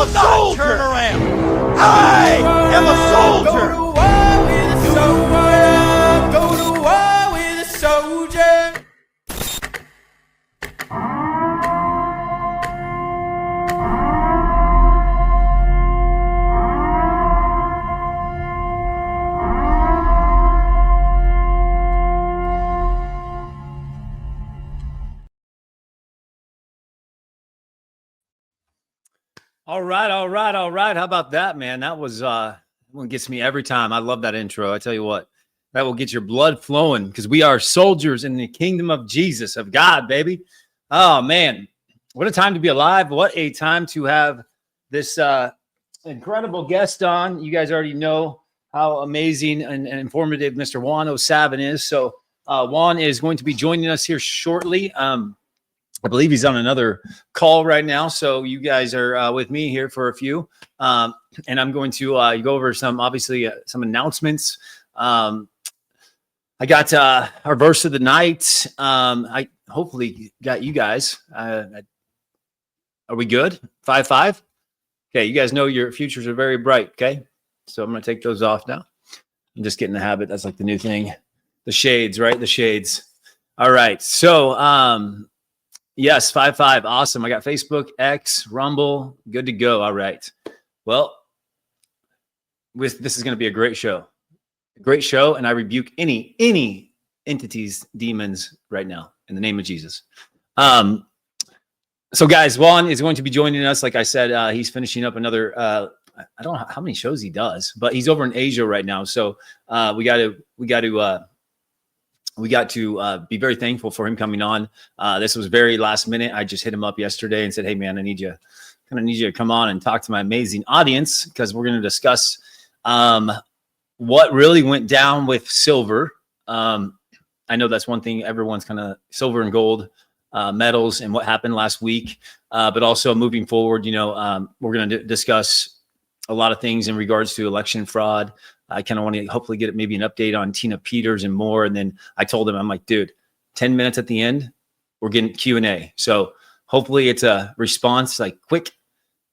a soldier. Turn around. I am a soldier. Go to war with a soldier. Go to war with a soldier. All right. How about that, man? That was one gets me every time. I love that intro. I tell you what, that will get your blood flowing because we are soldiers in the kingdom of Jesus, of God, baby. Oh man, what a time to be alive! What a time to have this incredible guest on. You guys already know how amazing and informative Mr. Juan Savin is. So Juan is going to be joining us here shortly. I believe he's on another call right now. So you guys are with me here for a few. And I'm going to go over some announcements. I got our verse of the night. I hopefully got you guys. Are we good? 5-5? Okay, you guys know your futures are very bright, okay? So I'm going to take those off now. I'm just getting the habit. That's like the new thing. The shades, right? The shades. All right. So, yes, 5-5. Awesome. I got Facebook, X, Rumble. Good to go. All right. Well, this is going to be a great show. Great show. And I rebuke any entities, demons right now in the name of Jesus. So guys, Juan is going to be joining us. Like I said, he's finishing up another, I don't know how many shows he does, but he's over in Asia right now. So we got to be very thankful for him coming on. This was very last minute. I just hit him up yesterday and said, hey man, I need you to come on and talk to my amazing audience because we're going to discuss what really went down with silver. I know that's one thing everyone's kind of silver and gold medals and what happened last week, but also moving forward, we're going to discuss a lot of things in regards to election fraud. I kind of want to hopefully get maybe an update on Tina Peters and more. And then I told him, I'm like, dude, 10 minutes at the end, we're getting Q&A. So hopefully it's a response like quick.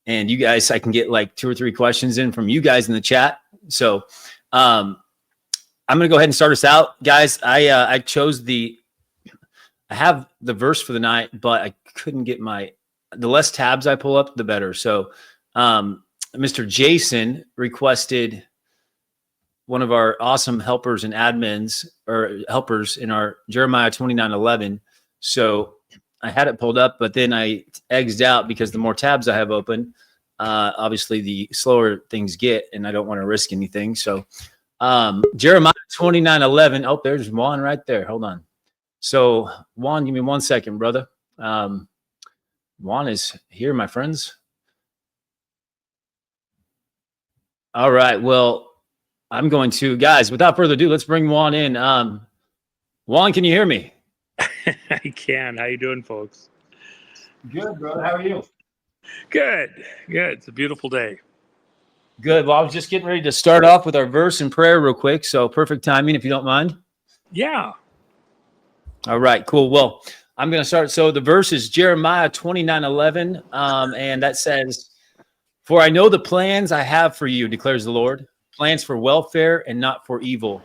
And you guys, I can get like 2 or 3 questions in from you guys in the chat. So I'm going to go ahead and start us out. Guys, I have the verse for the night, but I couldn't get the less tabs I pull up, the better. So Mr. Jason requested one of our awesome helpers and admins or helpers in our Jeremiah 29:11. So I had it pulled up, but then I egged out because the more tabs I have open, obviously the slower things get, and I don't want to risk anything. So Jeremiah 29:11. Oh, there's Juan right there. Hold on. So Juan, give me 1 second, brother. Juan is here, my friends. All right. Well, I'm going to, guys, without further ado, let's bring Juan in. Juan, can you hear me? I can. How you doing, folks? Good, bro. How are you? Good. It's a beautiful day. Good. Well, I was just getting ready to start off with our verse and prayer real quick. So perfect timing, if you don't mind. Yeah. All right, cool. Well, I'm going to start. So the verse is Jeremiah 29:11. And that says, for I know the plans I have for you, declares the Lord, plans for welfare and not for evil,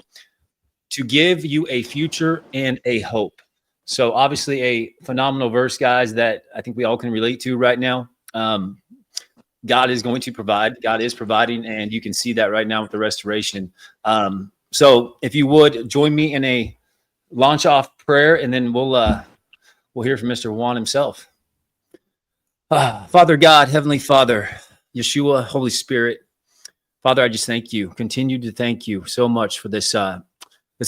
to give you a future and a hope. So obviously a phenomenal verse, guys, that I think we all can relate to right now. God is going to provide. God is providing, and you can see that right now with the restoration. So if you would join me in a launch off prayer, and then we'll hear from Mr. Juan himself. Father God, Heavenly Father, Yeshua, Holy Spirit, Father, I just thank you. Continue to thank you so much for this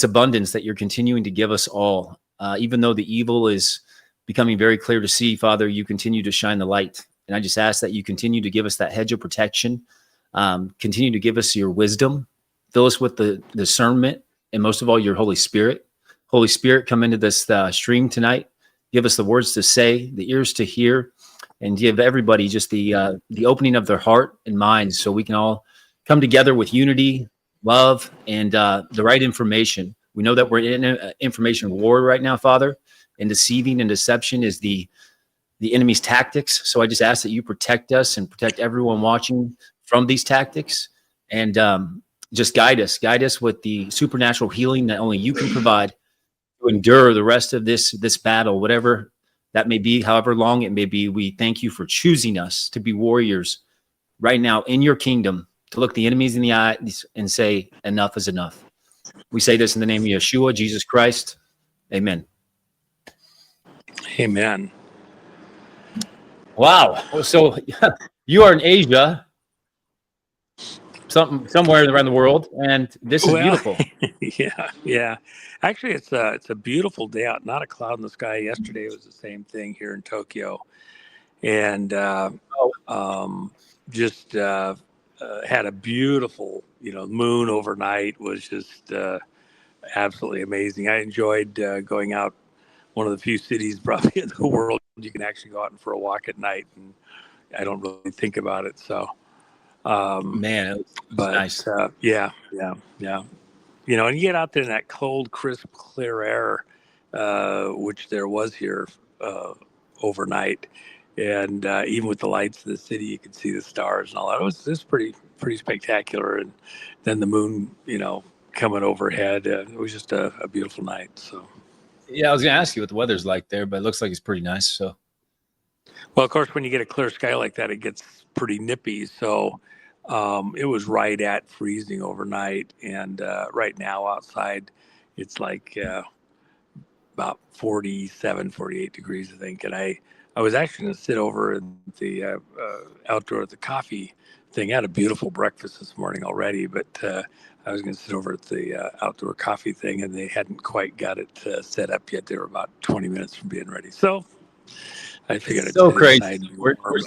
abundance that you're continuing to give us all. Even though the evil is becoming very clear to see, Father, you continue to shine the light. And I just ask that you continue to give us that hedge of protection. Continue to give us your wisdom. Fill us with the discernment, and most of all, your Holy Spirit. Holy Spirit, come into this stream tonight. Give us the words to say, the ears to hear, and give everybody just the opening of their heart and mind so we can all come together with unity, love, and the right information. We know that we're in an information war right now, Father, and deceiving and deception is the the enemy's tactics. So I just ask that you protect us and protect everyone watching from these tactics, and just guide us with the supernatural healing that only you can provide to endure the rest of this battle, whatever that may be, however long it may be. We thank you for choosing us to be warriors right now in your kingdom, to look the enemies in the eyes and say, enough is enough. We say this in the name of Yeshua, Jesus Christ. Amen. Amen. Wow. So you are in Asia, somewhere around the world, and this is beautiful. Yeah. Actually, it's a beautiful day out. Not a cloud in the sky. Yesterday was the same thing here in Tokyo, and just had a beautiful, moon overnight. Was just absolutely amazing. I enjoyed going out. One of the few cities probably in the world you can actually go out and for a walk at night, and I don't really think about it. So, Man, it was but nice. yeah. And you get out there in that cold, crisp, clear air, which there was here overnight, and even with the lights of the city, you could see the stars and all that. It was pretty spectacular. And then the moon, coming overhead. It was just a beautiful night. So, Yeah, I was gonna ask you what the weather's like there, but it looks like it's pretty nice. So well, of course, when you get a clear sky like that, it gets pretty nippy. So. It was right at freezing overnight, and right now outside, it's like about 47, 48 degrees, I think. And I was actually going to sit over in the outdoor at the coffee thing. I had a beautiful breakfast this morning already, but I was going to sit over at the outdoor coffee thing, and they hadn't quite got it set up yet. They were about 20 minutes from being ready. So I figured I'd so sit crazy. inside and be We're, warm.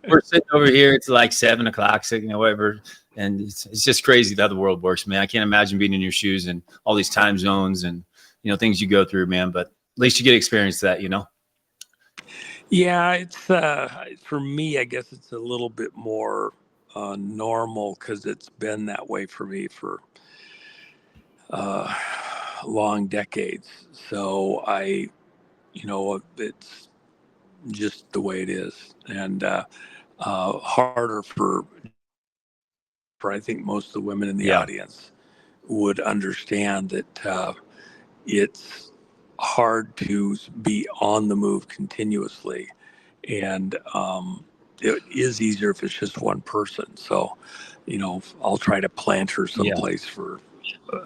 we're sitting over here. It's like 7 o'clock, whatever, and it's just crazy how the world works, man. I can't imagine being in your shoes and all these time zones and things you go through, man. But at least you get to experience that, Yeah, it's for me, I guess it's a little bit more normal because it's been that way for me for uh, long decades. So it's just the way it is, and harder for I think most of the women in the Yeah. audience would understand that it's hard to be on the move continuously, and it is easier if it's just one person. So, I'll try to plant her Yeah. someplace for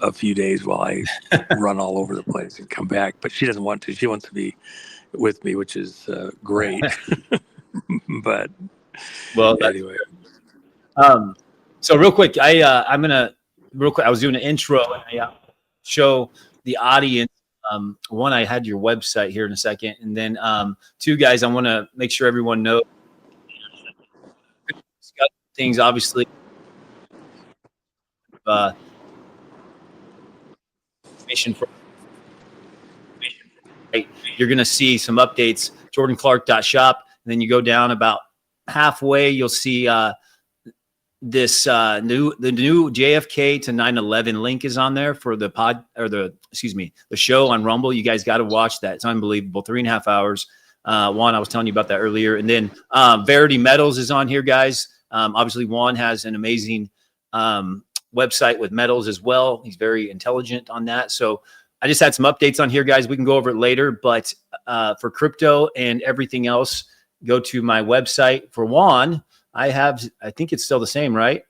a few days while I run all over the place and come back. But she doesn't want to. She wants to be with me, which is great. But Well, anyway, so real quick, I'm gonna real quick. I was doing an intro and I show the audience. One, I had your website here in a second, and then two, guys, I want to make sure everyone knows things. Obviously, information for right. You're gonna see some updates. JordanClark.shop, and then you go down about halfway. You'll see this the new JFK to 9/11 link is on there for the the show on Rumble. You guys got to watch that. It's unbelievable. 3.5 hours. Juan, I was telling you about that earlier. And then Verity Metals is on here, guys. Obviously, Juan has an amazing website with metals as well. He's very intelligent on that. So I just had some updates on here, guys. We can go over it later. But for crypto and everything else, go to my website. For Juan, I think it's still the same, right?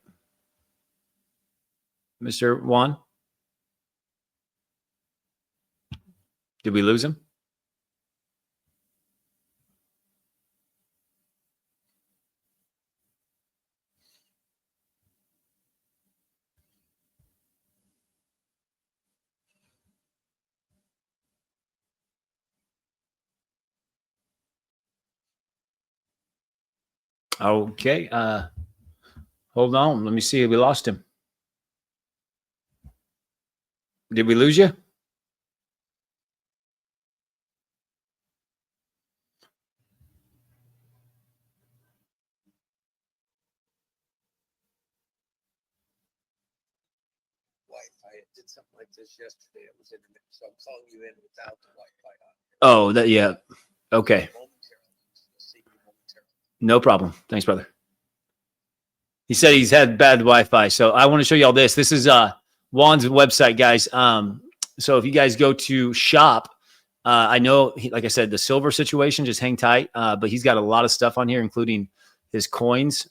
Mr. Juan? Did we lose him? Okay. Hold on. Let me see. We lost him. Did we lose you? Wi-Fi. It did something like this yesterday. It was intermittent, so I'm calling you in without the Wi-Fi on. Oh, yeah. Okay. Momentarily. No problem. Thanks, brother. He said he's had bad Wi-Fi. So I want to show you all this. This is Juan's website, guys. So if you guys go to shop, I know, like I said, the silver situation, just hang tight. But he's got a lot of stuff on here, including his coins.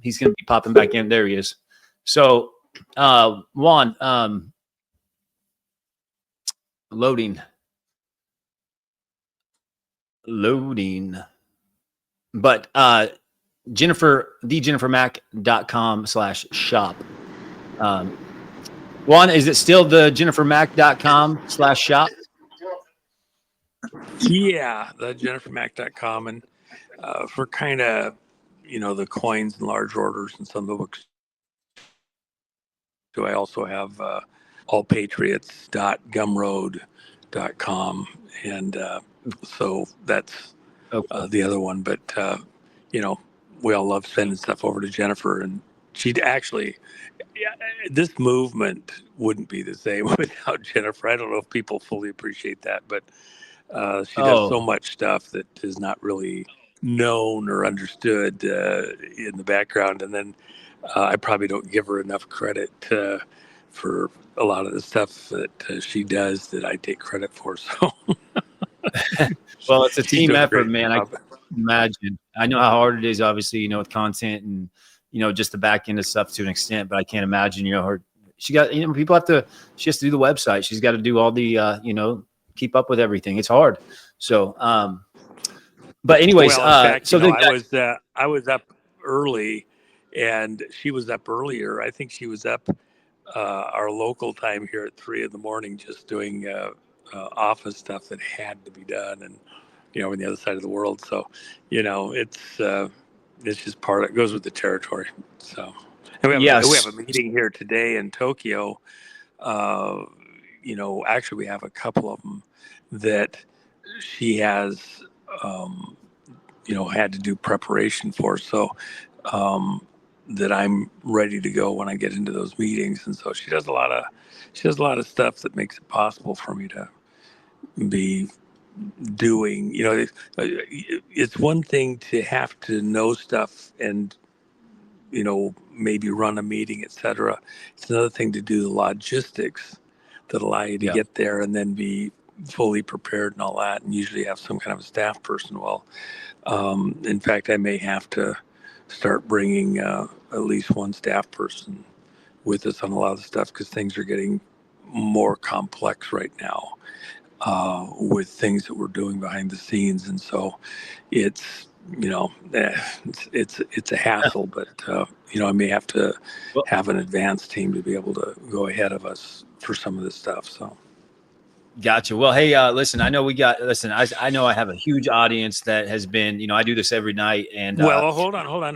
He's going to be popping back in. There he is. So Juan, loading. But JenniferMack.com/shop. Juan, is it still the JenniferMack.com/shop? Yeah, the JenniferMack.com, and for kind of, the coins and large orders and some of the books. So I also have allpatriots.gumroad.com, and so that's the other one. But we all love sending stuff over to Jennifer, and she'd actually. Yeah, this movement wouldn't be the same without Jennifer. I don't know if people fully appreciate that, but she does so much stuff that is not really known or understood in the background. And then I probably don't give her enough credit for a lot of the stuff that she does that I take credit for. So, well, it's a team effort, man. I can imagine. I know how hard it is, obviously, with content and just the back end of stuff to an extent, but I can't imagine, she has to do the website. She's got to do all the, keep up with everything. It's hard. So, but anyways, well, in fact, I was up early and she was up earlier. I think she was up our local time here at 3 a.m, just doing office stuff that had to be done. And, on the other side of the world. So, it's just it goes with the territory. So, and we have a meeting here today in Tokyo. Actually, we have a couple of them that she has, had to do preparation for. So, that I'm ready to go when I get into those meetings. And so she does a lot of stuff that makes it possible for me to be doing. It's one thing to have to know stuff and maybe run a meeting, etc. It's another thing to do the logistics that allow you to get there and then be fully prepared and all that, and usually have some kind of a staff person. Well, in fact, I may have to start bringing at least one staff person with us on a lot of the stuff, because things are getting more complex right now with things that we're doing behind the scenes. And so it's it's a hassle, but I may have to have an advanced team to be able to go ahead of us for some of this stuff. So gotcha. Well, hey, listen, I know I know I have a huge audience that has been, I do this every night. And hold on. I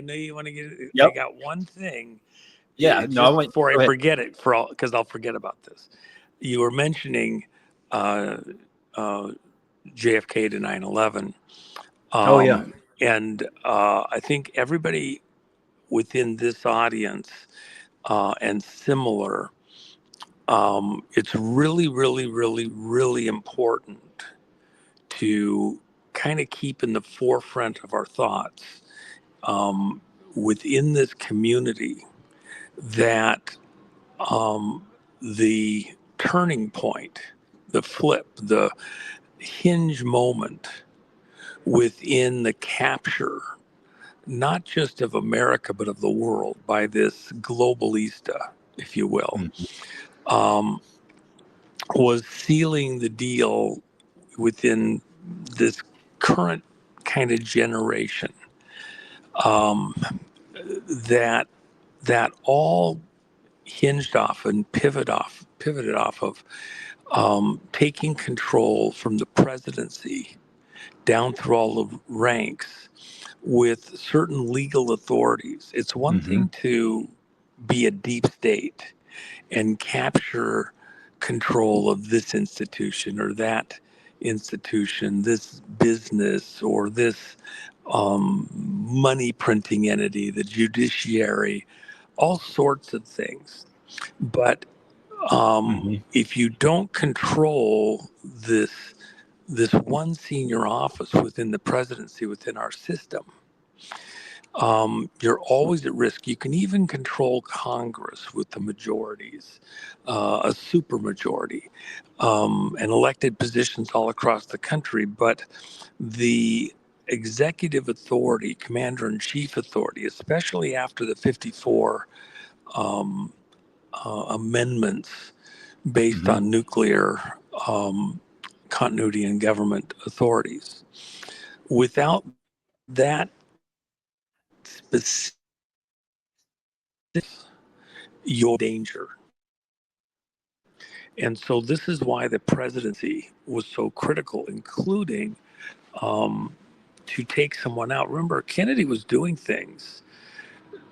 know you want to get it. I got one thing. Yeah, before I forget it, because I'll forget about this. You were mentioning JFK to 9/11. And I think everybody within this audience and similar, it's really, really, really, really important to kind of keep in the forefront of our thoughts within this community that the turning point, the flip, the hinge moment within the capture, not just of America, but of the world by this globalista, if you will, was sealing the deal within this current kind of generation, that all hinged off and pivoted off of taking control from the presidency down through all the ranks with certain legal authorities. It's one thing to be a deep state and capture control of this institution or that institution, this business or this money printing entity, the judiciary, all sorts of things. But if you don't control this this one senior office within the presidency, within our system, you're always at risk. You can even control Congress with the majorities, a supermajority, and elected positions all across the country. But the executive authority, commander-in-chief authority, especially after the 54 amendments based on nuclear continuity and government authorities, without that specific, you're in danger. And so this is why the presidency was so critical, including to take someone out. Remember, Kennedy was doing things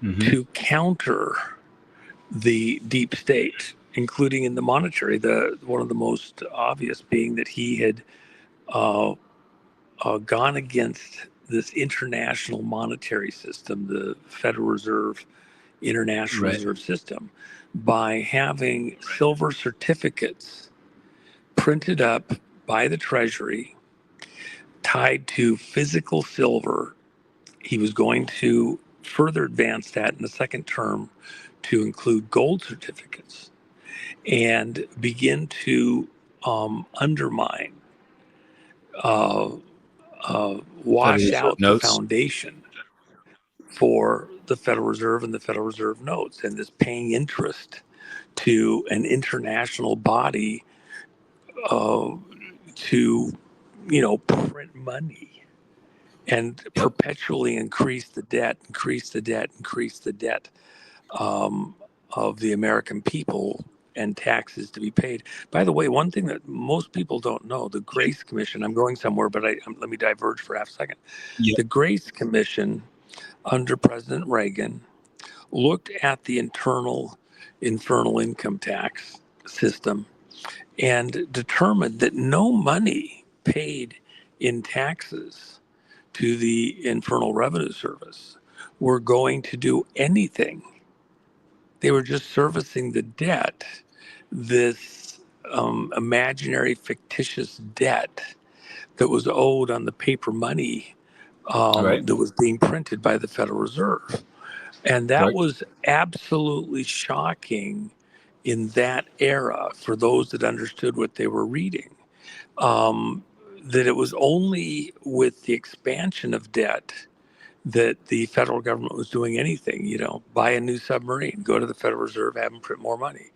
to counter the deep state, including in the monetary. One of the most obvious being that he had gone against this international monetary system, the Federal Reserve, International Reserve System, by having silver certificates printed up by the Treasury, tied to physical silver. He was going to further advance that in the second term to include gold certificates and begin to undermine, wash out the foundation for the Federal Reserve and the Federal Reserve notes, and this paying interest to an international body to, print money and perpetually increase the debt of the American people and taxes to be paid. By the way, one thing that most people don't know, the Grace Commission, I'm going somewhere, but let me diverge for half a second. The Grace Commission under President Reagan looked at the infernal income tax system and determined that no money paid in taxes to the Internal Revenue Service were going to do anything. They were just servicing the debt, this imaginary, fictitious debt that was owed on the paper money that was being printed by the Federal Reserve. And that was absolutely shocking in that era for those that understood what they were reading. That it was only with the expansion of debt that the federal government was doing anything, buy a new submarine, go to the Federal Reserve, have them print more money.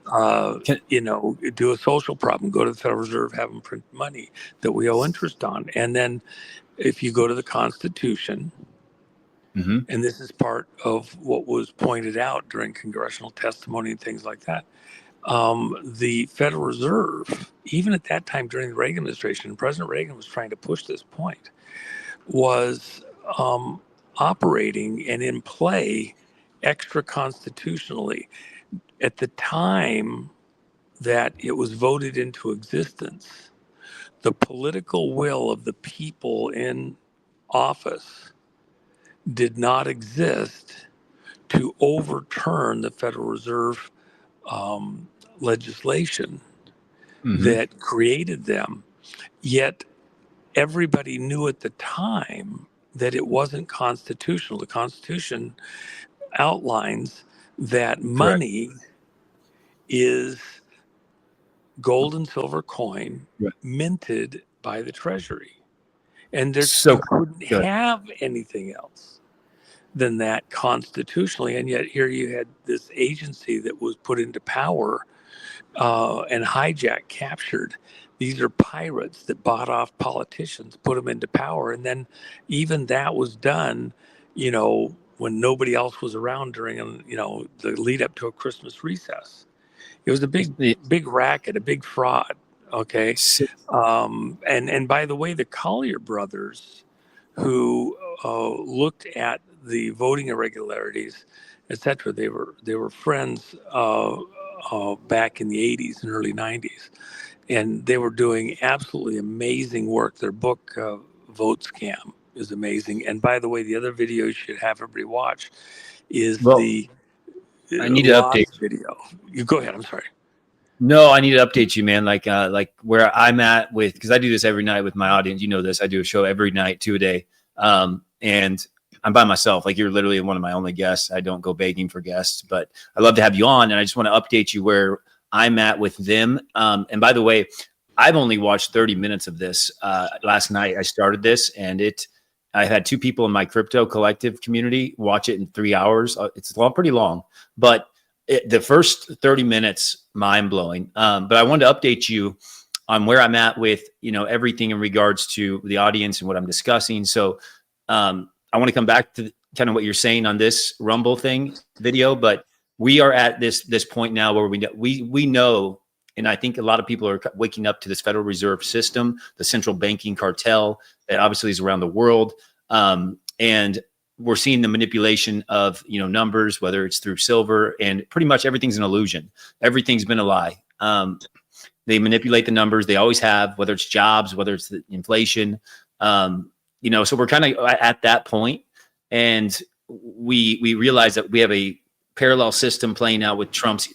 Do a social problem, go to the Federal Reserve, have them print money that we owe interest on. And then if you go to the Constitution, and this is part of what was pointed out during congressional testimony and things like that, the Federal Reserve, even at that time during the Reagan administration, and President Reagan was trying to push this point, was operating and in play extra constitutionally. At the time that it was voted into existence, the political will of the people in office did not exist to overturn the Federal Reserve legislation that created them. Yet everybody knew at the time that it wasn't constitutional. The Constitution outlines that money is gold and silver coin minted by the Treasury. And you couldn't have anything else than that constitutionally. And yet here you had this agency that was put into power and captured. These are pirates that bought off politicians, put them into power. And then even that was done, when nobody else was around during, the lead up to a Christmas recess. It was a big racket, a big fraud. Okay. And by the way, the Collier brothers, who looked at the voting irregularities, etc., they were friends back in the 80s and early 90s. And they were doing absolutely amazing work. Their book, Vote Scam, is amazing. And by the way, the other video you should have everybody watch is I need to update video. You go ahead. I'm sorry. No, I need to update you, man. Like where I'm at with, because I do this every night with my audience. You know this. I do a show every night, 2 a day, and I'm by myself. Like you're literally one of my only guests. I don't go begging for guests, but I love to have you on. And I just want to update you where I'm at with them. And by the way, I've only watched 30 minutes of this. Last night I started this, and I had 2 people in my crypto collective community watch it in 3 hours. It's pretty long, but the first 30 minutes, mind blowing. But I wanted to update you on where I'm at with, everything in regards to the audience and what I'm discussing. So I want to come back to kind of what you're saying on this Rumble thing video, but we are at this point now where we know, and I think a lot of people are waking up to this Federal Reserve system, the central banking cartel that obviously is around the world. And we're seeing the manipulation of, numbers, whether it's through silver, and pretty much everything's an illusion. Everything's been a lie. They manipulate the numbers. They always have, whether it's jobs, whether it's the inflation, so we're kind of at that point, and we realize that we have a parallel system playing out with Trump's,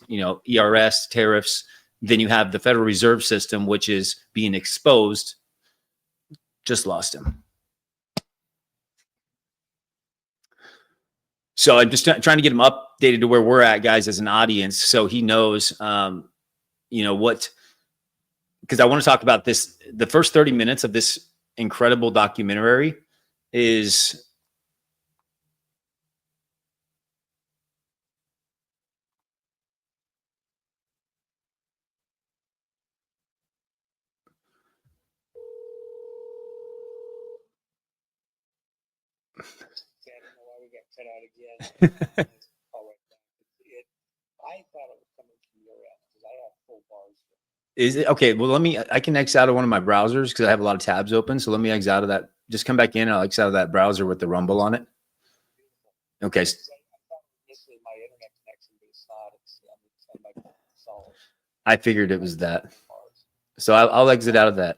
ERS tariffs. Then you have the Federal Reserve System, which is being exposed. Just lost him. So I'm just trying to get him updated to where we're at, guys, as an audience, so he knows, what, because I want to talk about this. The first 30 minutes of this incredible documentary is Is it okay? Well, I can X out of one of my browsers because I have a lot of tabs open. So let me X out of that. Just come back in and I'll X out of that browser with the Rumble on it. Okay. I figured it was that. So I'll exit out of that.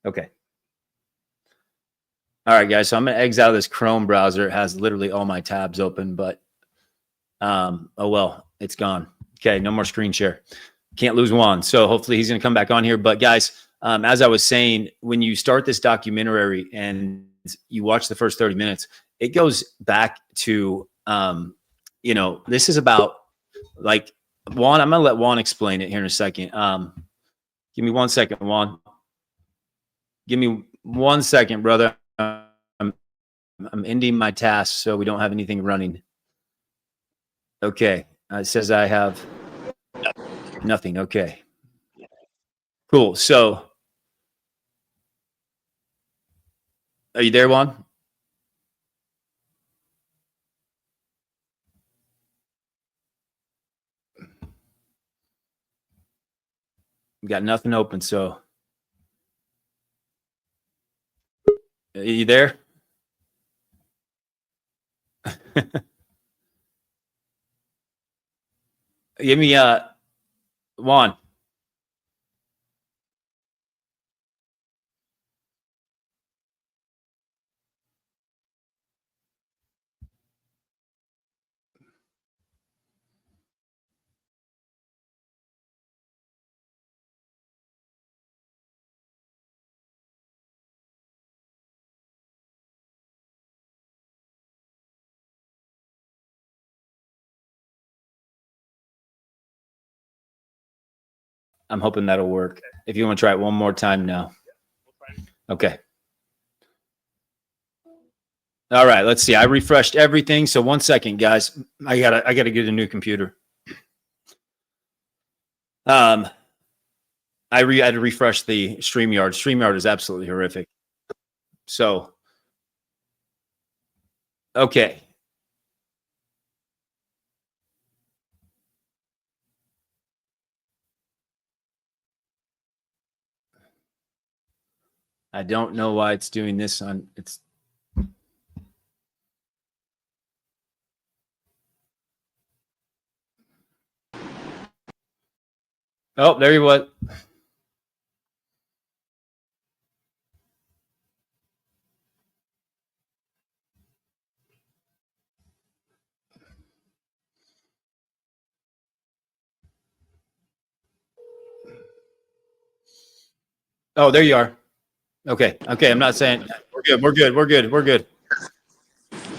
Okay. All right, guys. So I'm going to exit out of this Chrome browser. It has literally all my tabs open, but oh well, it's gone. Okay. No more screen share. Can't lose Juan. So hopefully he's going to come back on here. But guys, as I was saying, when you start this documentary and you watch the first 30 minutes, it goes back to, this is about like Juan. I'm going to let Juan explain it here in a second. Give me 1 second, Juan. Give me 1 second, brother. I'm ending my task so we don't have anything running. Okay. It says I have nothing. Okay. Cool. So are you there, Juan? We got nothing open. So are you there? Give me Juan. I'm hoping that'll work. If you want to try it one more time now. Okay. All right, let's see. I refreshed everything. So 1 second, guys. I gotta get a new computer. I had to refresh the StreamYard. StreamYard is absolutely horrific. So, okay. I don't know why it's doing this on it's. Oh, there you was. Oh, there you are. Okay. Okay. I'm not saying we're good. We're good. We're good. We're good.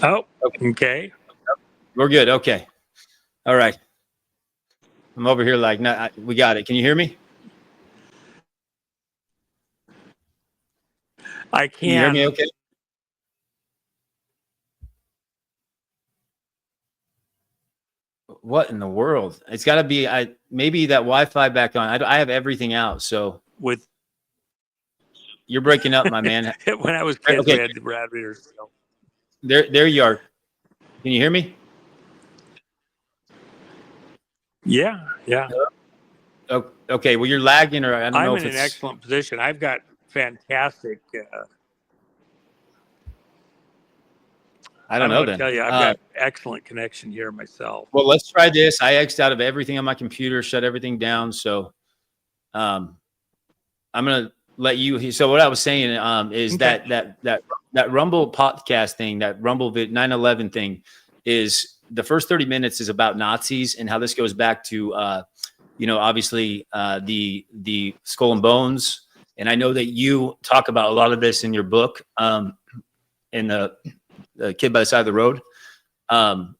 Oh, Okay. okay. We're good. Okay. All right. I'm over here like, no, we got it. Can you hear me? I Can you hear me? can. Okay. What in the world? It's got to be. Maybe that Wi-Fi back on. I have everything out. So With you're breaking up, my man. when I was kids, we Okay. had the Brad readers. So. There you are. Can you hear me? Yeah, yeah. Oh, okay. Well, you're lagging, or I don't know I'm if in an it's. excellent position. I've got fantastic. I don't I'm know going to then. tell you, I've got excellent connection here myself. Well, let's try this. I X'd out of everything on my computer, shut everything down. So, I'm gonna let you. So, what I was saying is Okay. that Rumble podcast thing, that Rumble 9/11 thing, is the first 30 minutes is about Nazis and how this goes back to, obviously the Skull and Bones. And I know that you talk about a lot of this in your book, in the Kid by the Side of the Road. And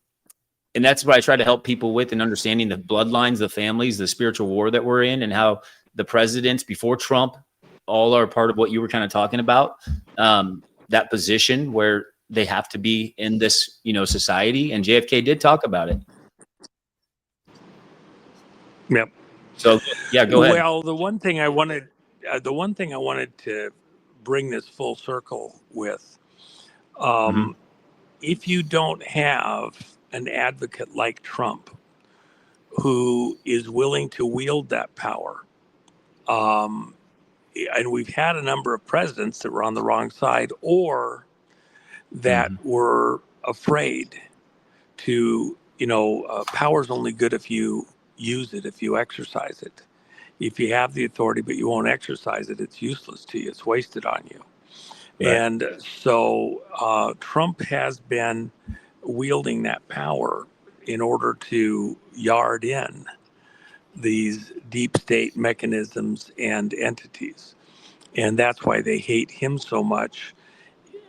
that's what I try to help people with, and understanding the bloodlines, the families, the spiritual war that we're in, and how the presidents before Trump all are part of what you were kind of talking about. That position where they have to be in this, society. And JFK did talk about it. Yep. So yeah, go ahead. Well, the one thing I wanted to bring this full circle with, Mm-hmm. if you don't have an advocate like Trump who is willing to wield that power, and we've had a number of presidents that were on the wrong side or that Mm-hmm. were afraid to, power's only good if you use it, if you exercise it. If you have the authority but you won't exercise it, it's useless to you. It's wasted on you. Right. And so Trump has been wielding that power in order to yard in these deep state mechanisms and entities. And that's why they hate him so much.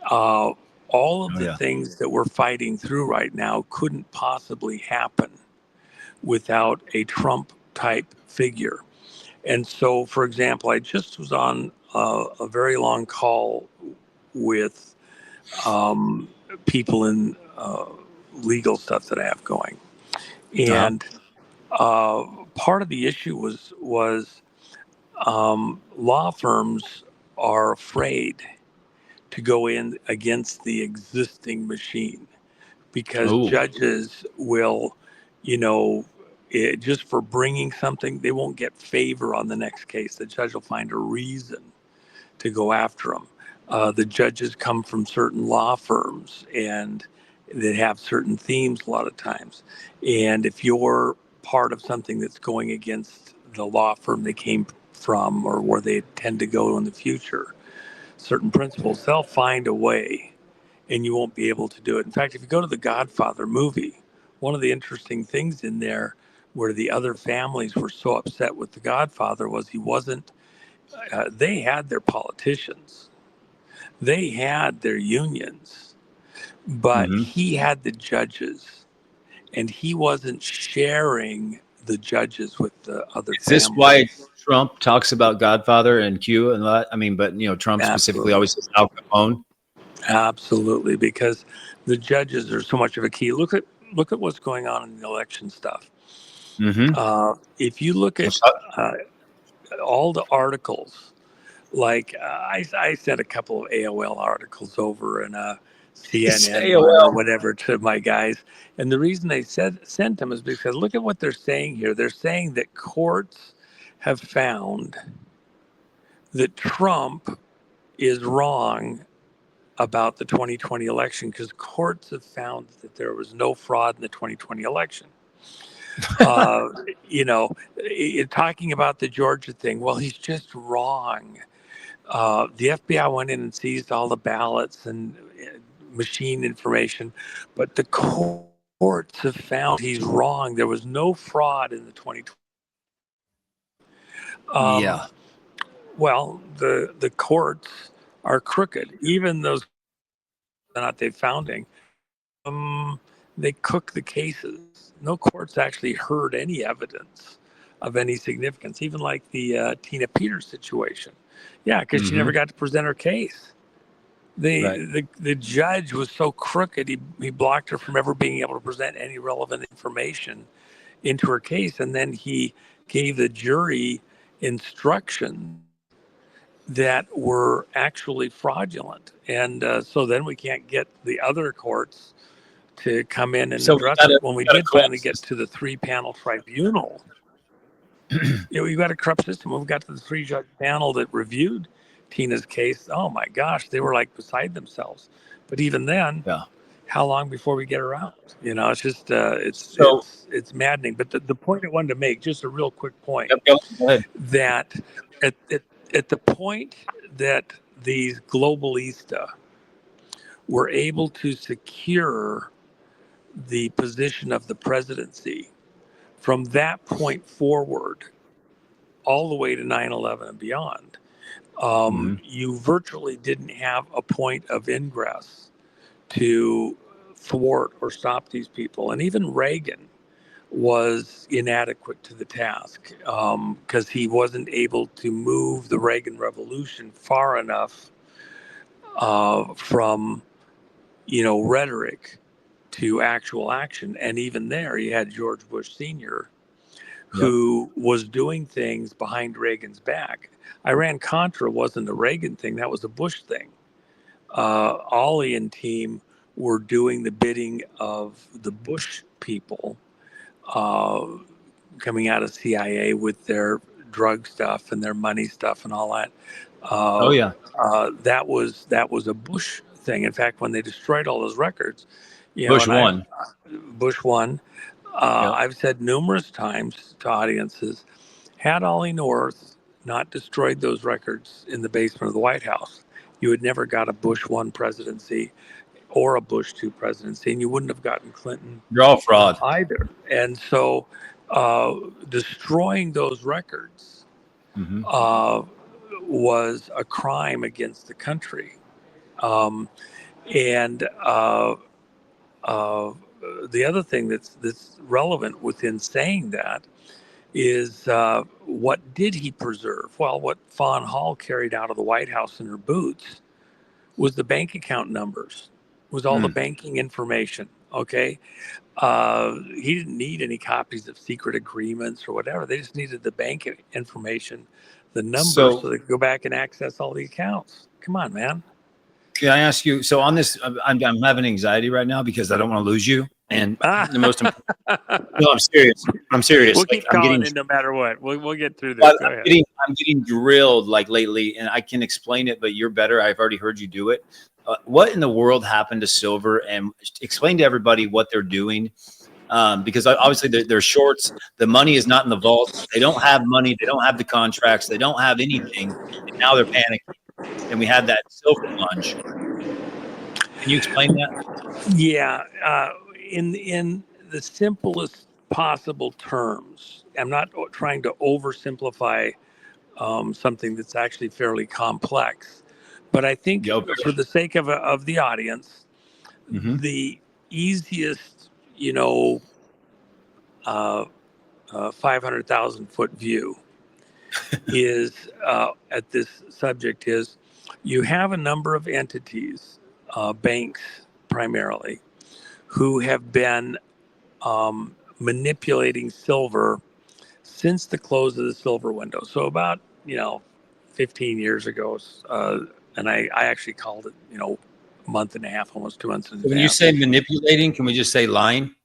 Uh, all of Oh the yeah. things that we're fighting through right now couldn't possibly happen without a Trump type figure. And so, for example, I just was on a very long call with people in legal stuff that I have going, Uh-huh. and part of the issue was law firms are afraid to go in against the existing machine because Oh. judges will, you know, just for bringing something, they won't get favor on the next case. The judge will find a reason to go after them. The judges come from certain law firms and they have certain themes a lot of times. And if you're part of something that's going against the law firm they came from or where they tend to go in the future, certain principles, they'll find a way and you won't be able to do it. In fact, if you go to the Godfather movie, one of the interesting things in there where the other families were so upset with the Godfather was he wasn't, they had their politicians, they had their unions, but Mm-hmm. he had the judges and he wasn't sharing the judges with the other Is this why families. Trump talks about Godfather and Q and that? I mean, but Trump specifically Absolutely. always says Al Capone. Absolutely, because the judges are so much of a key. Look at what's going on in the election stuff. Mm-hmm. If you look at uh, all the articles, like I sent a couple of AOL articles over and a It's CNN one or AOL. whatever to my guys, and the reason they sent them is because look at what they're saying here. They're saying that courts have found that Trump is wrong about the 2020 election because courts have found that there was no fraud in the 2020 election. Uh, talking about the Georgia thing, well, he's just wrong. The FBI went in and seized all the ballots and machine information, but the courts have found he's wrong. There was no fraud in the 2020. Um, Yeah. Well, the courts are crooked. Even those not they founding, um, they cook the cases. No courts actually heard any evidence of any significance, even like the Tina Peters situation. Yeah, because she never Mm-hmm. got to present her case. The, Right. the judge was so crooked, he blocked her from ever being able to present any relevant information into her case. And then he gave the jury instructions that were actually fraudulent. And so then we can't get the other courts to come in and So we address got it. a When we got a did corrupt finally get to system. the 3-panel tribunal, you got a corrupt system. When we got to the 3-judge panel that reviewed Tina's case, oh my gosh, they were like beside themselves. But even then, Yeah. how long before we get around? It's just So it's maddening. But the point I wanted to make, just a real quick point, yep, go ahead. that at, at, at the point that these globalista were able to secure the position of the presidency, from that point forward, all the way to 9/11 and beyond, Mm-hmm. you virtually didn't have a point of ingress to thwart or stop these people. And even Reagan was inadequate to the task because he wasn't able to move the Reagan Revolution far enough from rhetoric to actual action. And even there, you had George Bush Sr., Yep. who was doing things behind Reagan's back. Iran Contra wasn't a Reagan thing; that was a Bush thing. Ollie and team were doing the bidding of the Bush people, uh, coming out of CIA with their drug stuff and their money stuff and all that. Oh Uh, yeah. that was a Bush thing. In fact, when they destroyed all those records, Bush and I won. Bush won. Yep. I've said numerous times to audiences, had Ollie North not destroyed those records in the basement of the White House, you had never got a Bush 1 presidency or a Bush 2 presidency, and you wouldn't have gotten Clinton You're all fraud. either. And so destroying those records Mm-hmm. uh, was a crime against the country. Um, and uh, the other thing that's relevant within saying that is what did he preserve? Well, what Fawn Hall carried out of the White House in her boots was the bank account numbers, was all the Mm. banking information. Okay, he didn't need any copies of secret agreements or whatever. They just needed the bank information, the numbers, So so they could go back and access all the accounts. Come on, man. can I ask you? So on this, I'm having anxiety right now because I don't want to lose you. And Ah. the most important. No, I'm serious. I'm serious. We'll Like keep I'm calling getting. in no matter what. We'll get through this. Well, Go ahead. I'm getting drilled like lately, and I can explain it, but you're better. I've already heard you do it. What in the world happened to silver? And explain to everybody what they're doing, because obviously they're shorts. The money is not in the vaults. They don't have money. They don't have the contracts. They don't have anything, and now they're panicking. And we had that silver plunge. Can you explain that? Yeah, in the simplest possible terms. I'm not trying to oversimplify something that's actually fairly complex, but I think Go. for the sake of the audience, Mm-hmm. the easiest, 500,000 foot view is at this subject is you have a number of entities, banks primarily, who have been manipulating silver since the close of the silver window. So about 15 years ago, and I actually called it a month and a half, almost 2 months in So when you advance. say manipulating, can we just say lying?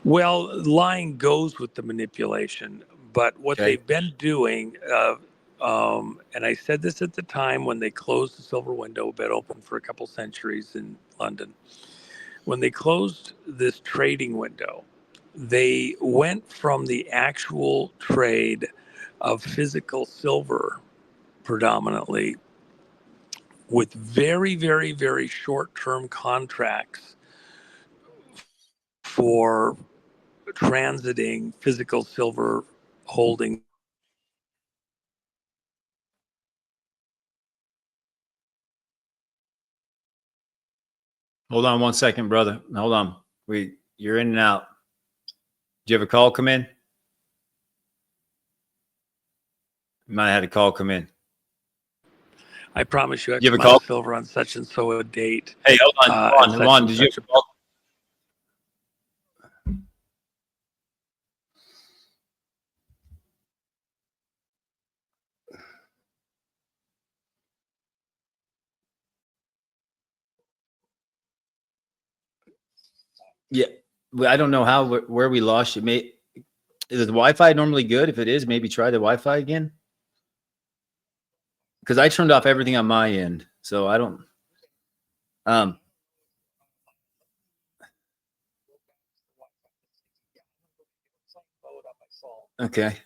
Well, lying goes with the manipulation, but what Okay. they've been doing, and I said this at the time when they closed the silver window, been open for a couple centuries in London. When they closed this trading window, they went from the actual trade of physical silver predominantly with very, very, very short term contracts for transiting physical silver holding Hold on 1 second, brother. Hold on. You're in and out. Did you have a call come in? You might have had a call come in. I promise you, I You have a come out call? of silver on such and so a date. Hey, hold on. Hold on. Did you have a call? Yeah. I don't know where we lost you. Is the Wi-Fi normally good? If it is, maybe try the Wi-Fi again. Because I turned off everything on my end, so I don't. Okay.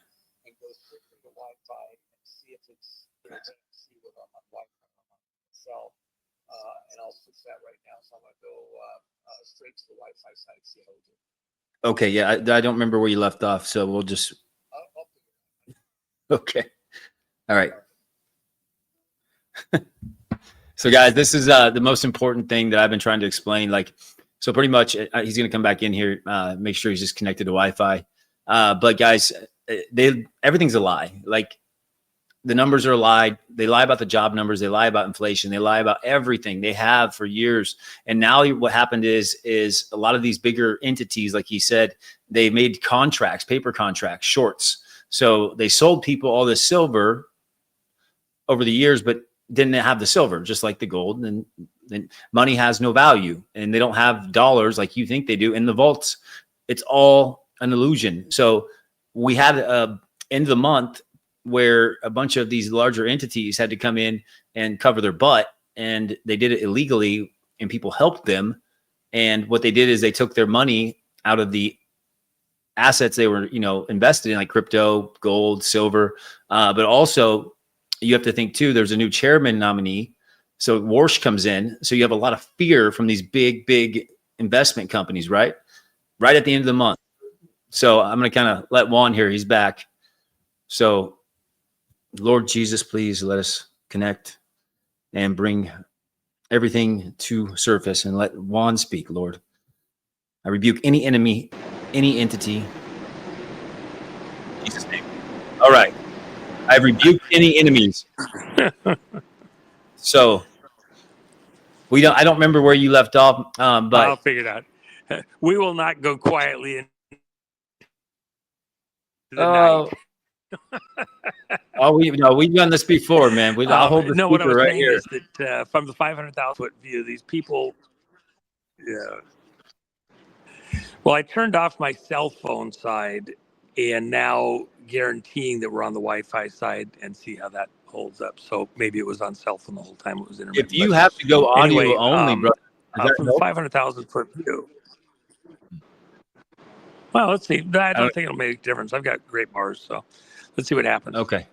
Okay. Yeah, I don't remember where you left off, so we'll just. Okay. All right. So, guys, this is the most important thing that I've been trying to explain. So pretty much, he's going to come back in here, make sure he's just connected to Wi-Fi. But guys, everything's a lie. Like, the numbers are a lie. They lie about the job numbers. They lie about inflation. They lie about everything. They have for years. And now what happened is a lot of these bigger entities, like he said, they made contracts, paper contracts, shorts. So they sold people all this silver over the years, but didn't have the silver, just like the gold. And money has no value, and they don't have dollars like you think they do in the vaults. It's all an illusion. So we had end of the month where a bunch of these larger entities had to come in and cover their butt, and they did it illegally, and people helped them. And what they did is they took their money out of the assets they were, invested in, like crypto, gold, silver. But also you have to think too, there's a new chairman nominee. So Warsh comes in. So you have a lot of fear from these big investment companies, right? Right at the end of the month. So I'm going to kind of let Juan here. He's back. So Lord Jesus, please let us connect and bring everything to surface and let Juan speak, Lord. I rebuke any enemy, any entity. In Jesus' name. All right. I rebuke any enemies. So I don't remember where you left off, but I'll figure it out. We will not go quietly into the night. We've done this before, man. I'll hold the what I was right saying here. is that from the 500,000 foot view, these people, yeah. Well, I turned off my cell phone side, and now guaranteeing that we're on the Wi-Fi side and see how that holds up. So maybe it was on cell phone the whole time. It was intermittent. If you have to go audio anyway, only, bro, from the 500,000 foot view. Well, let's see. I don't think it'll make a difference. I've got great bars, so let's see what happens. Okay.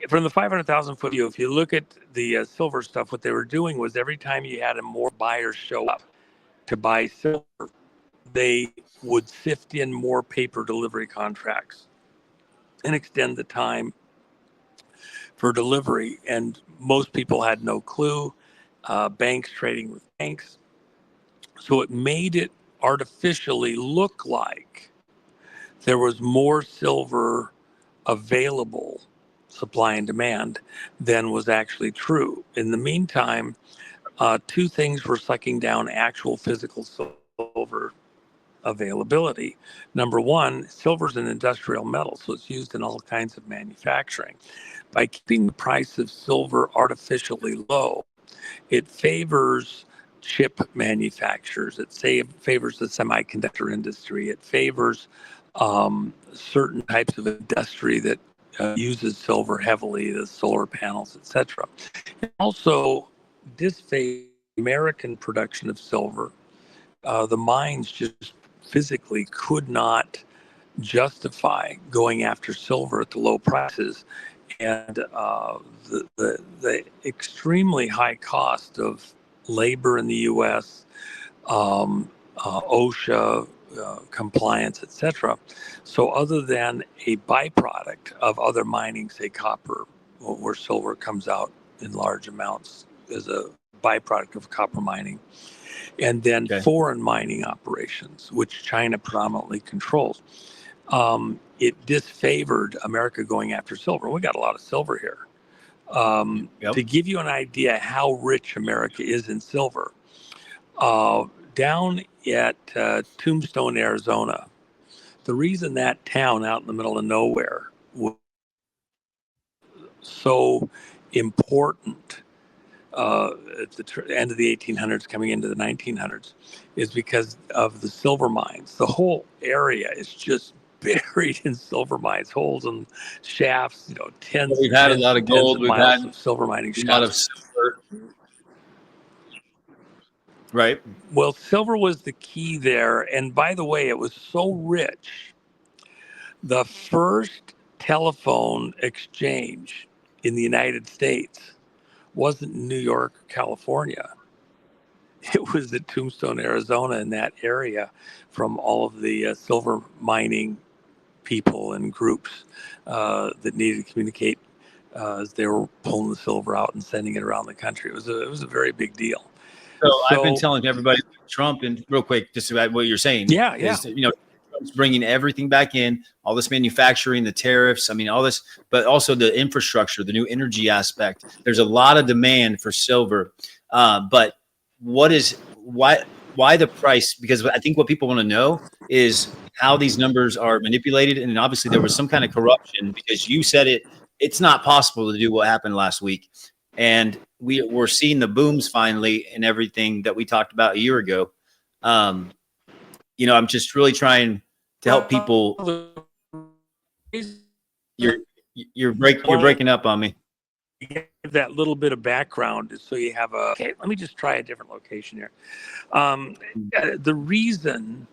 From the 500,000 foot view, if you look at the silver stuff, what they were doing was every time you had more buyers show up to buy silver, they would sift in more paper delivery contracts and extend the time for delivery. And most people had no clue. Banks trading with banks. So it made it artificially look like there was more silver available, supply and demand, than was actually true. In the meantime, two things were sucking down actual physical silver availability. Number one, silver is an industrial metal, so it's used in all kinds of manufacturing. By keeping the price of silver artificially low, it favors chip manufacturers. It favors the semiconductor industry. It favors certain types of industry that uses silver heavily, the solar panels, etc. It also disfavors American production of silver. The mines just physically could not justify going after silver at the low prices, and the extremely high cost of labor in the U.S., OSHA compliance, etc. So, other than a byproduct of other mining, say copper, where silver comes out in large amounts as a byproduct of copper mining, and then Okay. foreign mining operations, which China predominantly controls. It disfavored America going after silver. We got a lot of silver here. Yep. To give you an idea how rich America is in silver, down at Tombstone, Arizona, the reason that town out in the middle of nowhere was so important at the end of the 1800s, coming into the 1900s, is because of the silver mines. The whole area is just buried in silver mines, holes and shafts, tens We've and had a tens lot and of tens gold. of We've miles had of silver mining a lot of shafts. silver. Right. Well, silver was the key there. And by the way, it was so rich. The first telephone exchange in the United States wasn't in New York or California. It was at Tombstone, Arizona, in that area, from all of the silver mining people and groups that needed to communicate as they were pulling the silver out and sending it around the country. It was a very big deal. So I've been So telling everybody, Trump, and real quick, just about what you're saying yeah. is, Trump's bringing everything back in, all this manufacturing, the tariffs, I mean, all this, but also the infrastructure, the new energy aspect. There's a lot of demand for silver, but why the price? Because I think what people want to know is how these numbers are manipulated, and obviously there was some kind of corruption because you said it. It's not possible to do what happened last week. And we're seeing the booms finally and everything that we talked about a year ago. I'm just really trying to help people. You're breaking up on me. Give that little bit of background so you have okay, let me just try a different location here. The reason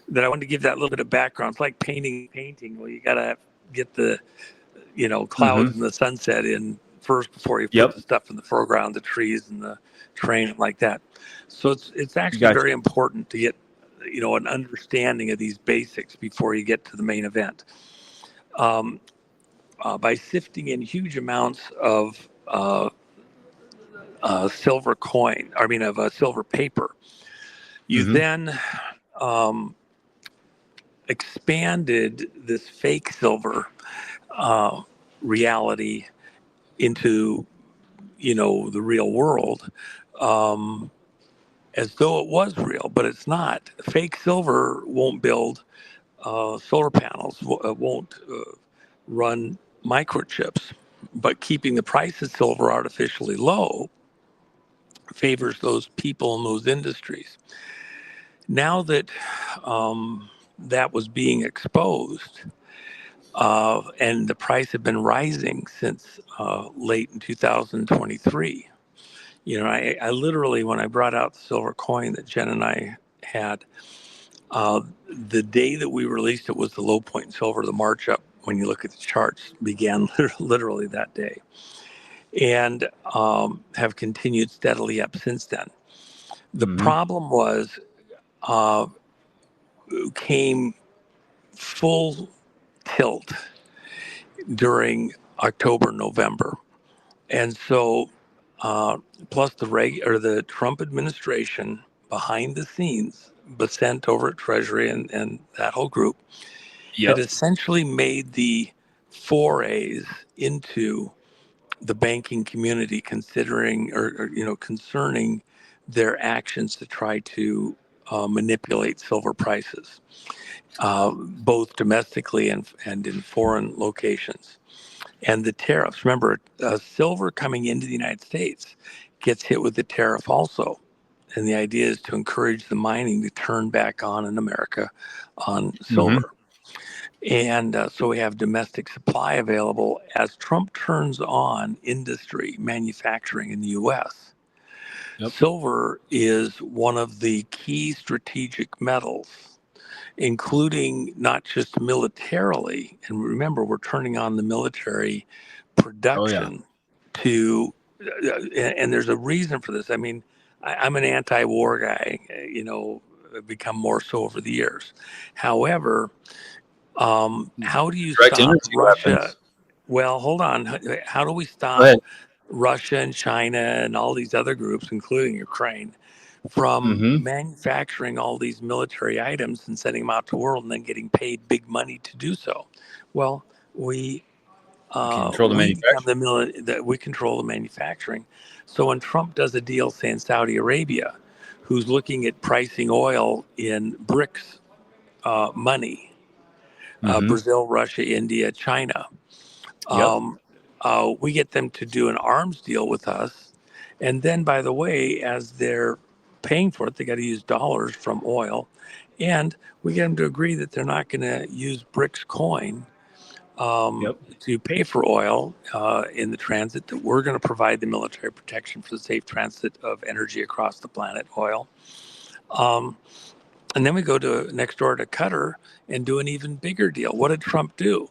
that I wanted to give that little bit of background, it's like painting. Well, you got to get the clouds and the sunset in first before you put the stuff in the foreground, the trees and the terrain like that. So it's actually very important to get an understanding of these basics before you get to the main event. By sifting in huge amounts of silver silver paper, you then expanded this fake silver reality into the real world, as though it was real, but it's not. Fake silver won't build solar panels, won't run microchips, but keeping the price of silver artificially low favors those people in those industries. Now that that was being exposed, and the price had been rising since late in 2023. I literally, when I brought out the silver coin that Jen and I had, the day that we released it was the low point in silver. The march up, when you look at the charts, began literally that day, and have continued steadily up since then. The problem was came full tilt during October, November. And so, plus the Trump administration behind the scenes, Besant over at Treasury and that whole group, had essentially made the forays into the banking community, considering concerning their actions to try to manipulate silver prices, both domestically and in foreign locations. And the tariffs, remember, silver coming into the United States gets hit with the tariff also. And the idea is to encourage the mining to turn back on in America on silver. And so we have domestic supply available. As Trump turns on industry, manufacturing in the U.S., silver is one of the key strategic metals, including not just militarily. And remember, we're turning on the military production to, and there's a reason for this. I mean, I'm an anti-war guy, become more so over the years. However, how do you stop Russia? Well, hold on. How do we stop Russia and China and all these other groups, including Ukraine, from Mm-hmm. manufacturing all these military items and sending them out to the world and then getting paid big money to do so. Well, Control the we become manufacturing. we control the manufacturing. So when Trump does a deal, say in Saudi Arabia, who's looking at pricing oil in BRICS money, Mm-hmm. Brazil, Russia, India, China, Yep. we get them to do an arms deal with us. And then, by the way, as they're paying for it, they got to use dollars from oil. And we get them to agree that they're not going to use BRICS coin Yep. to pay for oil in the transit, that we're going to provide the military protection for the safe transit of energy across the planet, oil. Um, and then we go to next door to Qatar and do an even bigger deal. What did Trump do?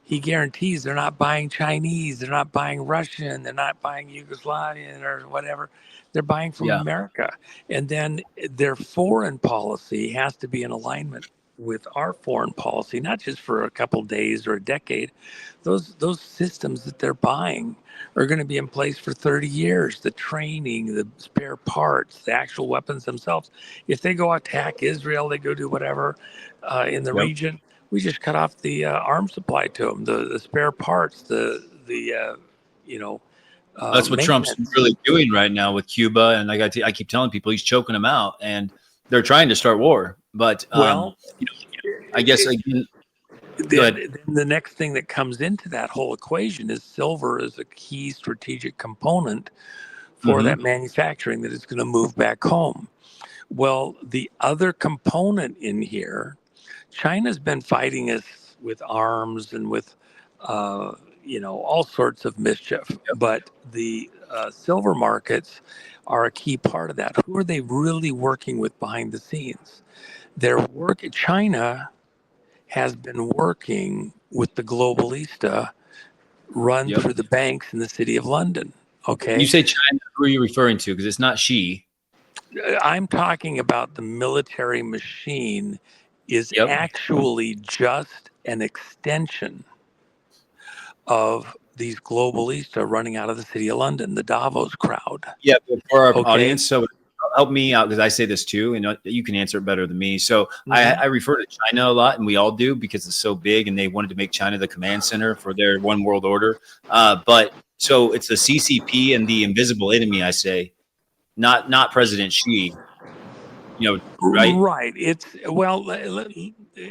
He guarantees they're not buying Chinese, they're not buying Russian, they're not buying Yugoslavian or whatever. They're buying from Yeah. America. And then their foreign policy has to be in alignment with our foreign policy, not just for a couple days or a decade. Those systems that they're buying are going to be in place for 30 years. The training, the spare parts, the actual weapons themselves. If they go attack Israel, they go do whatever in the Yep. region. We just cut off the arms supply to them, the spare parts, the That's what Trump's maintenance. really doing right now with Cuba, and I keep telling people he's choking them out, and they're trying to start war. But Well, you know, I guess again, go ahead. then the next thing that comes into that whole equation is silver is a key strategic component for Mm-hmm. that manufacturing that is going to move back home. Well, the other component in here, China's been fighting us with arms and with, all sorts of mischief. Yep. But the silver markets are a key part of that. Who are they really working with behind the scenes? China has been working with the Globalista run Yep. through the banks in the city of London. You Okay. say China, who are you referring to? Because it's not she. I'm talking about the military machine is Yep. actually just an extension of these globalists running out of the city of London, the Davos crowd. Yeah, but for our Okay. audience, so help me out because I say this too, and you can answer it better than me. So Mhm. I refer to China a lot, and we all do because it's so big, and they wanted to make China the command center for their one world order. But so it's the CCP and the invisible enemy. I say, not President Xi. Right? Right.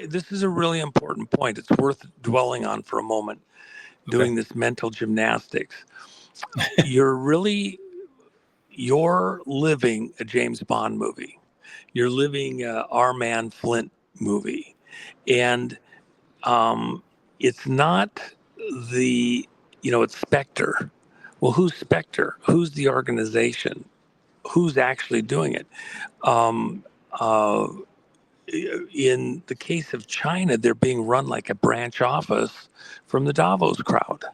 This is a really important point. It's worth dwelling on for a moment, Okay. doing this mental gymnastics. You're living a James Bond movie. You're living Our Man Flint movie. And it's not it's Spectre. Well, who's Spectre? Who's the organization? Who's actually doing it? Um, uh, in the case of China, they're being run like a branch office from the Davos crowd.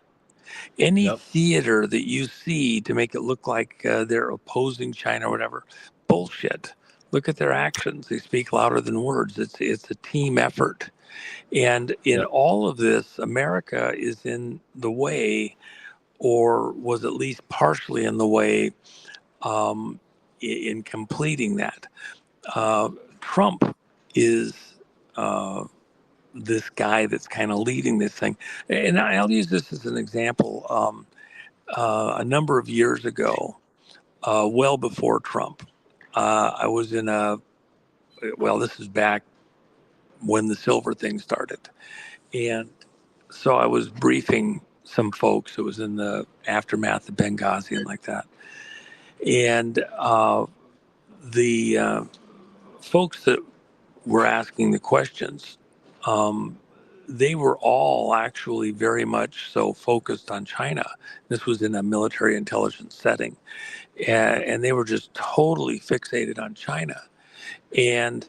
Any Yep. theater that you see to make it look like they're opposing China or whatever, bullshit. Look at their actions. They speak louder than words. It's a team effort. And in Yep. all of this, America is in the way, or was at least partially in the way, in completing that. Trump is this guy that's kind of leading this thing. And I'll use this as an example. A number of years ago, well before Trump, I was this is back when the silver thing started. And so I was briefing some folks. It was in the aftermath of Benghazi and like that. And the folks that were asking the questions, they were all actually very much so focused on China. This was in a military intelligence setting. And they were just totally fixated on China. And,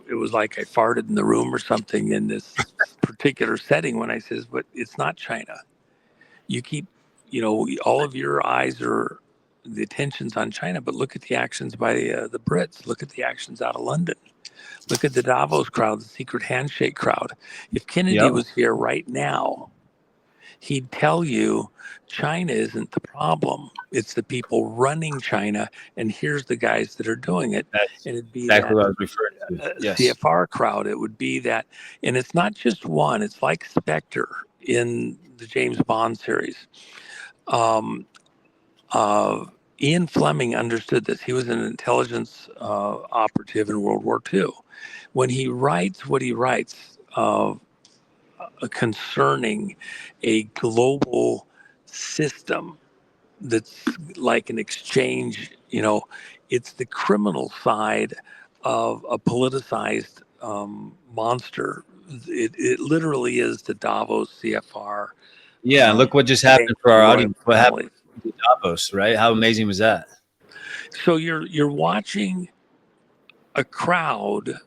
it was like I farted in the room or something in this particular setting when I says, but it's not China. You keep, all of your eyes are, the attention's on China, but look at the actions by the Brits. Look at the actions out of London. Look at the Davos crowd, the secret handshake crowd. If Kennedy Yep. was here right now, he'd tell you China isn't the problem. It's the people running China, and here's the guys that are doing it. That's And it'd be exactly that what I was referring to. Yes. CFR crowd. It would be that, and it's not just one. It's like Spectre in the James Bond series. Um, Ian Fleming understood this. He was an intelligence operative in World War II. When he writes what he writes concerning a global system that's like an exchange, it's the criminal side of a politicized monster. It literally is the Davos CFR. Yeah, look what just happened for our audience. What Family. happened to Davos, right? How amazing was that? So you're watching a crowd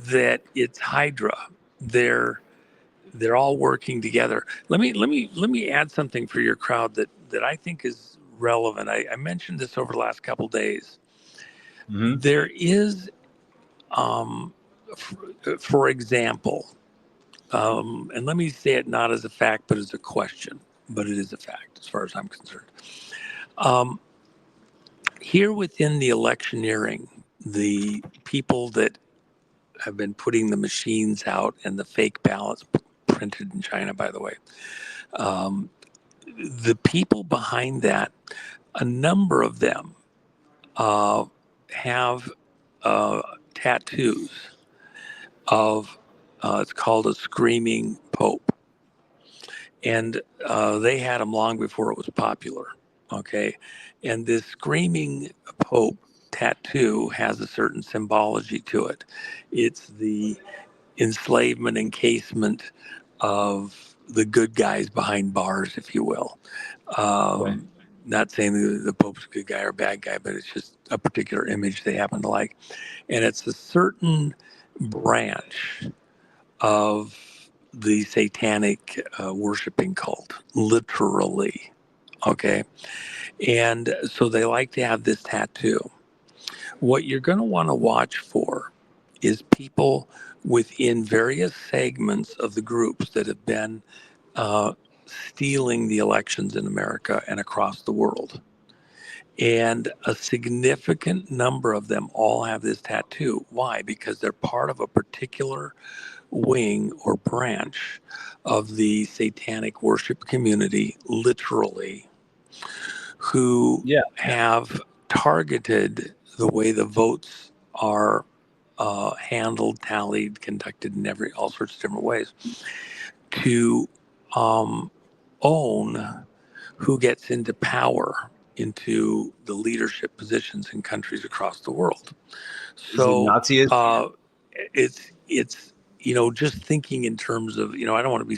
that it's Hydra. They're all working together. Let me add something for your crowd that I think is relevant. I mentioned this over the last couple days. Mhm. There is, for example, and let me say it not as a fact but as a question, but it is a fact as far as I'm concerned. Here within the electioneering, the people that have been putting the machines out and the fake ballots printed in China, by the way. The people behind that, a number of them have tattoos of, it's called a screaming pope. And they had them long before it was popular. Okay. And this screaming pope tattoo has a certain symbology to it. It's the enslavement encasement of the good guys behind bars, if you will. Okay. Not saying the Pope's a good guy or bad guy, but it's just a particular image they happen to like. And it's a certain branch of the satanic worshiping cult, literally. Okay. And so they like to have this tattoo. What you're going to want to watch for is people within various segments of the groups that have been stealing the elections in America and across the world. And a significant number of them all have this tattoo. Why? Because they're part of a particular wing or branch of the satanic worship community, literally, who Yeah. have targeted the way the votes are handled, tallied, conducted in all sorts of different ways to own who gets into power, into the leadership positions in countries across the world. So it's just thinking in terms of, I don't want to be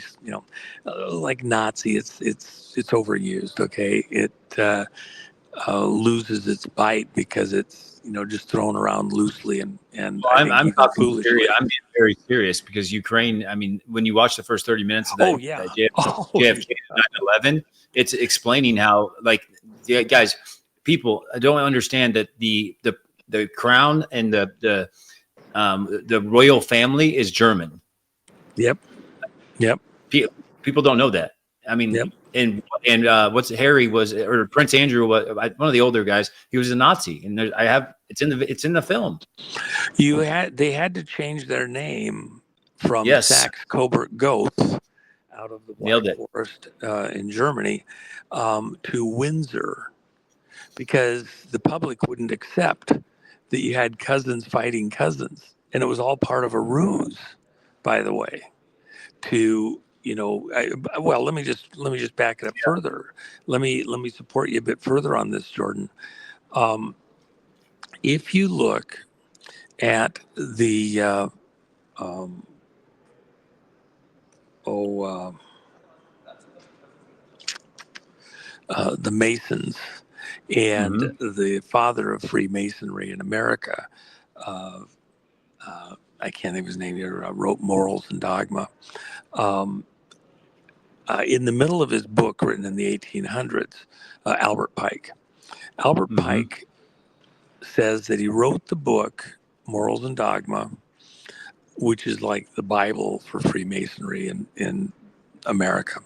like Nazi. It's overused. Okay, it loses its bite because it's just thrown around loosely and Well, I I'm, think I'm even talking foolishly. serious. I'm being very serious because Ukraine. I mean, when you watch the first 30 minutes of that, Oh yeah. that JFK 9/11, it's explaining how, like, yeah, guys, people don't understand that the crown and the royal family is German. Yep. People don't know that. I mean, Yep. and what's Harry was, or Prince Andrew was, one of the older guys. He was a Nazi, and it's in the film. They had to change their name from Yes. Saxe Coburg Goats out of the Black Forest in Germany to Windsor, because the public wouldn't accept that you had cousins fighting cousins, and it was all part of a ruse, by the way. To let me just back it up further. Let me support you a bit further on this, Jordan. If you look at the the Masons and the father of Freemasonry in America, I can't think of his name here, wrote Morals and Dogma. In the middle of his book, written in the 1800s, Albert Pike. Albert Pike says that he wrote the book Morals and Dogma, which is like the Bible for Freemasonry in America.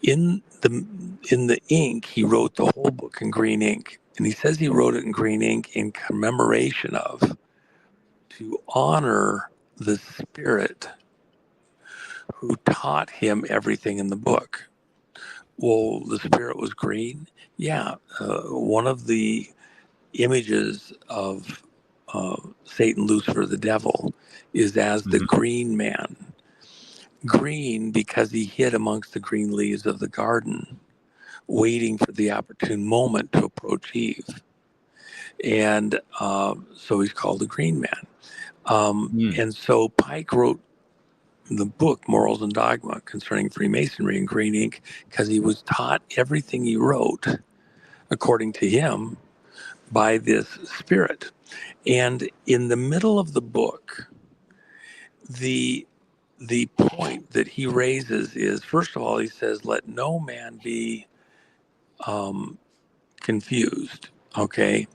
In the ink, he wrote the whole book in green ink, and he says he wrote it in green ink in commemoration of, to honor the spirit who taught him everything in the book. Well, the spirit was green. Yeah, one of the images of Satan, Lucifer, the devil, is as the green man. Green because he hid amongst the green leaves of the garden, waiting for the opportune moment to approach Eve. And so he's called the Green Man. And so Pike wrote the book, Morals and Dogma, concerning Freemasonry in green ink, because he was taught everything he wrote, according to him, by this spirit. And in the middle of the book, the point that he raises is, first of all, he says, let no man be confused, okay?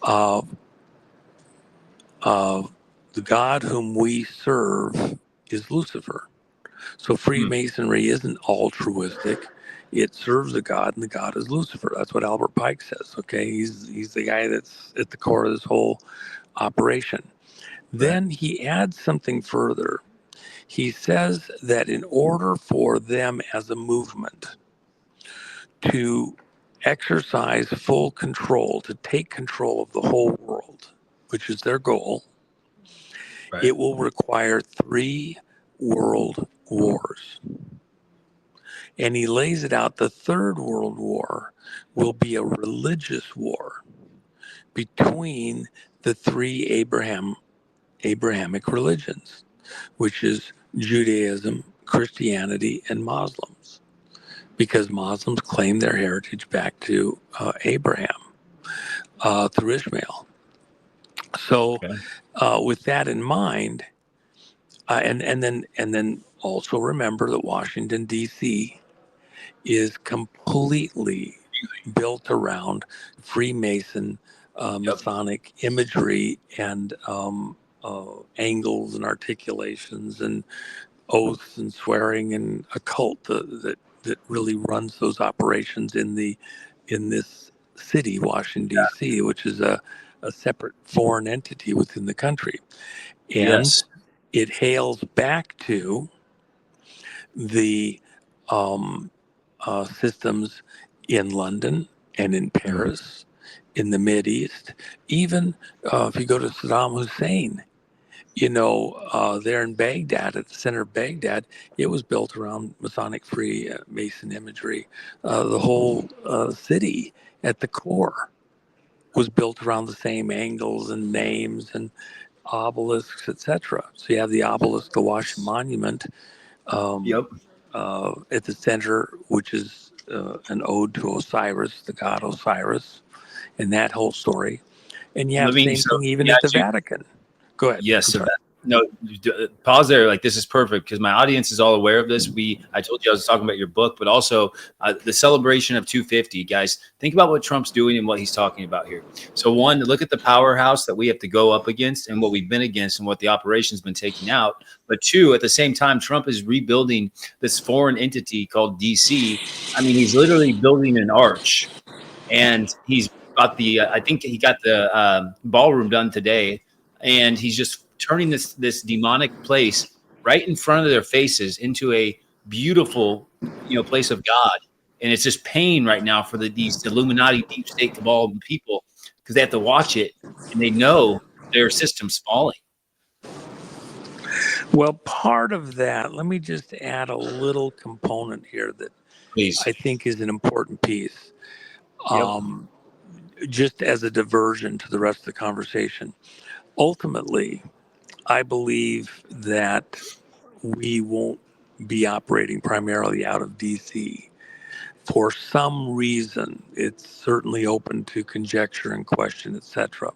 The God whom we serve is Lucifer. So Freemasonry isn't altruistic. It serves a God, and the God is Lucifer. That's what Albert Pike says, okay? He's the guy that's at the core of this whole operation. Then he adds something further. He says that in order for them as a movement to exercise full control, to take control of the whole world, which is their goal, it will require 3 world wars. And he lays it out, the third world war will be a religious war between the 3 Abrahamic religions, which is Judaism, Christianity, and Muslims, because Muslims claim their heritage back to Abraham through Ishmael. So, with that in mind, and then also remember that Washington D.C. is completely built around Freemason Masonic imagery and angles and articulations and oaths and swearing and a cult that really runs those operations in this city, Washington D.C., which is a separate foreign entity within the country, and it hails back to the systems in London and in Paris, in the Mideast, even if you go to Saddam Hussein. There in Baghdad, at the center of Baghdad, it was built around Masonic Freemason imagery. The whole city at the core was built around the same angles and names and obelisks, etc. So you have the obelisk, the Washington Monument, at the center, which is an ode to Osiris, the god Osiris, and that whole story. And you have the same thing even at the Vatican. Go ahead. Yes. Pause there. Like, this is perfect because my audience is all aware of this. I told you I was talking about your book, but also the celebration of 250. Guys, think about what Trump's doing and what he's talking about here. So, one, look at the powerhouse that we have to go up against and what we've been against and what the operation's been taking out. But 2, at the same time, Trump is rebuilding this foreign entity called DC. I mean, he's literally building an arch, and he's got I think he got the ballroom done today, and he's just turning this demonic place right in front of their faces into a beautiful, place of God. And it's just pain right now for these Illuminati, deep state cabal people, because they have to watch it and they know their system's falling. Well, part of that, let me just add a little component here that I think is an important piece. Just as a diversion to the rest of the conversation. Ultimately, I believe that we won't be operating primarily out of DC. For some reason, it's certainly open to conjecture and question, etc.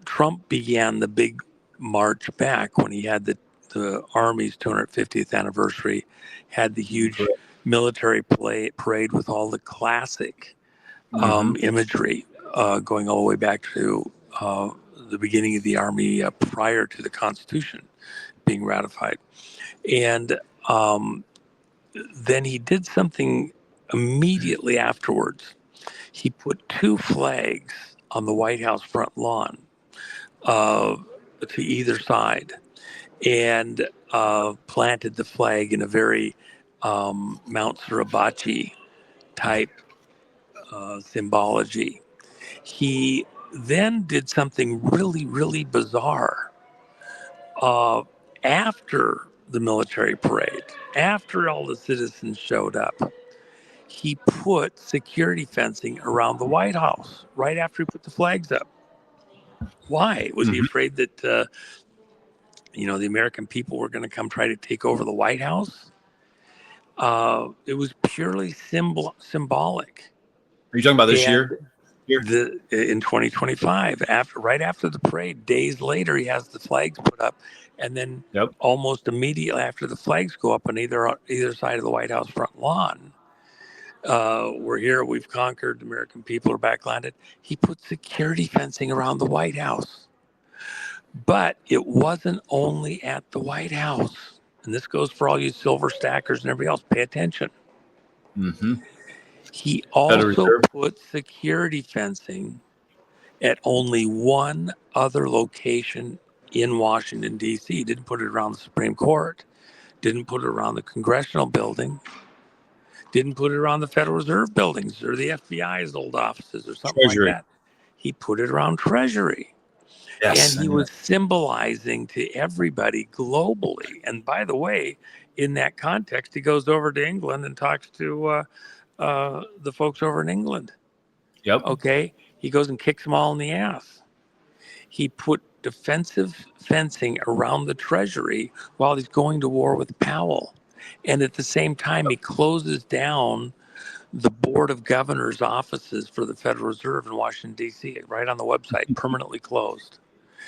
Trump began the big march back when he had the Army's 250th anniversary, had the huge military parade with all the classic imagery going all the way back to the beginning of the Army prior to the Constitution being ratified. And then he did something immediately afterwards. He put 2 flags on the White House front lawn uh, to either side, and planted the flag in a very Mount Suribachi type symbology. He then did something really, really bizarre. Uh, After the military parade, after all the citizens showed up, he put security fencing around the White House right after he put the flags up. Why? Was he afraid that the American people were going to come try to take over the White House? It was purely symbolic. Are you talking about this And year? Here? in 2025, right after the parade, days later, he has the flags put up, and then Yep. almost immediately after the flags go up on either side of the White House front lawn, we're here, we've conquered, American people are back landed. He put security fencing around the White House. But it wasn't only at the White House. And this goes for all you silver stackers and everybody else. Pay attention. Mm-hmm. He Federal also Reserve. put security fencing at only one other location in Washington, D.C. Didn't put it around the Supreme Court, didn't put it around the Congressional building, didn't put it around the Federal Reserve buildings or the FBI's old offices or something Treasury. like that. He put it around Treasury. Yes. And he was symbolizing to everybody globally. And by the way, in that context, he goes over to England and talks to the folks over in England. Yep. Okay. He goes and kicks them all in the ass. He put defensive fencing around the Treasury while he's going to war with Powell. And at the same time, he closes down the Board of Governors offices for the Federal Reserve in Washington, D.C., right on the website, permanently closed.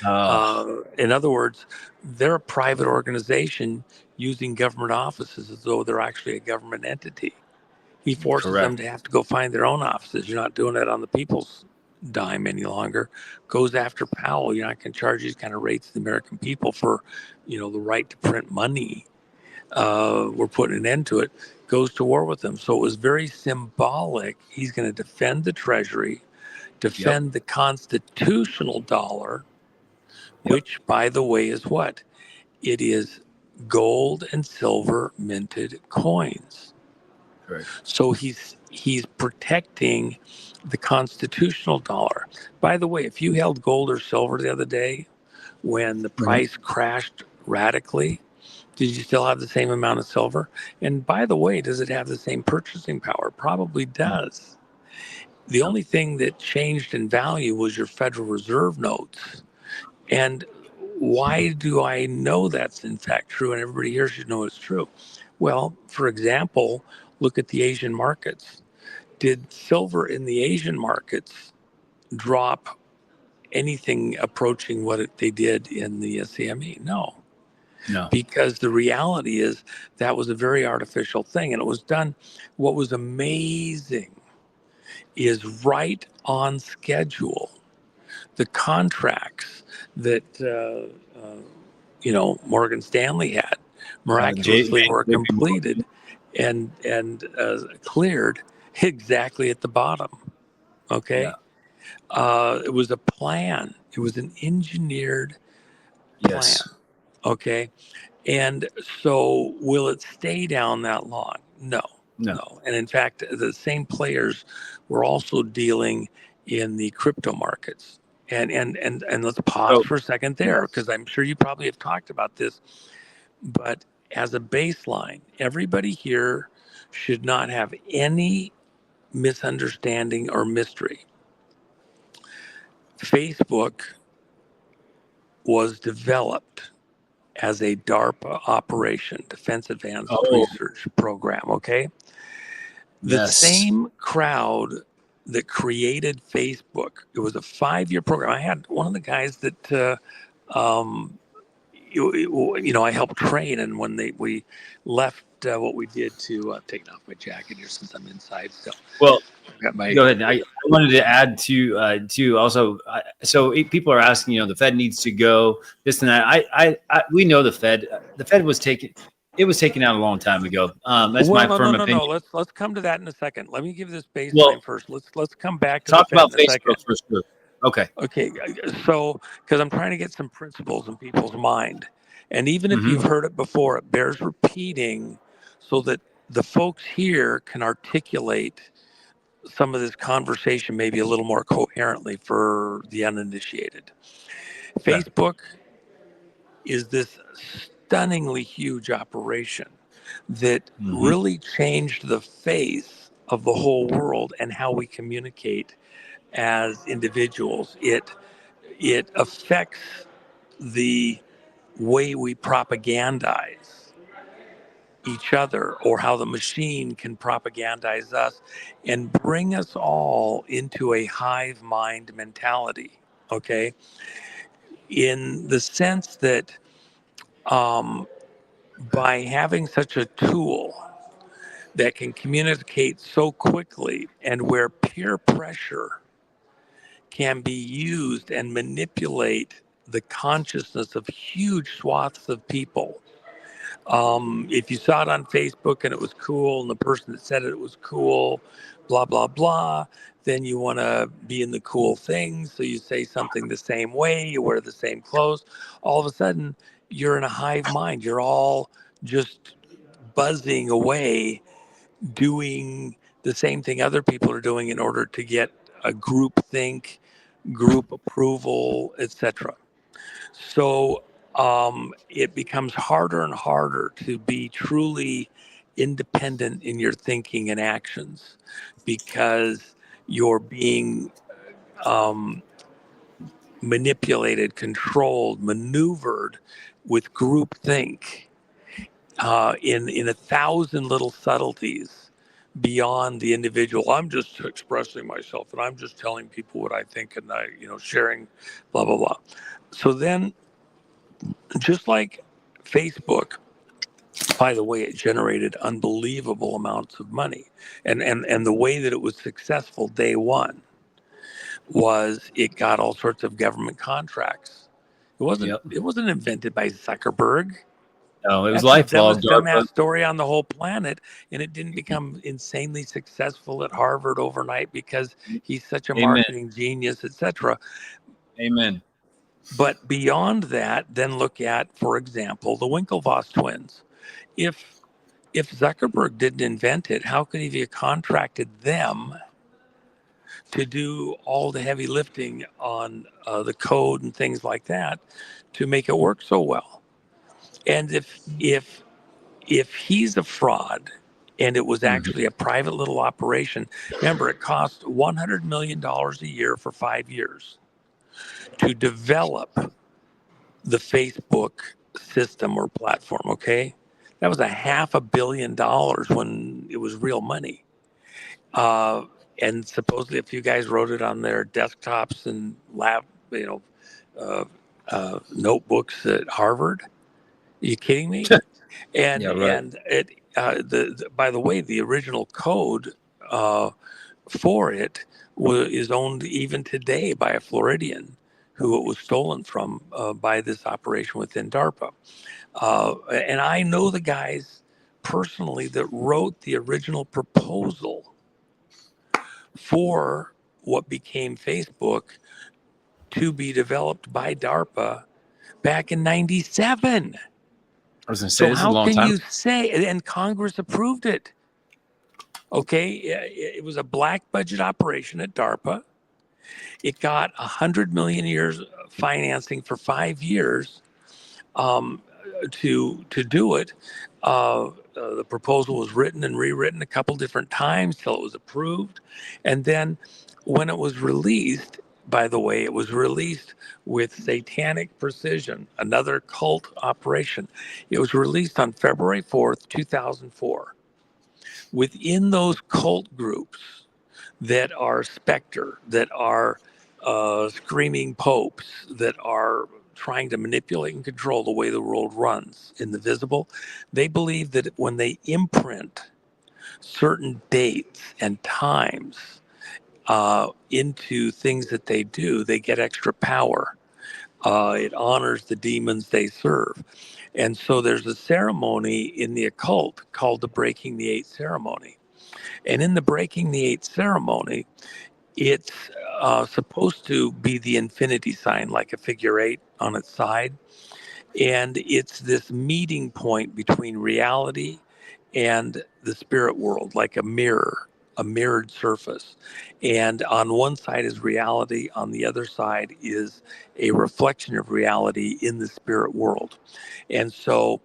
In other words, they're a private organization using government offices as though they're actually a government entity. He forces them to have to go find their own offices. You're not doing it on the people's dime any longer. Goes after Powell. You're not going to charge these kind of rates to the American people for, the right to print money. We're putting an end to it. Goes to war with them. So it was very symbolic. He's going to defend the Treasury, defend the constitutional dollar, which, by the way, is what? It is gold and silver minted coins. Correct. So he's protecting the constitutional dollar. By the way, if you held gold or silver the other day when the price crashed radically, did you still have the same amount of silver? And by the way, does it have the same purchasing power? Probably does. The only thing that changed in value was your Federal Reserve notes. And why do I know that's in fact true and everybody here should know it's true? Well, for example, look at the Asian markets. Did silver in the Asian markets drop anything approaching what they did in the CME? No. Because the reality is that was a very artificial thing, and it was done. What was amazing is right on schedule. The contracts that Morgan Stanley had miraculously were completed and cleared exactly at the bottom. Okay, it was a plan. It was an engineered plan. Okay, and so will it stay down that long? No. And in fact, the same players were also dealing in the crypto markets. And let's pause for a second there, because I'm sure you probably have talked about this. But as a baseline, everybody here should not have any misunderstanding or mystery. Facebook was developed as a DARPA operation, Defense Advanced Research Program, okay? The same crowd that created Facebook, it was a 5-year program. I had one of the guys that, I helped train, and when we left what we did to taking off my jacket here since I'm inside still. Well, go ahead. I wanted to add to also. So people are asking, the Fed needs to go this and that. We know the Fed. The Fed was taking. It was taken out a long time ago. That's Well, my no, firm no, no, no. opinion. Let's come to that in a second. Let me give this baseline Well, first. Let's come back to the talk Fed about in a second. Facebook for sure. Okay. Okay, so because I'm trying to get some principles in people's mind, and even if Mm-hmm. you've heard it before, it bears repeating, so that the folks here can articulate some of this conversation maybe a little more coherently for the uninitiated. Okay. Facebook is this stunningly huge operation that Mm-hmm. really changed the face of the whole world and how we communicate as individuals. It affects the way we propagandize each other, or how the machine can propagandize us and bring us all into a hive mind mentality. Okay, in the sense that um, by having such a tool that can communicate so quickly, and where peer pressure can be used and manipulate the consciousness of huge swaths of people. If you saw it on Facebook and it was cool, and the person that said it was cool, blah, blah, blah, then you want to be in the cool things. So you say something the same way, you wear the same clothes. All of a sudden, you're in a hive mind. You're all just buzzing away, doing the same thing other people are doing in order to get a group think, group approval, etc. So it becomes harder and harder to be truly independent in your thinking and actions, because you're being um, manipulated, controlled, maneuvered with groupthink in a thousand little subtleties beyond the individual. I'm just expressing myself, and I'm just telling people what I think, and sharing, blah blah blah. So then, just like Facebook, by the way, it generated unbelievable amounts of money, and the way that it was successful day one was it got all sorts of government contracts. It wasn't Yep. it wasn't invented by Zuckerberg. No, it was That's the LifeLog, dumbest DARPA. dumbass story on the whole planet, and it didn't become insanely successful at Harvard overnight because he's such a Amen. marketing genius, etc. Amen. But beyond that, then look at, for example, the Winklevoss twins. If if Zuckerberg didn't invent it, how could he have contracted them to do all the heavy lifting on the code and things like that to make it work so well? And if he's a fraud, and it was Mm-hmm. actually a private little operation, remember, it cost $100 million a year for 5 years to develop the Facebook system or platform. Okay, that was a $500 million when it was real money. uh, and supposedly a few guys wrote it on their desktops and lab, you know, uh, notebooks at Harvard. Are you kidding me? And Yeah, right. it by the way, the original code uh, for it is owned even today by a Floridian who it was stolen from by this operation within DARPA. And I know the guys personally that wrote the original proposal for what became Facebook to be developed by DARPA back in 97. I was going to say, So this is a how long can time. you say, and Congress approved it? Okay, it was a black budget operation at DARPA. It got 100 million years financing for 5 years um, to do it. The proposal was written and rewritten a couple different times till it was approved, and then when it was released, by the way, it was released with satanic precision, another cult operation. It was released on February 4th, 2004. Within those cult groups that are Spectre, that are screaming popes, that are trying to manipulate and control the way the world runs in the visible, they believe that when they imprint certain dates and times into things that they do, they get extra power. It honors the demons they serve. And so there's a ceremony in the occult called the Breaking the Eight ceremony. And in the Breaking the Eight ceremony, it's supposed to be the infinity sign, like a figure eight on its side. And it's this meeting point between reality and the spirit world, like a mirror, a mirrored surface. And on one side is reality, on the other side is a reflection of reality in the spirit world. And so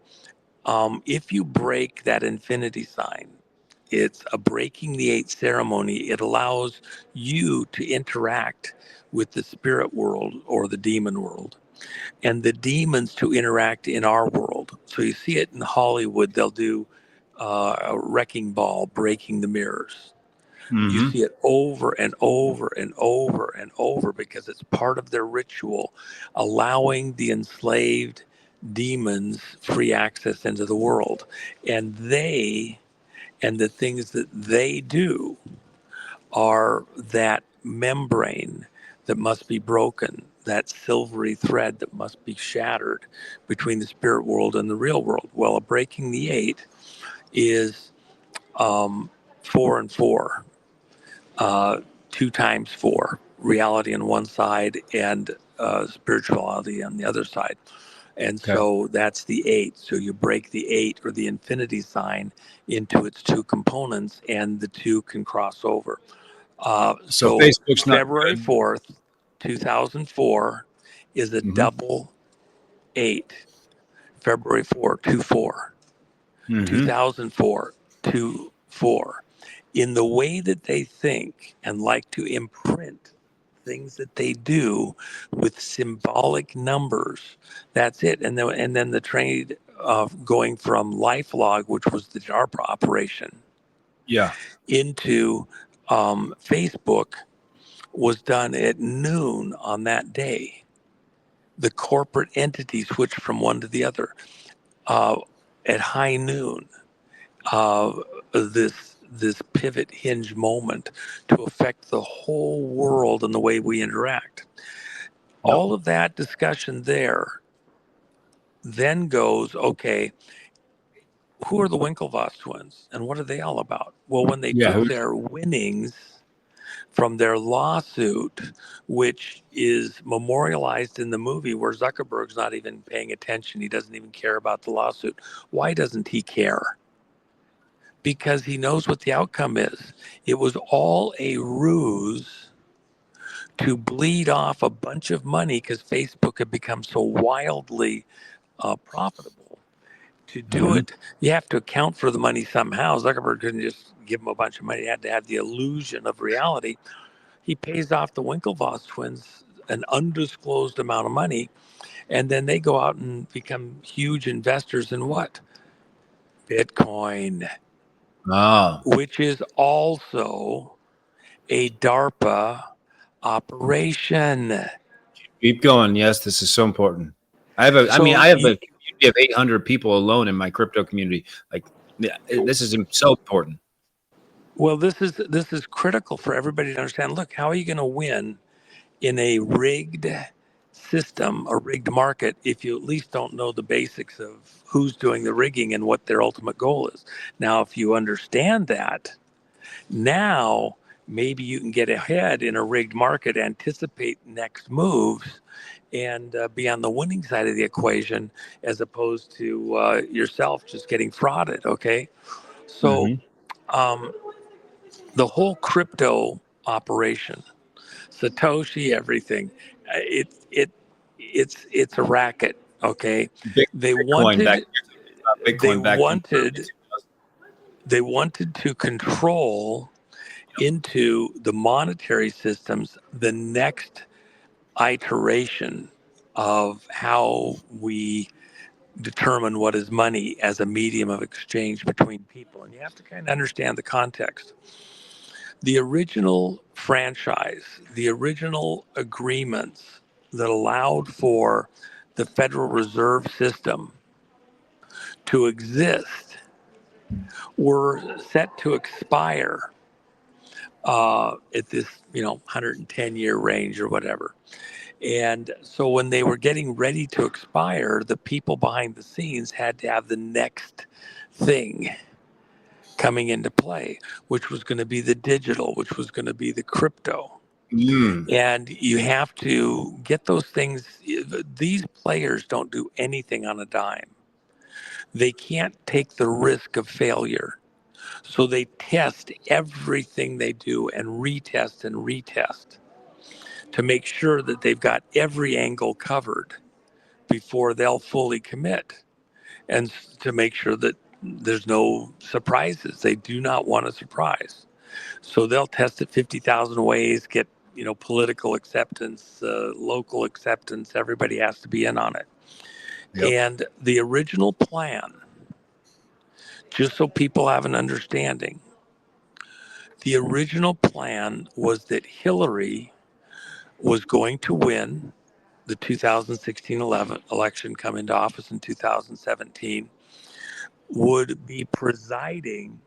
if you break that infinity sign, it's a breaking the eight ceremony. It allows you to interact with the spirit world or the demon world, and the demons to interact in our world. So you see it in Hollywood, they'll do a wrecking ball breaking the mirrors. You Mm-hmm. see it over and over and over and over because it's part of their ritual, allowing the enslaved demons free access into the world. And they and the things that they do are that membrane that must be broken, that silvery thread that must be shattered between the spirit world and the real world. Well, a breaking the eight is 4 and 4, uh, 2 times 4, reality on one side and spirituality on the other side. And Okay. so that's the eight. So you break the eight or the infinity sign into its two components, and the two can cross over. So So Facebook's not February good. 4th, 2004 is a Mm-hmm. double eight. February 4, 24, Mm-hmm. 2004, 24. In the way that they think and like to imprint things that they do with symbolic numbers, that's it. And then the trade of going from LifeLog, which was the DARPA operation, Yeah. into Facebook was done at noon on that day. The corporate entity switched from one to the other uh, at high noon. Uh, this pivot hinge moment to affect the whole world and the way we interact. Yep. All of that discussion there then goes, okay, who are the Winklevoss twins and what are they all about? Well, when they Yeah. took their winnings from their lawsuit, which is memorialized in the movie where Zuckerberg's not even paying attention. He doesn't even care about the lawsuit. Why doesn't he care? Because he knows what the outcome is. It was all a ruse to bleed off a bunch of money because Facebook had become so wildly profitable. To do Mm-hmm. it, you have to account for the money somehow. Zuckerberg couldn't just give him a bunch of money. He had to have the illusion of reality. He pays off the Winklevoss twins an undisclosed amount of money, and then they go out and become huge investors in what? Bitcoin, Oh, which is also a DARPA operation. keep going. Yes, this is so important. So, I have a community of 800 people alone in my crypto community. Like, yeah, this is so important. well, this is critical for everybody to understand. Look, how are you going to win in a rigged system, a rigged market, if you at least don't know the basics of who's doing the rigging and what their ultimate goal is? Now, if you understand that, now maybe you can get ahead in a rigged market, anticipate next moves, and be on the winning side of the equation as opposed to yourself just getting frauded. Okay. So Mm-hmm. um, the whole crypto operation, Satoshi, everything, it it it's a racket. Okay, they Bitcoin back. wanted they Bitcoin back in early wanted 2000s. they wanted to control into the monetary systems the next iteration of how we determine what is money as a medium of exchange between people. And you have to kind of understand the context. The original franchise, the original agreements that allowed for the Federal Reserve System to exist were set to expire at this 110-year range or whatever. And so when they were getting ready to expire, the people behind the scenes had to have the next thing coming into play, which was going to be the digital, which was going to be the crypto. And you have to get those things. These players don't do anything on a dime. They can't take the risk of failure. So they test everything they do and retest to make sure that they've got every angle covered before they'll fully commit, and to make sure that there's no surprises. They do not want a surprise. So they'll test it 50,000 ways, get political acceptance, local acceptance. Everybody has to be in on it. Yep. And the original plan, just so people have an understanding, the original plan was that Hillary was going to win the 2016 election, come into office in 2017, would be presiding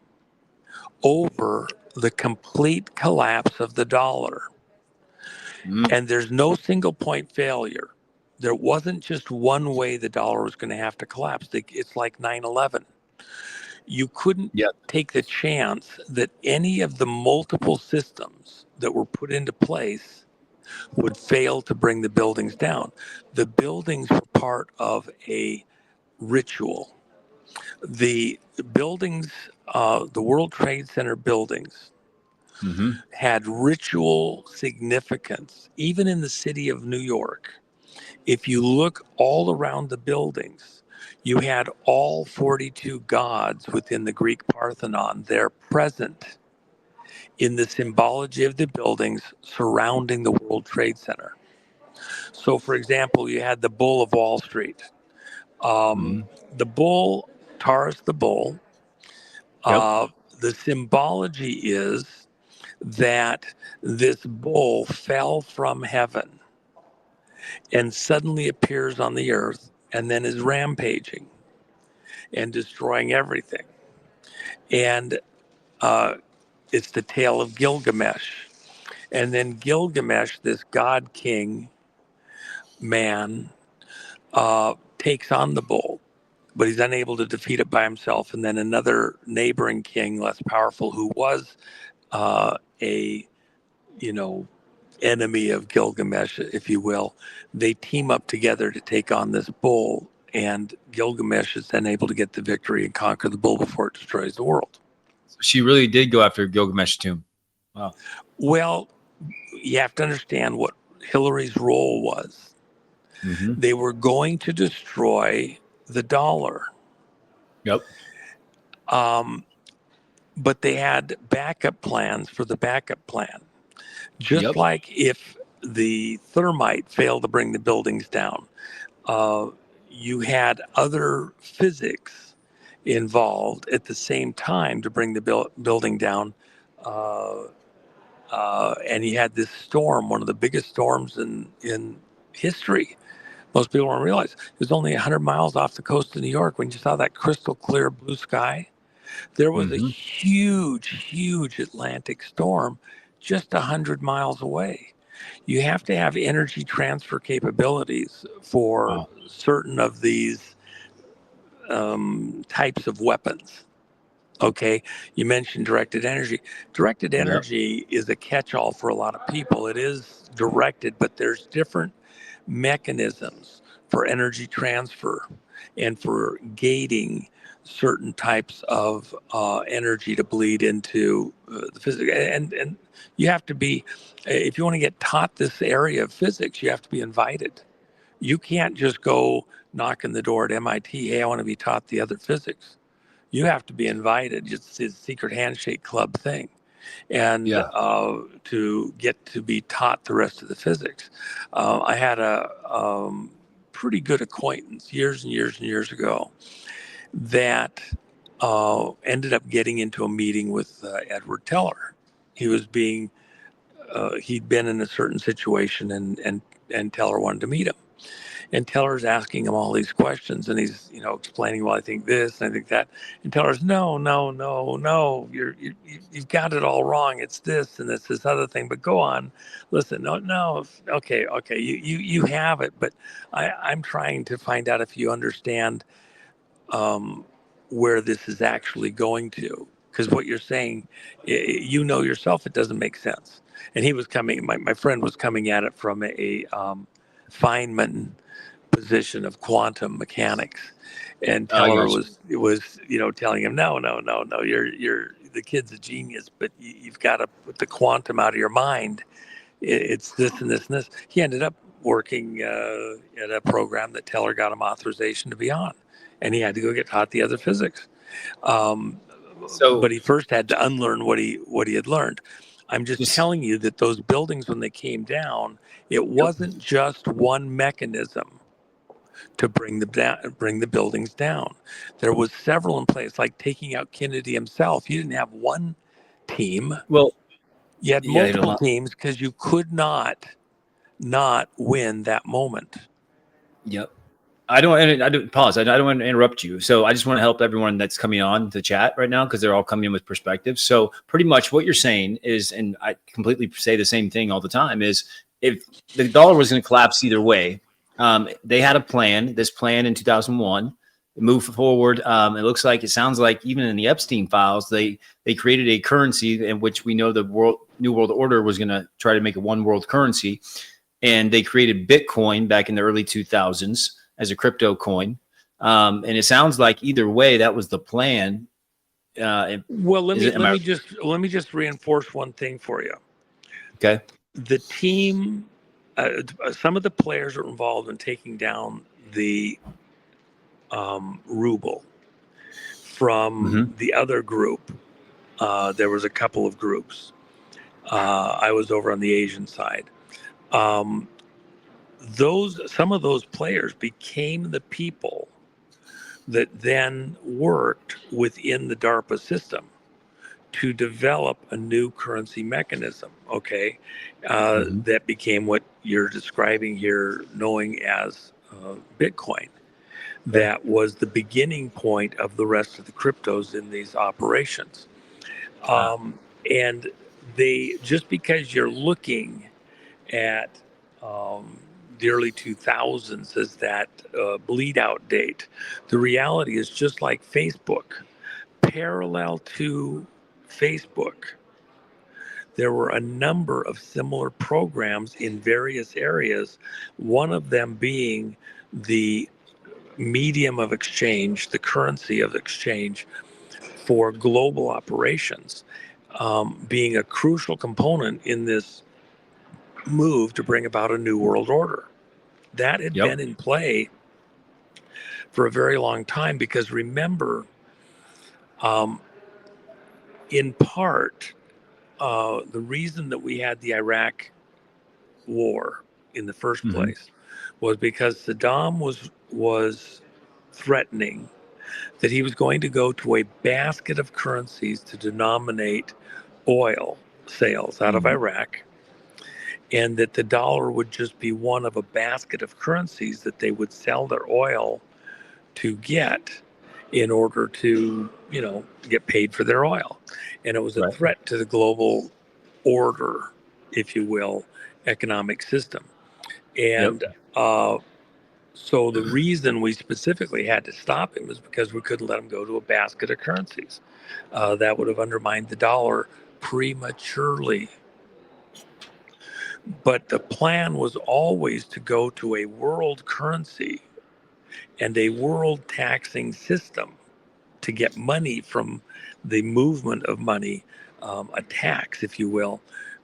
over the complete collapse of the dollar. And there's no single point failure. There wasn't just one way the dollar was going to have to collapse. It's like 9/11. You couldn't take the chance that any of the multiple systems that were put into place would fail to bring the buildings down. The buildings were part of a ritual. The buildings, the World Trade Center buildings, had ritual significance, even in the city of New York. If you look all around the buildings, you had all 42 gods within the Greek Parthenon there present in the symbology of the buildings surrounding the World Trade Center. So, for example, you had the Bull of Wall Street. The bull, Taurus the bull, the symbology is that this bull fell from heaven and suddenly appears on the earth and then is rampaging and destroying everything. And it's the tale of Gilgamesh. And then Gilgamesh, this god king man, takes on the bull, but he's unable to defeat it by himself. And then another neighboring king, less powerful, who was a enemy of Gilgamesh, if you will, they team up together to take on this bull, and Gilgamesh is then able to get the victory and conquer the bull before it destroys the world. So she really did go after Gilgamesh's tomb. Wow. Well, you have to understand what Hillary's role was. They were going to destroy the dollar. Yep. But they had backup plans for the backup plan. Just like if the thermite failed to bring the buildings down, you had other physics involved at the same time to bring the building down. And you had this storm, one of the biggest storms in history. Most people don't realize it was only 100 miles off the coast of New York when you saw that crystal clear blue sky. There was a huge Atlantic storm just 100 miles away. You have to have energy transfer capabilities for certain of these types of weapons. Okay, you mentioned directed energy. Directed energy is a catch-all for a lot of people. It is directed, but there's different mechanisms for energy transfer and for gating certain types of energy to bleed into the physics. And you have to be, if you want to get taught this area of physics, you have to be invited. You can't just go knock on the door at MIT, hey, I want to be taught the other physics. You have to be invited. It's a secret handshake club thing. And to get to be taught the rest of the physics. I had a pretty good acquaintance years and years ago that ended up getting into a meeting with Edward Teller. He was being, he'd been in a certain situation and Teller wanted to meet him. And Teller's asking him all these questions, and he's, explaining, well, I think this, and I think that. And Teller's, no, no, no, no, you've got it all wrong. It's this, and it's this other thing. But go on, listen, no, no, okay, you have it, but I'm trying to find out if you understand where this is actually going to, because what you're saying, yourself, it doesn't make sense. And he was coming, my friend was coming at it from a Feynman position of quantum mechanics, and I Teller got you. was telling him, no, no, no, no, you're the kid's a genius, but you've got to put the quantum out of your mind. It's this and this and this. He ended up working at a program that Teller got him authorization to be on, and he had to go get taught the other physics. So But he first had to unlearn what he had learned. I'm just just telling you that those buildings, when they came down, it wasn't just one mechanism to bring the buildings down. There was several in place, like taking out Kennedy himself. You didn't have one team; well, you had yeah, they had a multiple lot. teams because you could not win that moment. Yep. I don't pause. I don't want to interrupt you. So I just want to help everyone that's coming on the chat right now because they're all coming in with perspectives. So pretty much what you're saying is, and I completely say the same thing all the time, is if the dollar was going to collapse either way, they had a plan. This plan in 2001 moved forward. It sounds like even in the Epstein files, they created a currency in which we know the New World Order was going to try to make a one world currency, and they created Bitcoin back in the early 2000s as a crypto coin. And it sounds like either way, that was the plan. Well, let me just reinforce one thing for you. Okay. The team, some of the players are involved in taking down the ruble from the other group. There was a couple of groups. I was over on the Asian side. Some of those players became the people that then worked within the DARPA system to develop a new currency mechanism. Okay, that became what you're describing here, knowing as Bitcoin. That was the beginning point of the rest of the cryptos in these operations. And they, just because you're looking at the early 2000s as that bleed out date, the reality is just like Facebook. Parallel to Facebook, there were a number of similar programs in various areas, one of them being the medium of exchange, the currency of exchange for global operations, being a crucial component in this move to bring about a new world order. That had been in play for a very long time because remember, in part, the reason that we had the Iraq war in the first place was because Saddam was threatening that he was going to go to a basket of currencies to denominate oil sales out of Iraq, and that the dollar would just be one of a basket of currencies that they would sell their oil to get in order to, get paid for their oil. And it was a threat to the global order, if you will, economic system. And so the reason we specifically had to stop him was because we couldn't let him go to a basket of currencies. That would have undermined the dollar prematurely. But the plan was always to go to a world currency and a world taxing system to get money from the movement of money, a tax, if you will,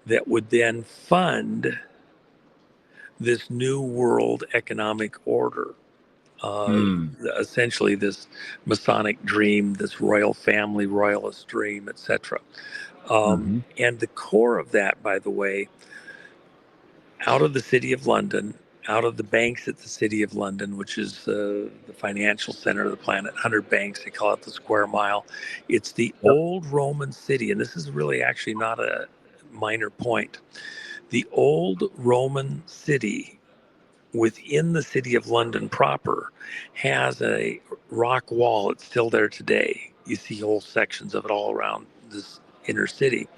that would then fund this new world economic order. Essentially, this Masonic dream, this royal family, royalist dream, etc. And the core of that, by the way, out of the City of London, out of the banks at the City of London, which is the financial center of the planet, 100 banks, they call it the square mile. It's the old Roman city, and this is really actually not a minor point. The old Roman city within the city of London proper has a rock wall. It's still there today. You see whole sections of it all around this inner city.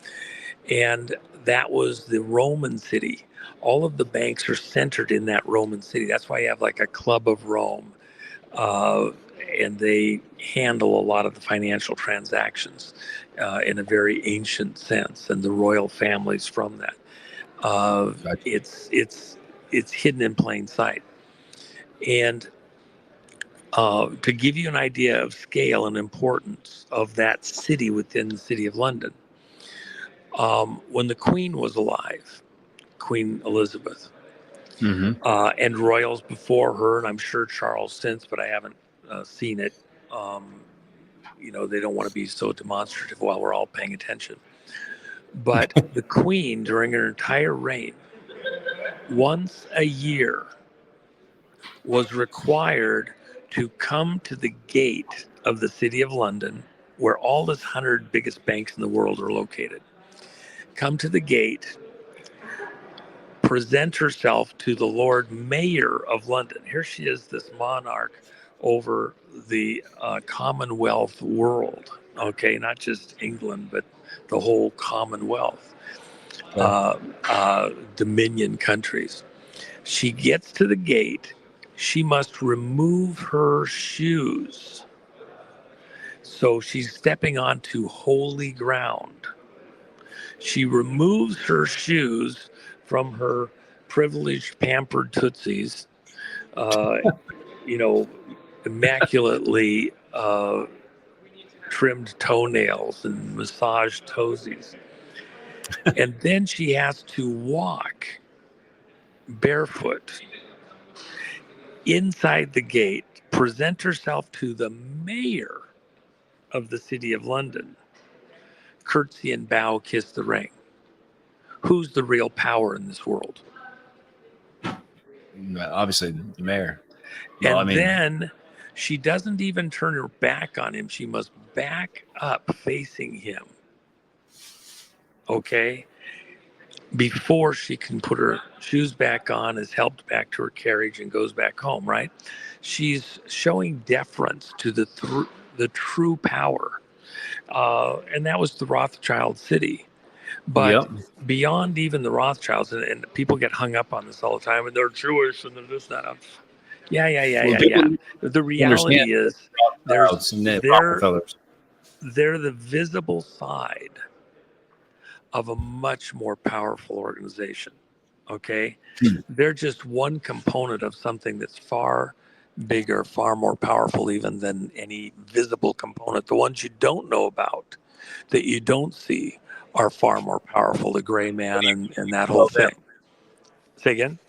And that was the Roman city. All of the banks are centered in that Roman city. That's why you have like a Club of Rome. Uh, and they handle a lot of the financial transactions in a very ancient sense, and the royal families from that. Gotcha. It's hidden in plain sight. And to give you an idea of scale and importance of that city within the city of London, when the Queen was alive, Queen Elizabeth, and royals before her, and I'm sure Charles since, but I haven't seen it. They don't want to be so demonstrative while we're all paying attention. But the Queen, during her entire reign, once a year was required to come to the gate of the city of London, where all the 100 biggest banks in the world are located. Come to the gate, present herself to the Lord Mayor of London. Here she is, this monarch over the Commonwealth world. Okay, not just England, but the whole Commonwealth, Dominion countries. She gets to the gate. She must remove her shoes. So she's stepping onto holy ground. She removes her shoes from her privileged, pampered tootsies, uh, immaculately trimmed toenails and massaged toesies. And then she has to walk barefoot inside the gate, present herself to the mayor of the city of London, curtsy and bow, kiss the ring. Who's the real power in this world? Obviously, the mayor. And then she doesn't even turn her back on him. She must back up facing him. Okay? Before she can put her shoes back on, is helped back to her carriage and goes back home, right? She's showing deference to the true power. And that was the Rothschild city. But beyond even the Rothschilds, and people get hung up on this all the time, and they're Jewish and they're this, that. Yeah. The reality is they're the visible side of a much more powerful organization. Okay? They're just one component of something that's far bigger, far more powerful even than any visible component. The ones you don't know about, that you don't see, are far more powerful. The gray man and that whole thing. Say again?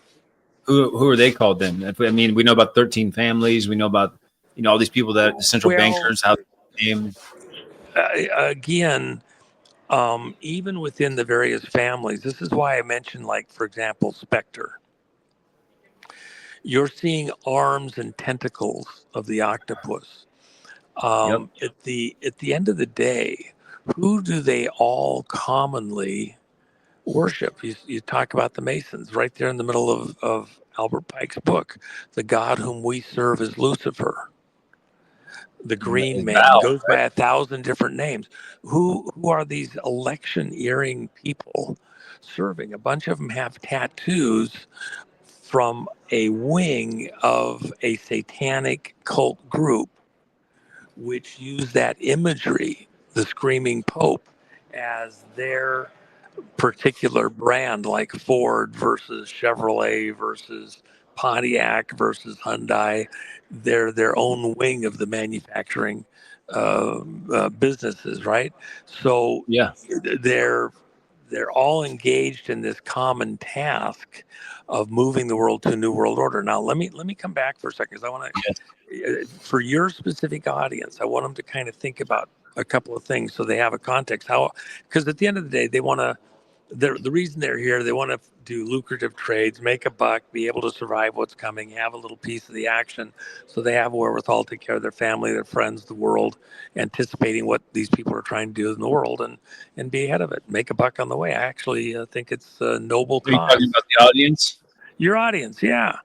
Who are they called then? We know about 13 families. We know about all these people that central bankers. How they came. Again, even within the various families, this is why I mentioned, like, for example, Spectre. You're seeing arms and tentacles of the octopus. At the end of the day, who do they all commonly worship? You talk about the Masons right there in the middle of Albert Pike's book. The God whom we serve is Lucifer. The Green Man goes by 1,000 different names. Who are these electioneering people serving? A bunch of them have tattoos from a wing of a satanic cult group, which use that imagery, the screaming Pope, as their particular brand, like Ford versus Chevrolet versus Pontiac versus Hyundai. They're their own wing of the manufacturing businesses, right? So they're all engaged in this common task of moving the world to a new world order. Now, let me come back for a second, because I want to, for your specific audience, I want them to kind of think about a couple of things so they have a context. Because at the end of the day, they want to. The reason they're here, they want to do lucrative trades, make a buck, be able to survive what's coming, have a little piece of the action, so they have wherewithal to take care of their family, their friends, the world, anticipating what these people are trying to do in the world, and be ahead of it, make a buck on the way. I actually think it's a noble cause. Are you talking about the audience? Your audience, yeah.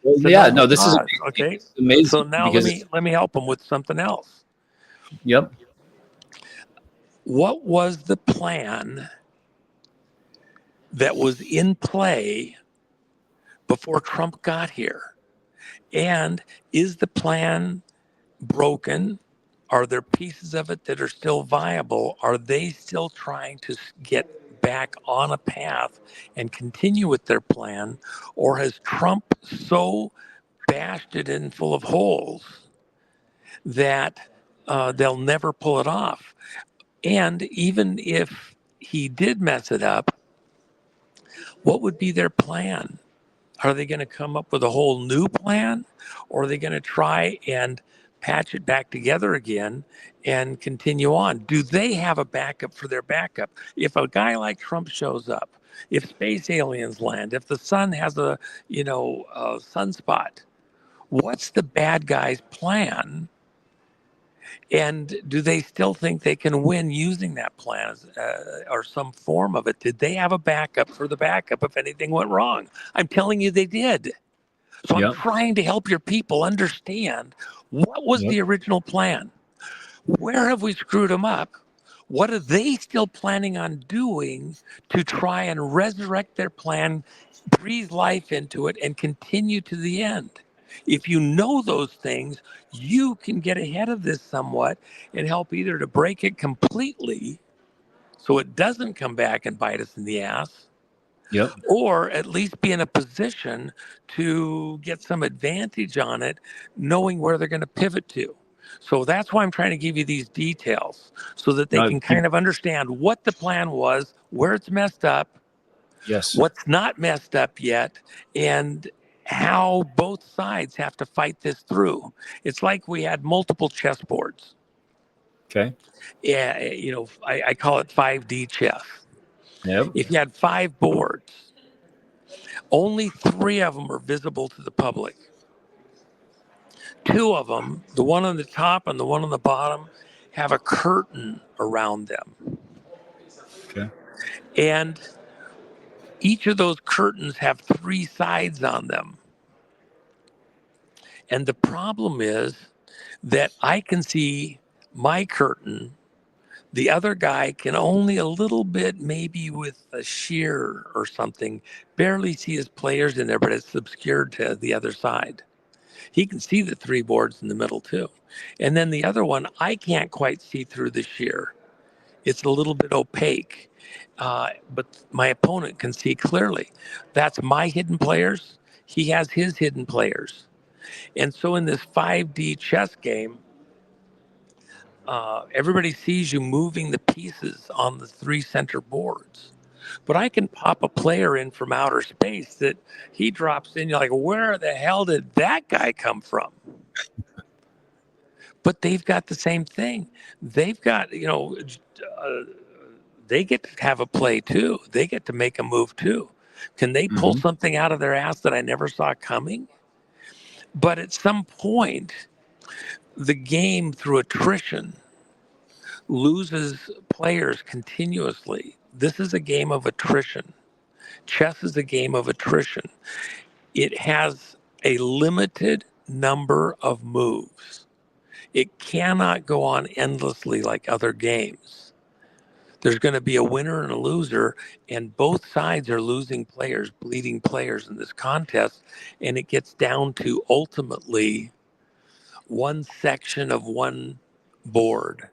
Well, So yeah, now no, this is pause, okay. amazing So now because let me help him with something else. yep, What was the plan that was in play before Trump got here? And is the plan broken? Are there pieces of it that are still viable? Are they still trying to get back on a path and continue with their plan? Or has Trump so bashed it in full of holes that they'll never pull it off? And even if he did mess it up, what would be their plan? Are they going to come up with a whole new plan, or are they going to try and patch it back together again and continue on? Do they have a backup for their backup? If a guy like Trump shows up, if space aliens land, if the sun has a sunspot, what's the bad guy's plan? And do they still think they can win using that plan or some form of it? Did they have a backup for the backup if anything went wrong? I'm telling you, they did. So I'm yep, trying to help your people understand what was yep, the original plan? Where have we screwed them up? What are they still planning on doing to try and resurrect their plan, breathe life into it, and continue to the end? If you know those things, you can get ahead of this somewhat and help either to break it completely so it doesn't come back and bite us in the ass, yep. or at least be in a position to get some advantage on it, knowing where they're going to pivot to. So that's why I'm trying to give you these details so that they No, can kind of understand what the plan was, where it's messed up, yes, what's not messed up yet, and how both sides have to fight this through. It's like we had multiple chessboards. okay, Yeah, I call it 5D chess. yep, If you had 5 boards, only 3 of them are visible to the public. 2 of them, the one on the top and the one on the bottom, have a curtain around them. okay, And each of those curtains have 3 sides on them. And the problem is that I can see my curtain. The other guy can only a little bit, maybe with a sheer or something, barely see his players in there, but it's obscured to the other side. He can see the 3 boards in the middle too. And then the other one, I can't quite see through the sheer. It's a little bit opaque, but my opponent can see clearly. That's my hidden players. He has his hidden players. And so in this 5D chess game, everybody sees you moving the pieces on the 3 center boards. But I can pop a player in from outer space that he drops in. You're like, where the hell did that guy come from? But they've got the same thing. They've got, they get to have a play too. They get to make a move too. Can they pull hmm something out of their ass that I never saw coming? But at some point, the game through attrition loses players continuously. This is a game of attrition. Chess is a game of attrition. It has a limited number of moves. It cannot go on endlessly like other games. There's going to be a winner and a loser, and both sides are losing players, bleeding players in this contest. And it gets down to ultimately one section of one board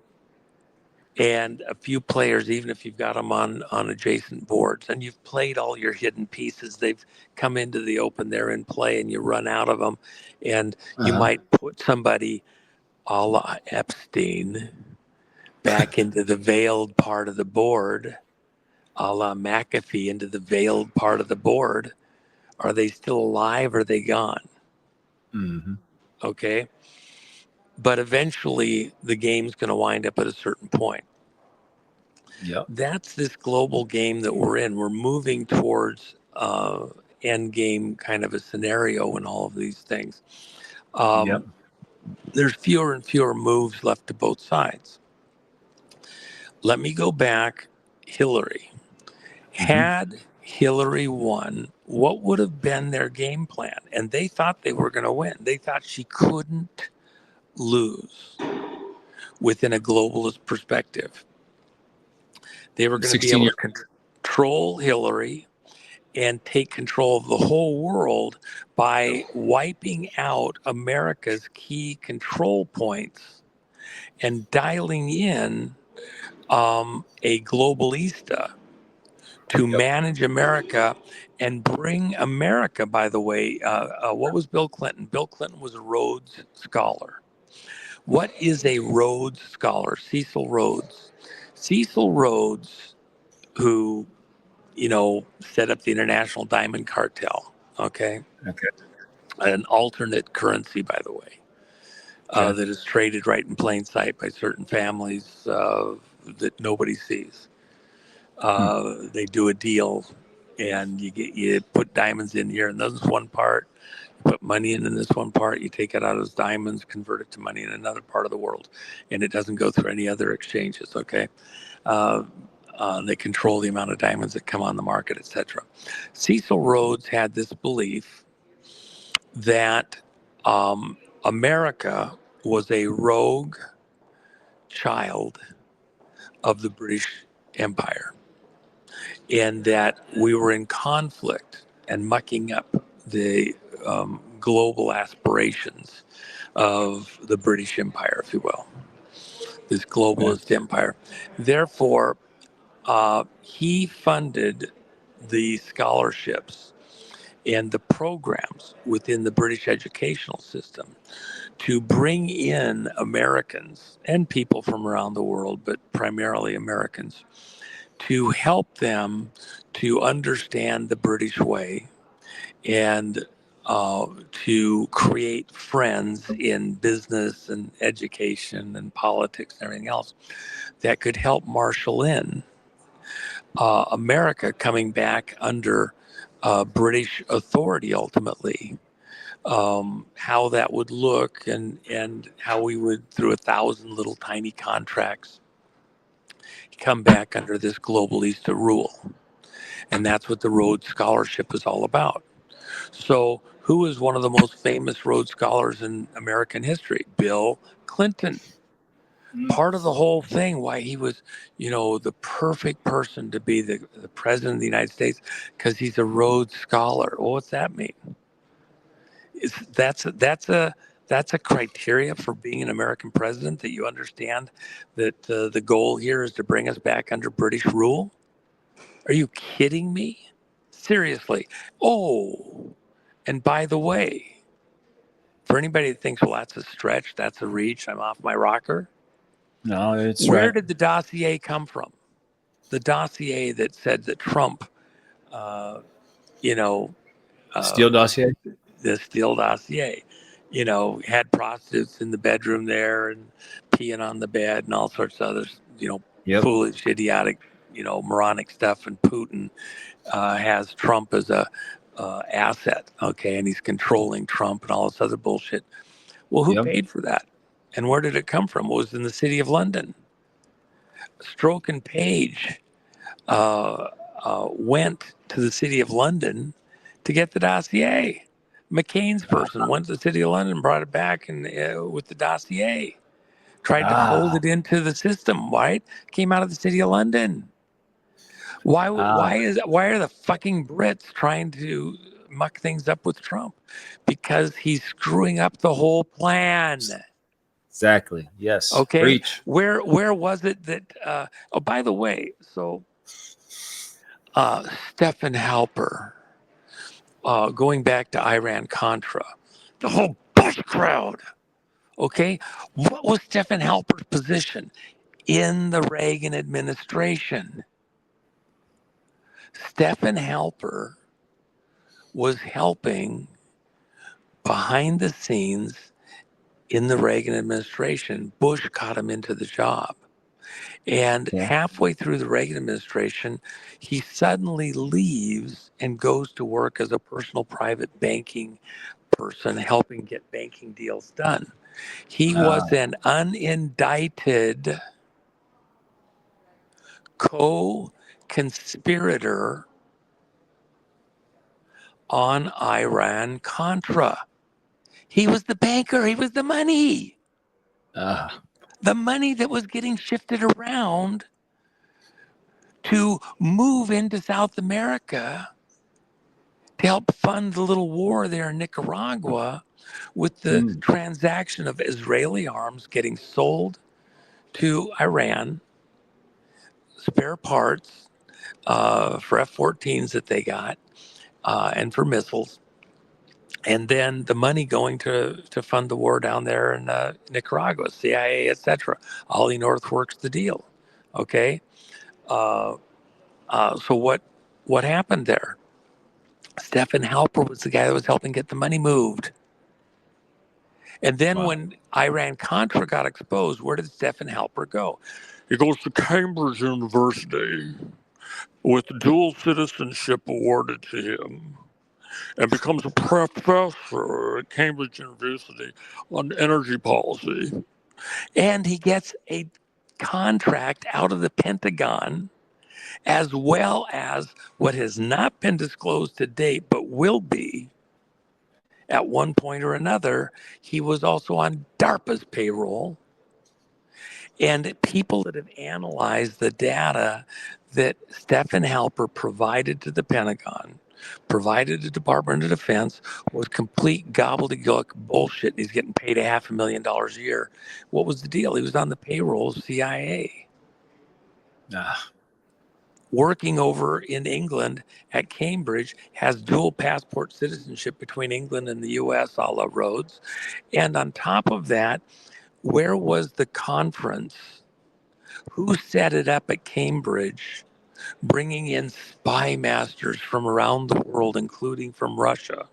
and a few players, even if you've got them on adjacent boards and you've played all your hidden pieces, they've come into the open, they're in play, and you run out of them. And you uh-huh. might put somebody a la Epstein back into the veiled part of the board, a la McAfee into the veiled part of the board. Are they still alive or are they gone? hmm Okay. But eventually the game's going to wind up at a certain point. yep, That's this global game that we're in. We're moving towards end game kind of a scenario in all of these things. yep, There's fewer and fewer moves left to both sides. Let me go back. Hillary. hmm Had Hillary won what would have been their game plan? And they thought they were going to win. They thought she couldn't lose within a globalist perspective. They were going to be 16 able years. to control Hillary and take control of the whole world by wiping out America's key control points and dialing in a globalista to manage America and bring America, by the way, what was Bill Clinton? Bill Clinton was a Rhodes Scholar. What is a Rhodes Scholar? Cecil Rhodes. Cecil Rhodes, who, set up the International Diamond Cartel, okay? Okay. An alternate currency, by the way, that is traded right in plain sight by certain families that nobody sees. They do a deal, and you put diamonds in here, and this is one part. You put money in this one part. You take it out as diamonds, convert it to money in another part of the world, and it doesn't go through any other exchanges. Okay, they control the amount of diamonds that come on the market, etc. Cecil Rhodes had this belief that America was a rogue child of the British Empire, and that we were in conflict and mucking up the global aspirations of the British Empire, if you will, this globalist empire. Therefore, he funded the scholarships and the programs within the British educational system to bring in Americans and people from around the world, but primarily Americans, to help them to understand the British way and to create friends in business and education and politics and everything else that could help marshal in America coming back under British authority ultimately. How that would look and how we would, through 1,000 little tiny contracts, come back under this globalista rule. And that's what the Rhodes Scholarship is all about. So, who is one of the most famous Rhodes Scholars in American history? Bill Clinton. Part of the whole thing, why he was, the perfect person to be the president of the United States, because he's a Rhodes Scholar. Well, what's that mean? That's a criteria for being an American president, that you understand that the goal here is to bring us back under British rule. Are you kidding me? Seriously. Oh, and by the way, for anybody that thinks, well, that's a stretch, that's a reach, I'm off my rocker. No, it's Where right. did the dossier come from? The dossier that said that Trump, Steele dossier. the Steele dossier, had prostitutes in the bedroom there and peeing on the bed and all sorts of other, foolish, idiotic, moronic stuff. And Putin has Trump as a asset, okay, and he's controlling Trump and all this other bullshit. Well, who paid for that? And where did it come from? It was in the city of London. Stroke and Page went to the city of London to get the dossier. McCain's person went to the city of London, brought it back, and with the dossier, tried to fold it into the system. Why? It came out of the city of London. Why are the fucking Brits trying to muck things up with Trump? Because he's screwing up the whole plan. Exactly. Yes. Okay. Preach. Where was it that? Oh, by the way, so Stephen Halper, going back to Iran Contra, the whole Bush crowd. Okay, what was Stephen Halper's position in the Reagan administration? Stephen Halper was helping behind the scenes in the Reagan administration. Bush got him into the job. And halfway through the Reagan administration, he suddenly leaves and goes to work as a personal private banking person, helping get banking deals done. He was an unindicted co-conspirator on Iran-Contra. He was the banker. He was the money. The money that was getting shifted around to move into South America to help fund the little war there in Nicaragua with the transaction of Israeli arms getting sold to Iran, spare parts for F-14s that they got, and for missiles. And then the money going to fund the war down there in Nicaragua, CIA, etc. Ollie North works the deal. Okay, so what happened there? Stephen Halper was the guy that was helping get the money moved. And then when Iran-Contra got exposed, where did Stephen Halper go? He goes to Cambridge University with dual citizenship awarded to him and becomes a professor at Cambridge University on energy policy. And he gets a contract out of the Pentagon, as well as what has not been disclosed to date, but will be at one point or another. He was also on DARPA's payroll. And people that have analyzed the data that Stephen Halper provided to the Pentagon, provided the Department of Defense, was complete gobbledygook bullshit. And he's getting paid $500,000 a year. What was the deal? He was on the payroll of CIA. Working over in England at Cambridge, has dual passport citizenship between England and the U.S., a la Rhodes. And on top of that, where was the conference? Who set it up at Cambridge, bringing in spy masters from around the world, including from Russia,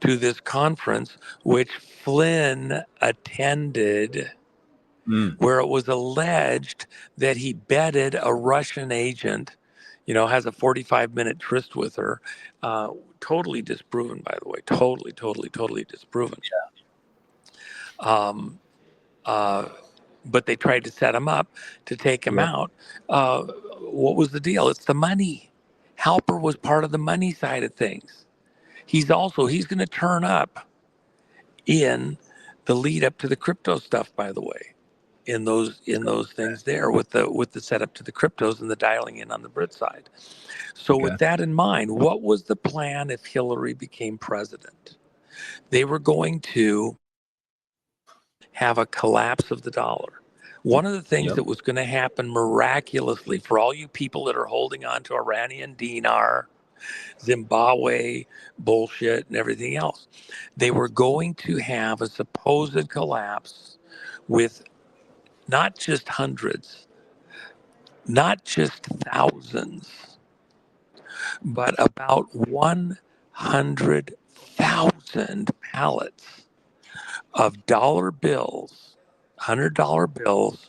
to this conference, which Flynn attended, where it was alleged that he bedded a Russian agent, has a 45-minute tryst with her. Totally disproven, by the way. Totally disproven. But they tried to set him up to take him out. What was the deal? It's the money. Halper was part of the money side of things. He's going to turn up in the lead up to the crypto stuff, by the way, in those things there with the setup to the cryptos and the dialing in on the Brit side. So with that in mind, what was the plan if Hillary became president? They were going to have a collapse of the dollar. One of the things that was going to happen miraculously for all you people that are holding on to Iranian dinar, Zimbabwe bullshit, and everything else, they were going to have a supposed collapse with not just hundreds, not just thousands, but about 100,000 pallets of dollar bills, $100 bills,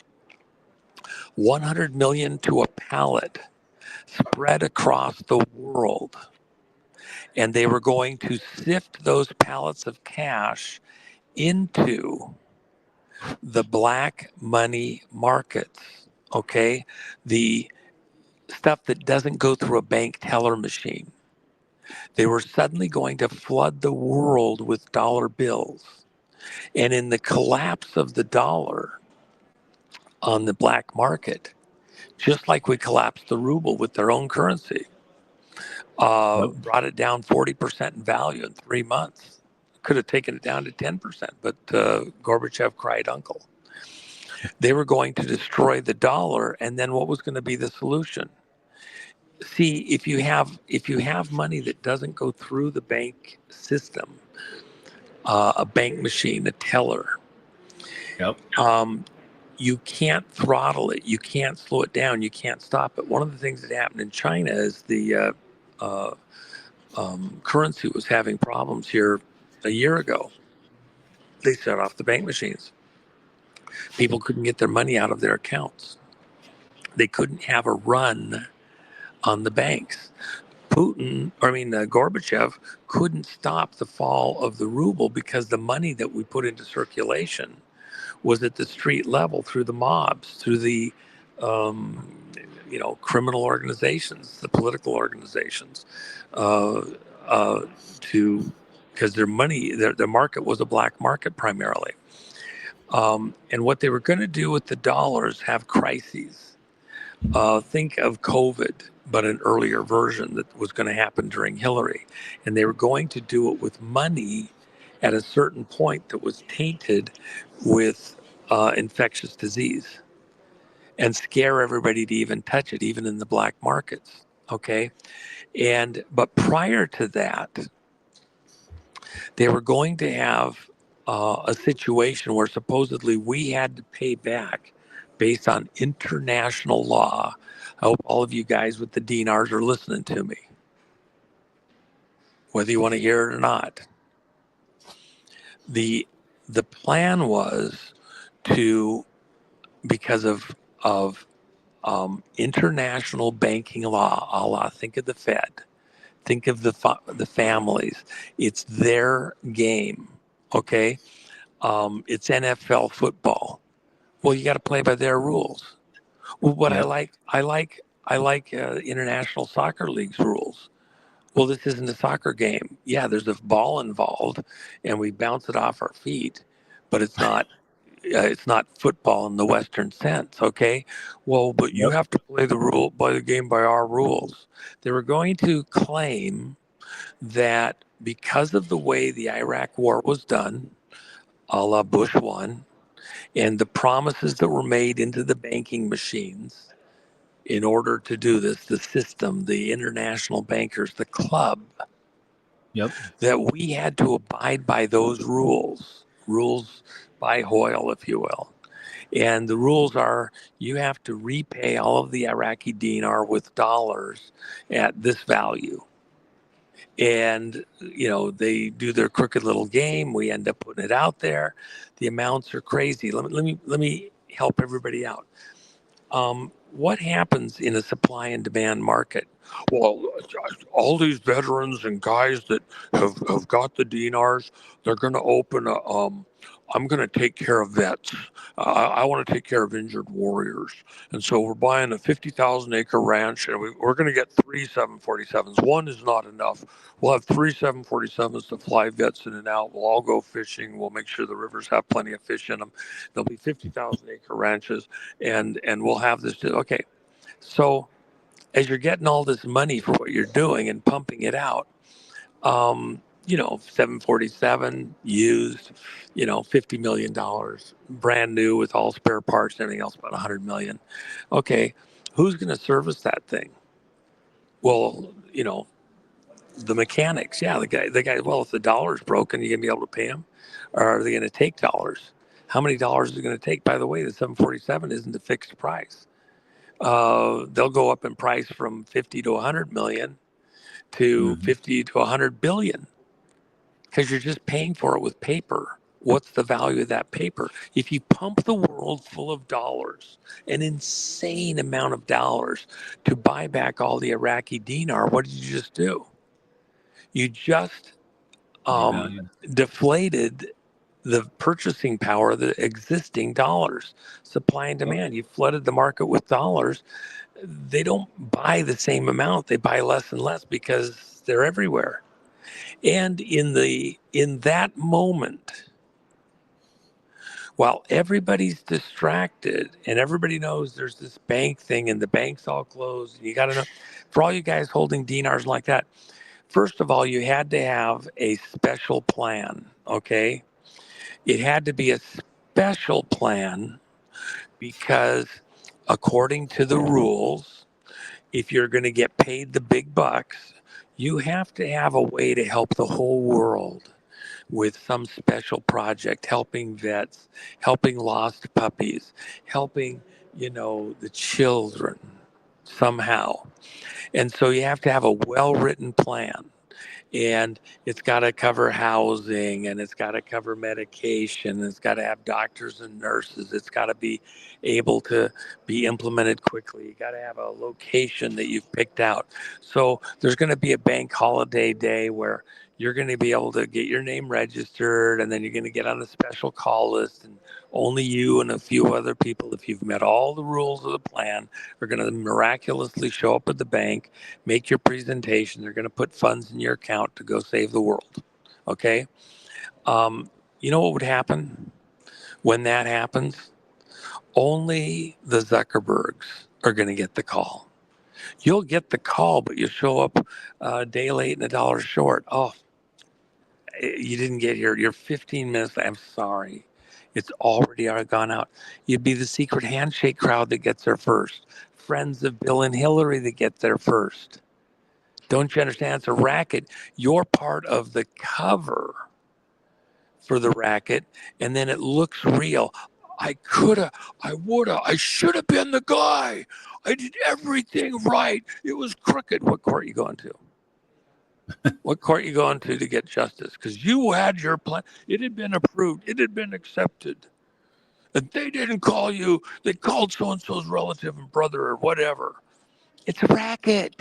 100 million to a pallet, spread across the world. And they were going to sift those pallets of cash into the black money markets, okay? The stuff that doesn't go through a bank teller machine. They were suddenly going to flood the world with dollar bills. And in the collapse of the dollar on the black market, just like we collapsed the ruble with their own currency, brought it down 40% in value in 3 months. Could have taken it down to 10%, but Gorbachev cried uncle. They were going to destroy the dollar, and then what was going to be the solution? See, if you have money that doesn't go through the bank system, a bank machine, a teller, you can't throttle it, you can't slow it down, you can't stop it. One of the things that happened in China is the currency was having problems here a year ago. They shut off the bank machines. People couldn't get their money out of their accounts. They couldn't have a run on the banks. Gorbachev couldn't stop the fall of the ruble because the money that we put into circulation was at the street level through the mobs, through the criminal organizations, the political organizations, uh, to because their money, their market was a black market primarily. And what they were going to do with the dollars, have crises. Think of COVID, but an earlier version that was going to happen during Hillary. And they were going to do it with money at a certain point that was tainted with infectious disease and scare everybody to even touch it, even in the black markets. Okay. But prior to that, they were going to have a situation where supposedly we had to pay back based on international law. I hope all of you guys with the dinars are listening to me, whether you want to hear it or not. The plan was to, because of international banking law, a la think of the Fed, think of the families. It's their game, okay? It's NFL football. Well, you got to play by their rules. Well, what Yep. I like international soccer leagues rules. Well, this isn't a soccer game. Yeah, there's a ball involved, and we bounce it off our feet, but it's not. It's not football in the Western sense, okay? Well, but you Yep. have to play the game by our rules. They were going to claim that because of the way the Iraq War was done, a la Bush 1, and the promises that were made into the banking machines in order to do this, the system, the international bankers, the club, Yep. that we had to abide by those rules by Hoyle, if you will. And the rules are you have to repay all of the Iraqi dinar with dollars at this value. And, they do their crooked little game. We end up putting it out there. The amounts are crazy. Let me help everybody out. What happens in a supply and demand market? Well, all these veterans and guys that have got the dinars, they're going to open a, I'm going to take care of vets. I want to take care of injured warriors. And so we're buying a 50,000 acre ranch, and we're going to get 3 747s. One is not enough. We'll have 3 747s to fly vets in and out. We'll all go fishing. We'll make sure the rivers have plenty of fish in them. There'll be 50,000 acre ranches, and we'll have this. Okay. So as you're getting all this money for what you're doing and pumping it out, 747 used, $50 million, brand new with all spare parts and everything else, about 100 million. Okay, who's going to service that thing? Well, the mechanics. Yeah, the guy. Well, if the dollar's broken, you gonna be able to pay him, or are they going to take dollars? How many dollars is it going to take? By the way, the 747 isn't a fixed price. They'll go up in price from 50 to 100 million to 50 to 100 billion, because you're just paying for it with paper. What's the value of that paper? If you pump the world full of dollars, an insane amount of dollars, to buy back all the Iraqi dinar, what did you just do? You just Devalued. deflated the purchasing power of the existing dollars. Supply and demand. You flooded the market with dollars. They don't buy the same amount. They buy less and less because they're everywhere. And in that moment, while everybody's distracted and everybody knows there's this bank thing and the bank's all closed, and you got to know, for all you guys holding dinars like that, first of all, you had to have a special plan, okay? It had to be a special plan because, according to the rules, if you're going to get paid the big bucks, you have to have a way to help the whole world with some special project, helping vets, helping lost puppies, helping, the children somehow. And so you have to have a well written plan. And it's got to cover housing, and it's got to cover medication, and it's got to have doctors and nurses. It's got to be able to be implemented quickly. You got to have a location that you've picked out. So there's going to be a bank holiday day where you're going to be able to get your name registered, and then you're going to get on a special call list, and only you and a few other people, if you've met all the rules of the plan, are going to miraculously show up at the bank, make your presentation. They're going to put funds in your account to go save the world. Okay. You know what would happen when that happens? Only the Zuckerbergs are going to get the call. You'll get the call, but you show up a day late and a dollar short. Oh, you didn't get your 15 minutes. I'm sorry. It's already gone out. You'd be the secret handshake crowd that gets there first. Friends of Bill and Hillary that get there first. Don't you understand? It's a racket. You're part of the cover for the racket, and then it looks real. I coulda, I woulda, I should have been the guy. I did everything right. It was crooked. What court you going to? What court you going to get justice? Because you had your plan. It had been approved. It had been accepted. And they didn't call you. They called so-and-so's relative and brother or whatever. It's a racket.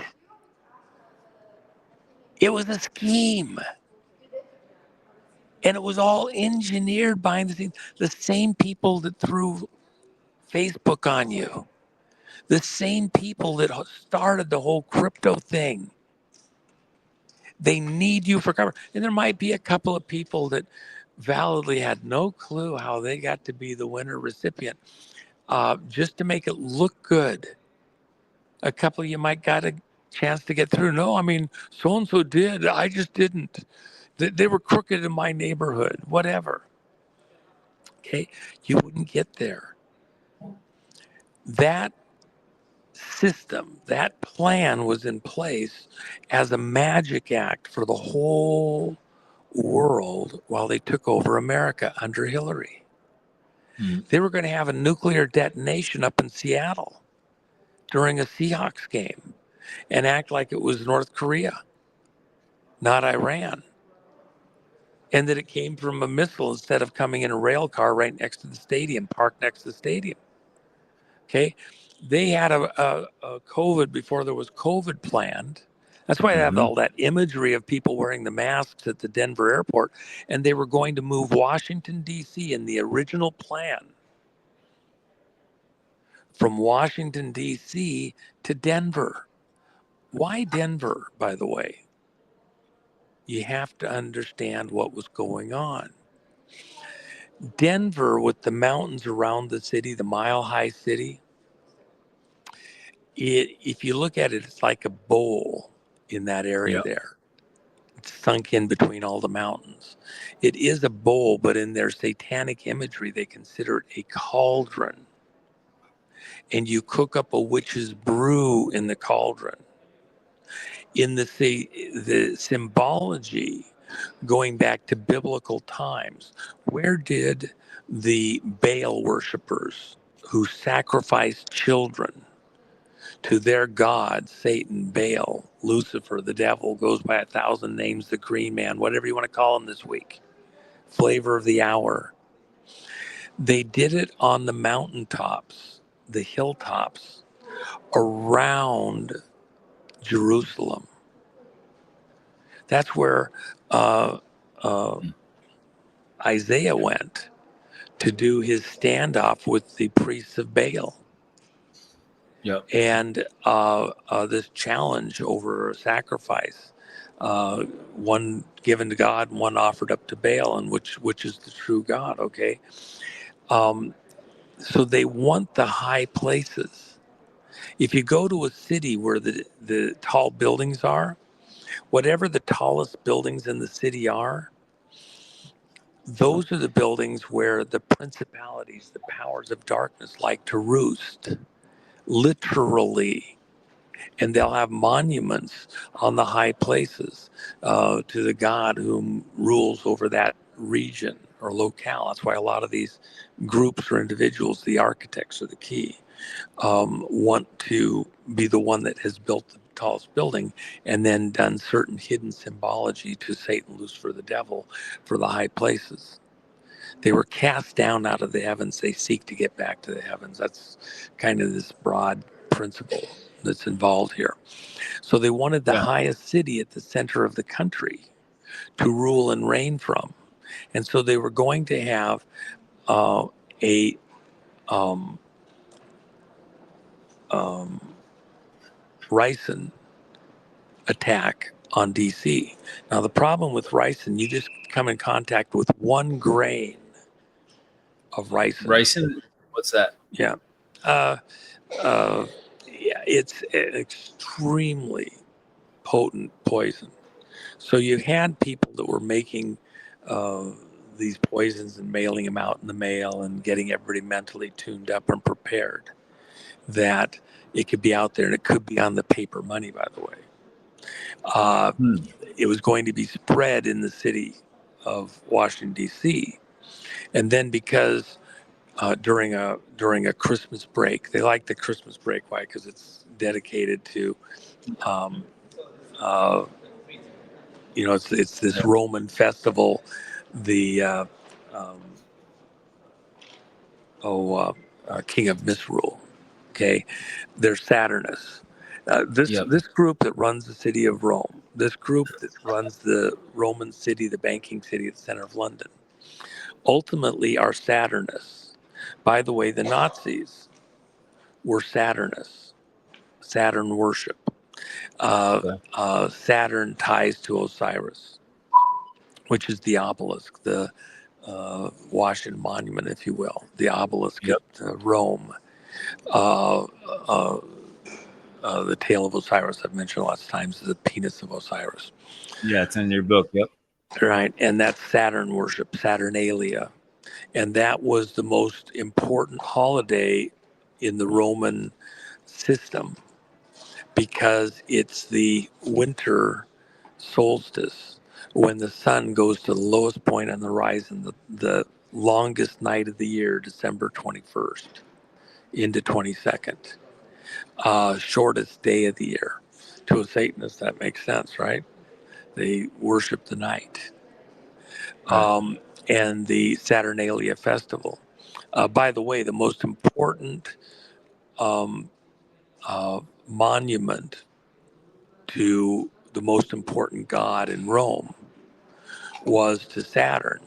It was a scheme. And it was all engineered behind the scenes. The same people that threw Facebook on you. The same people that started the whole crypto thing. They need you for cover. And there might be a couple of people that validly had no clue how they got to be the winner recipient. Just to make it look good. A couple of you might got a chance to get through. No, I mean, so-and-so did. I just didn't. They were crooked in my neighborhood, whatever. Okay, you wouldn't get there. That system, that plan was in place as a magic act for the whole world while they took over America under Hillary. They were going to have a nuclear detonation up in Seattle during a Seahawks game and act like it was North Korea, not Iran. And that it came from a missile instead of coming in a rail car right next to the stadium, parked next to the stadium. Okay. They had a COVID before there was COVID planned. That's why they have all that imagery of people wearing the masks at the Denver airport. And they were going to move Washington, D.C. in the original plan from Washington, D.C. to Denver. Why Denver, by the way? You have to understand what was going on. Denver, with the mountains around the city, the mile-high city, if you look at it, it's like a bowl in that area there. It's sunk in between all the mountains. It is a bowl, but in their satanic imagery, they consider it a cauldron. And you cook up a witch's brew in the cauldron. In the symbology, going back to biblical times, where did the Baal worshipers who sacrificed children to their god, Satan, Baal, Lucifer, the devil, goes by 1,000 names, the Green Man, whatever you want to call him this week, flavor of the hour. They did it on the mountaintops, the hilltops around Jerusalem. That's where Isaiah went to do his standoff with the priests of Baal. And this challenge over a sacrifice, one given to God and one offered up to Baal, and which is the true God, okay? So they want the high places. If you go to a city where the tall buildings are, whatever the tallest buildings in the city are, those are the buildings where the principalities, the powers of darkness like to roost. Literally. And they'll have monuments on the high places to the God who rules over that region or locale. That's why a lot of these groups or individuals, the architects are the key, want to be the one that has built the tallest building and then done certain hidden symbology to Satan, Lucifer, the devil for the high places. They were cast down out of the heavens. They seek to get back to the heavens. That's kind of this broad principle that's involved here. So they wanted the highest city at the center of the country to rule and reign from. And so they were going to have a um, ricin attack on DC. Now, the problem with ricin, you just come in contact with 1 grain of ricin. Ricin? What's that? Yeah. Uh, yeah, it's an extremely potent poison. So you had people that were making these poisons and mailing them out in the mail and getting everybody mentally tuned up and prepared that it could be out there, and it could be on the paper money, by the way. It was going to be spread in the city of Washington, D.C. And then because during a Christmas break, they like the Christmas break. Why? Because it's dedicated to um, it's this Roman festival, the King of Misrule. Okay, they're Saturnus. This group that runs the city of Rome, this group that runs the Roman city, the banking city at the center of London, ultimately are Saturnus. By the way, the Nazis were Saturnus, Saturn worship. Saturn ties to Osiris, which is the obelisk, the Washington Monument, if you will, the obelisk at Rome. The tail of Osiris, I've mentioned lots of times, the penis of Osiris. Yeah, it's in your book. Yep. Right. And that's Saturn worship, Saturnalia. And that was the most important holiday in the Roman system because it's the winter solstice when the sun goes to the lowest point on the horizon, the longest night of the year, December 21st into 22nd. Shortest day of the year. To a Satanist, that makes sense, right? They worship the night. And the Saturnalia festival. By the way, the most important monument to the most important god in Rome was to Saturn.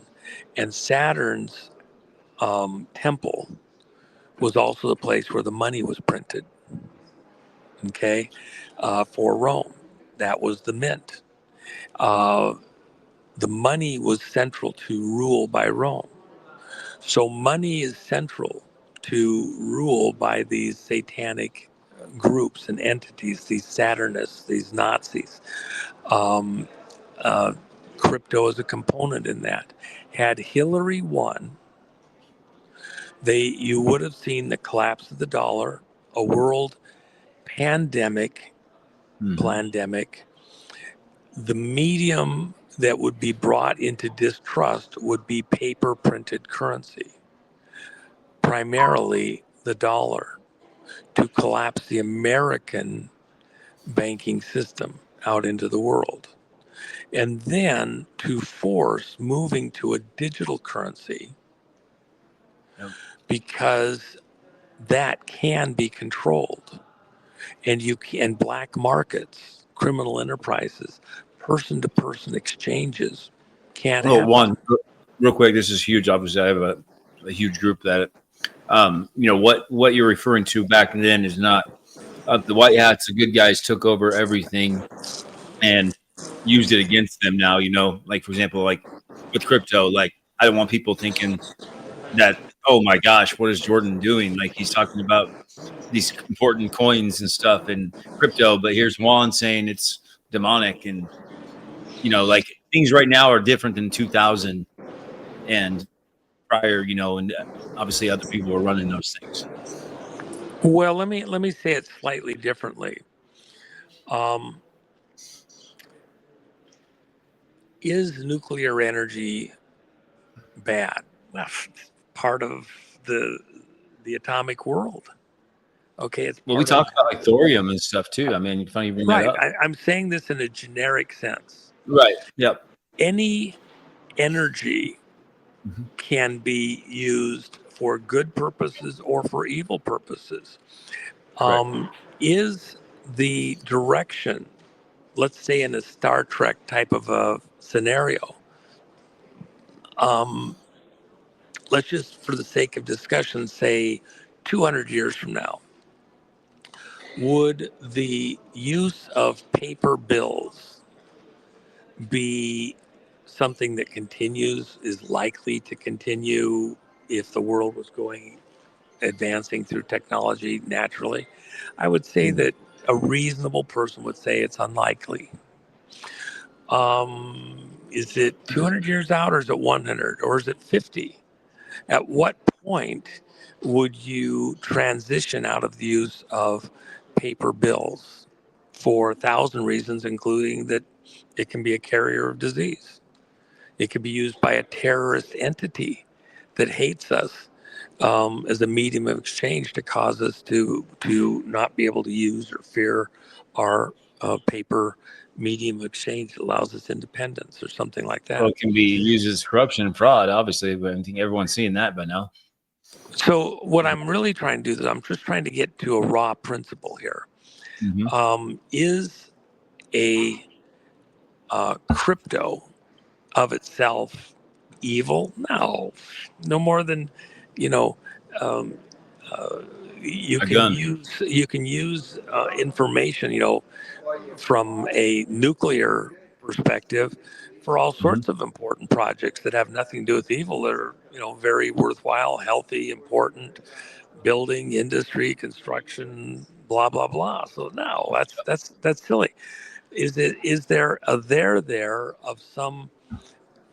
And Saturn's temple was also the place where the money was printed, okay, for Rome. That was the mint. The money was central to rule by Rome. So money is central to rule by these satanic groups and entities, these Saturnists, these Nazis. Um, Crypto is a component in that. Had Hillary won, you would have seen the collapse of the dollar, a world pandemic, plandemic. The medium that would be brought into distrust would be paper printed currency, primarily the dollar, to collapse the American banking system out into the world. And then to force moving to a digital currency because that can be controlled. And you can black markets, criminal enterprises, person to person exchanges can't Well, happen. Juan, real quick, this is huge. Obviously, I have a huge group that, what you're referring to back then is not the white hats. The good guys took over everything and used it against them. Now, like for example, like with crypto, like I don't want people thinking that, oh my gosh, what is Jordan doing? Like he's talking about these important coins and stuff and crypto, but here's Juan saying it's demonic and like things right now are different than 2000 and prior, and obviously other people were running those things. Well, let me say it slightly differently. Is nuclear energy bad? Well, it's part of the atomic world. Okay, it's Well, we talk about like thorium and stuff too. I mean, funny you bring that up. I'm saying this in a generic sense. Right. Yep. Any energy can be used for good purposes or for evil purposes. Is the direction, let's say in a Star Trek type of a scenario. Let's just, for the sake of discussion, say 200 years from now, would the use of paper bills be something that continues, is likely to continue if the world was advancing through technology naturally? I would say that a reasonable person would say it's unlikely. Is it 200 years out, or is it 100, or is it 50? At what point would you transition out of the use of paper bills for 1,000 reasons, including that it can be a carrier of disease? It could be used by a terrorist entity that hates us as a medium of exchange to cause us to not be able to use or fear our paper medium of exchange that allows us independence or something like that. Well, it can be used as corruption and fraud, obviously, but I think everyone's seeing that by now. So what I'm really trying to do is I'm just trying to get to a raw principle here. Is a crypto of itself evil? No more than, you know, um, you A can gun. use information, from a nuclear perspective for all sorts of important projects that have nothing to do with evil, that are, very worthwhile, healthy, important, building, industry, construction, blah blah blah. So no, that's silly. Is there a there of some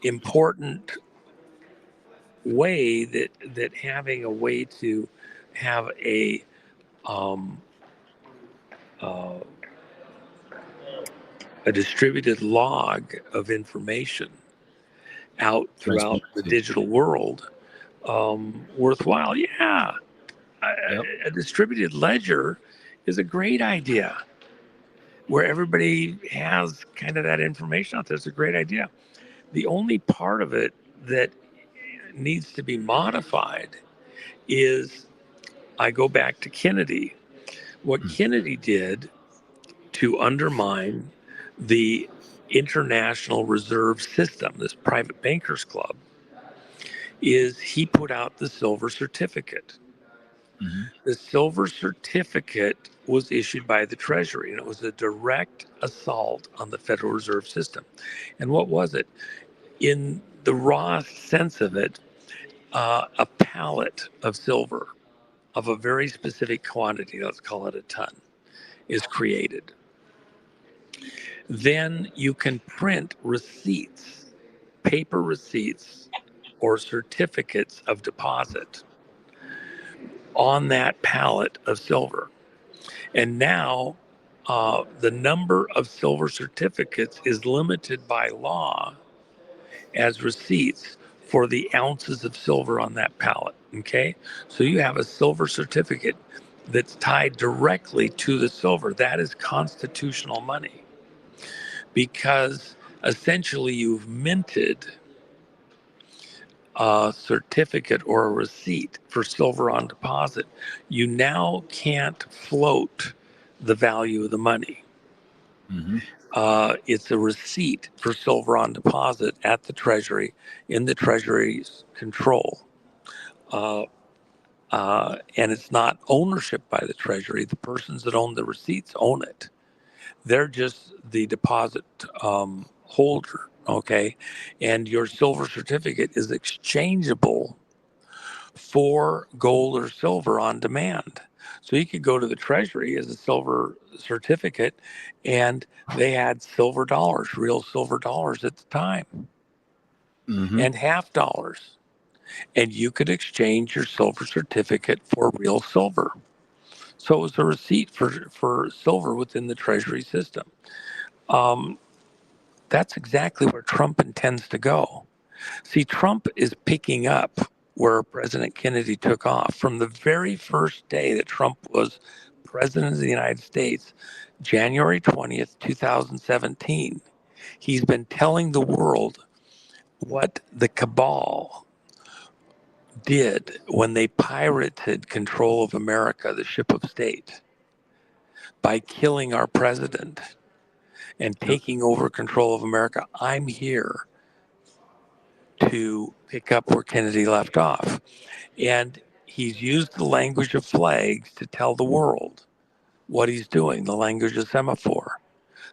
important way that having a way to have um, uh, a distributed log of information out throughout the Transparency. digital world worthwhile? Yeah, Yep. a distributed ledger is a great idea where everybody has kind of that information out there. It's a great idea. The only part of it that needs to be modified is, I go back to Kennedy. What Kennedy did to undermine the international reserve system, this private bankers club, is he put out the silver certificate. The silver certificate was issued by the Treasury, and it was a direct assault on the Federal Reserve System. And what was it? In the raw sense of it, a pallet of silver of a very specific quantity, let's call it a ton, is created. Then you can print receipts, paper receipts, or certificates of deposit on that pallet of silver. And now the number of silver certificates is limited by law as receipts for the ounces of silver on that pallet. Okay. So you have a silver certificate that's tied directly to the silver. That is constitutional money, because essentially you've minted a certificate or a receipt for silver on deposit. You now can't float the value of the money. It's a receipt for silver on deposit at the Treasury, in the Treasury's control. And it's not ownership by the Treasury. The persons that own the receipts own it. They're just the deposit holder, okay? And your silver certificate is exchangeable for gold or silver on demand. So you could go to the Treasury as a silver certificate, and they had silver dollars, real silver dollars at the time, and half dollars. And you could exchange your silver certificate for real silver. So it was a receipt for silver within the Treasury system. That's exactly where Trump intends to go. See, Trump is picking up where President Kennedy took off. From the very first day that Trump was president of the United States, January 20th, 2017, he's been telling the world what the cabal did when they pirated control of America, the ship of state, by killing our president and taking over control of America. I'm here to pick up where Kennedy left off. And he's used the language of flags to tell the world what he's doing, the language of semaphore.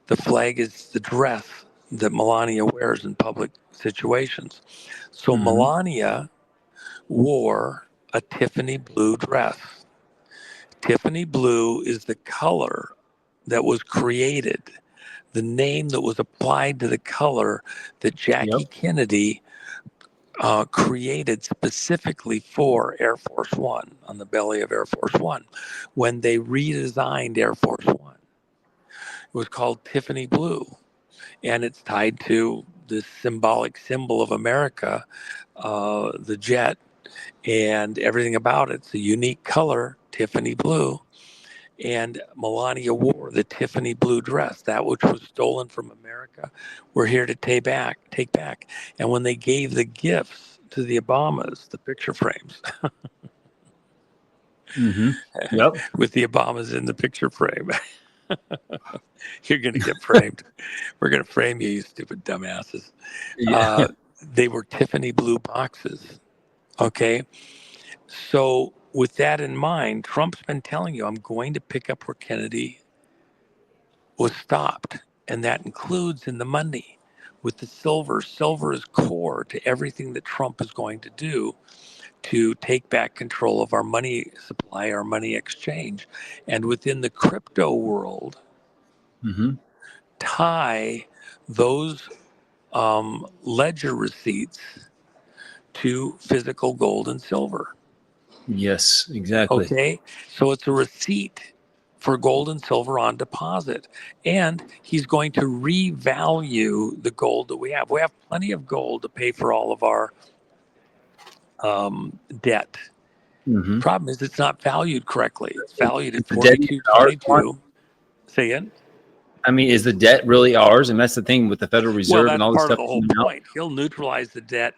The flag is the dress that Melania wears in public situations. So Melania wore a Tiffany blue dress. Tiffany blue is the color that was created, the name that was applied to the color that Jackie Kennedy created specifically for Air Force One, on the belly of Air Force One, when they redesigned Air Force One. It was called Tiffany Blue, and it's tied to this symbolic symbol of America, the jet, and everything about it. It's a unique color, Tiffany Blue. And Melania wore the Tiffany blue dress, that which was stolen from America. We're here to take back. And when they gave the gifts to the Obamas, the picture frames, with the Obamas in the picture frame, you're going to get framed. We're going to frame you, you stupid dumbasses. They were Tiffany blue boxes. Okay. So with that in mind, Trump's been telling you, I'm going to pick up where Kennedy was stopped. And that includes in the money with the silver. Silver is core to everything that Trump is going to do to take back control of our money supply, our money exchange. And within the crypto world, tie those ledger receipts to physical gold and silver. Yes, exactly. Okay, so it's a receipt for gold and silver on deposit. And he's going to revalue the gold that we have. We have plenty of gold to pay for all of our debt. Problem is, it's not valued correctly. It's valued at 42.22. Say again? I mean, is the debt really ours? And that's the thing with the Federal Reserve Well, and all that's this part stuff. of the whole point. He'll neutralize the debt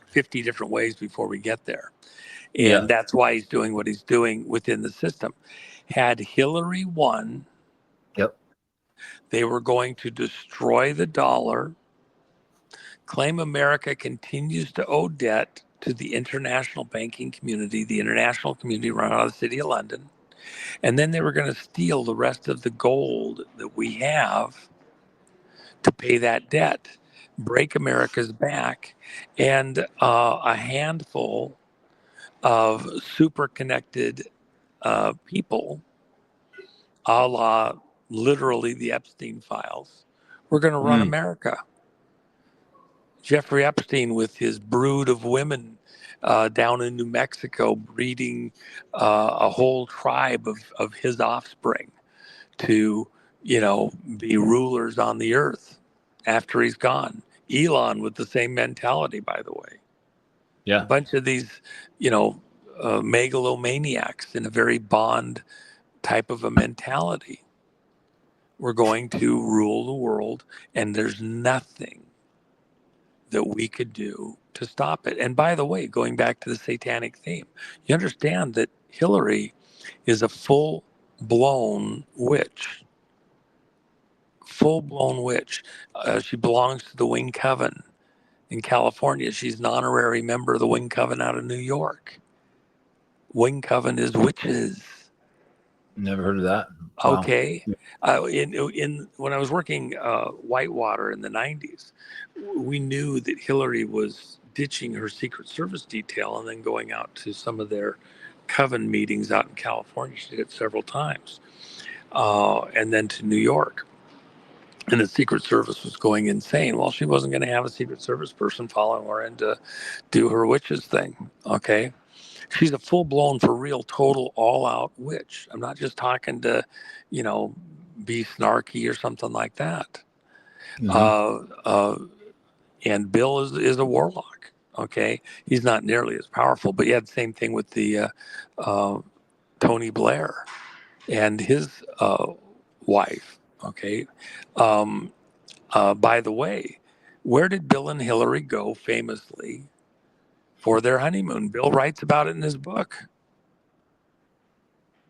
50 different ways before we get there. And that's why he's doing what he's doing within the system. Had Hillary won, they were going to destroy the dollar, claim America continues to owe debt to the international banking community, the international community run out of the city of London. And then they were going to steal the rest of the gold that we have to pay that debt, break America's back, and a handful of super connected people, a la literally the Epstein files, were going to run America. Jeffrey Epstein, with his brood of women down in New Mexico, breeding a whole tribe of his offspring to, be rulers on the earth after he's gone. Elon with the same mentality, by the way. A bunch of these, megalomaniacs in a very Bond type of a mentality. We're going to rule the world, and there's nothing that we could do to stop it. And by the way, going back to the satanic theme, you understand that Hillary is a full-blown witch. Full-blown witch. She belongs to the Wing Coven in California. She's an honorary member of the Wing Coven out of New York. Wing Coven is witches. Never heard of that. Wow. Okay. In when I was working Whitewater in the 90s, we knew that Hillary was ditching her Secret Service detail and then going out to some of their coven meetings out in California. She did it several times. And then to New York. And the Secret Service was going insane. Well, she wasn't going to have a Secret Service person following her in to do her witches thing. Okay. She's a full-blown, for real, total, all-out witch. I'm not just talking to, be snarky or something like that. And Bill is a warlock. Okay, he's not nearly as powerful, but you had the same thing with the Tony Blair and his wife. Okay, by the way, where did Bill and Hillary go famously for their honeymoon? Bill writes about it in his book.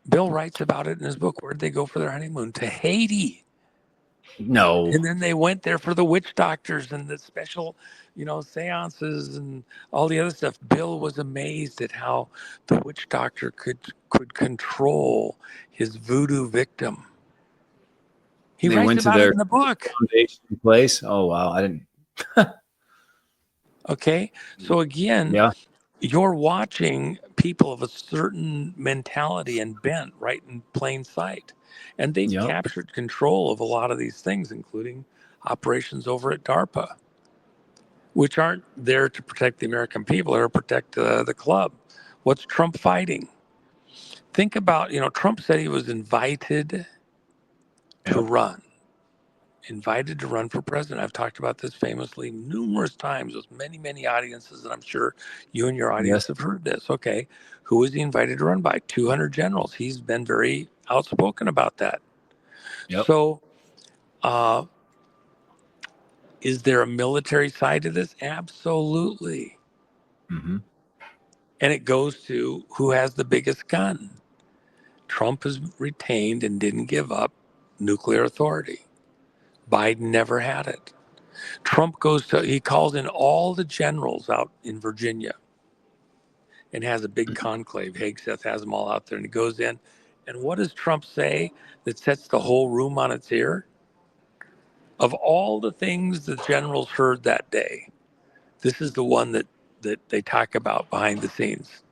Where did they go for their honeymoon? To Haiti. No, And then they went there for the witch doctors and the special, seances and all the other stuff. Bill was amazed at how the witch doctor could control his voodoo victim. He they writes went to about it their in the book. foundation place. Oh wow, I didn't. Okay. So again, Yeah, you're watching people of a certain mentality and bent right in plain sight. And they've yeah, captured control of a lot of these things, including operations over at DARPA, which aren't there to protect the American people or protect the club. What's Trump fighting? Think about, Trump said he was invited to yep, run, invited to run for president. I've talked about this famously numerous times with many, many audiences, and I'm sure you and your audience yes, have heard this. Okay, who was he invited to run by? 200 generals. He's been very outspoken about that. yep. So, uh, is there a military side to this? Absolutely. Mm-hmm. And it goes to who has the biggest gun. Trump has retained and didn't give up nuclear authority. Biden never had it. He calls in all the generals out in Virginia and has a big conclave. Hegseth has them all out there and he goes in. And what does Trump say that sets the whole room on its ear? Of all the things the generals heard that day, this is the one that they talk about behind the scenes.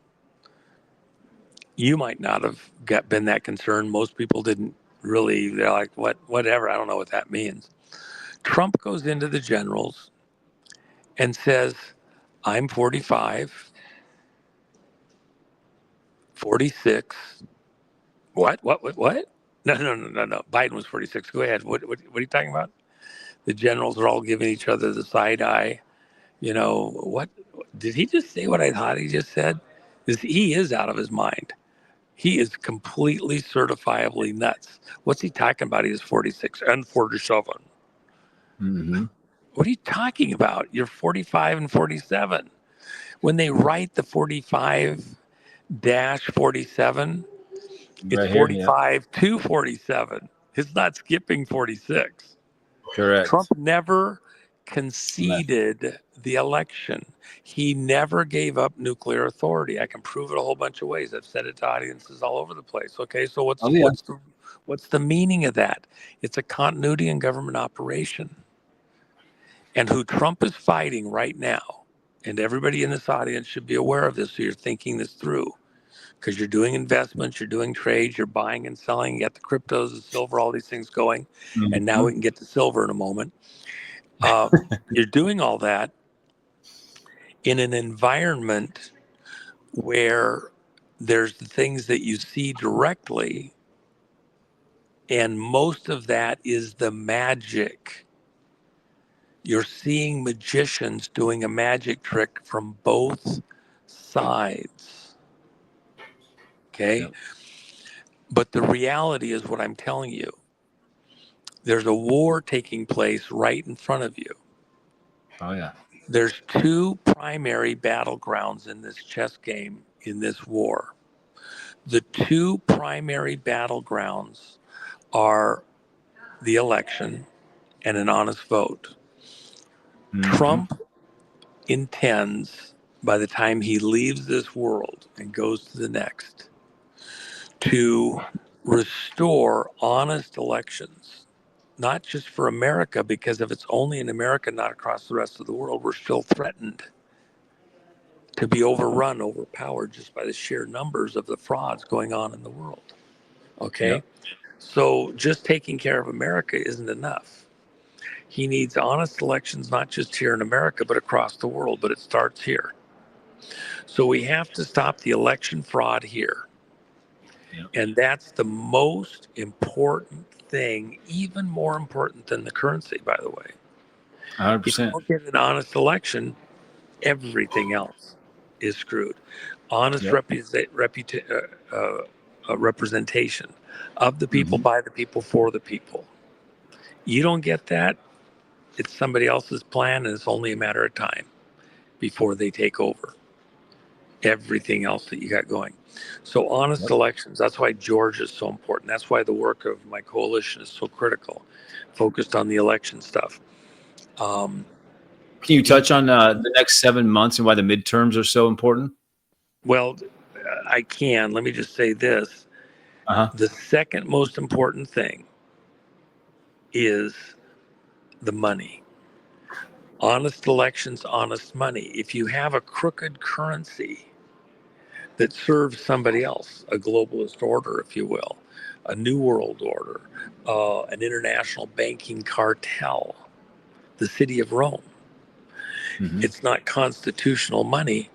You might not have been that concerned. Most people didn't really. They're like, whatever. I don't know what that means. Trump goes into the generals and says, I'm 45, 46. What? No. Biden was 46. Go ahead. What are you talking about? The generals are all giving each other the side eye. What did he just say what I thought he just said? He is out of his mind. He is completely certifiably nuts. What's he talking about? He is 46 and 47. Mm-hmm. What are you talking about? You're 45 and 47. When they write the 45 47, it's Right here. Yeah, 45 to 47. It's not skipping 46. Trump correct. never Left. conceded the election. He never gave up nuclear authority. I can prove it a whole bunch of ways. I've said it to audiences all over the place. Okay, so Oh yeah. what's the meaning of that? It's a continuity in government operation. And who Trump is fighting right now, and everybody in this audience should be aware of this so you're thinking this through. Because you're doing investments, you're doing trades, you're buying and selling, you got the cryptos, the silver, all these things going. And now Mm-hmm. we can get to silver in a moment. You're doing all that in an environment where there's the things that you see directly, and most of that is the magic. You're seeing magicians doing a magic trick from both sides. Okay. Yep. But the reality is what I'm telling you. There's a war taking place right in front of you. Oh yeah. There's two primary battlegrounds in this chess game, in this war. The two primary battlegrounds are the election and an honest vote. Mm-hmm. Trump intends, by the time he leaves this world and goes to the next, to restore honest elections, not just for America, because if it's only in America, not across the rest of the world, we're still threatened to be overrun, overpowered just by the sheer numbers of the frauds going on in the world. Okay? Yep. So just taking care of America isn't enough. He needs honest elections, not just here in America, but across the world. But it starts here. So we have to stop the election fraud here. Yep. And that's the most important thing, even more important than the currency, by the way. If you 100%. don't get an honest election, everything else is screwed. Honest Yep. representation of the people, Mm-hmm. by the people, for the people. You don't get that, it's somebody else's plan, and it's only a matter of time before they take over. everything else that you got going. So honest elections, that's why Georgia is so important. That's why the work of my coalition is so critical, focused on the election stuff. Can you touch on the next 7 months and why the midterms are so important? Well, I can. Let me just say this. The second most important thing is the money. Honest elections, honest money. If you have a crooked currency that serves somebody else, a globalist order, if you will, a new world order, an international banking cartel, the city of Rome, it's not constitutional money.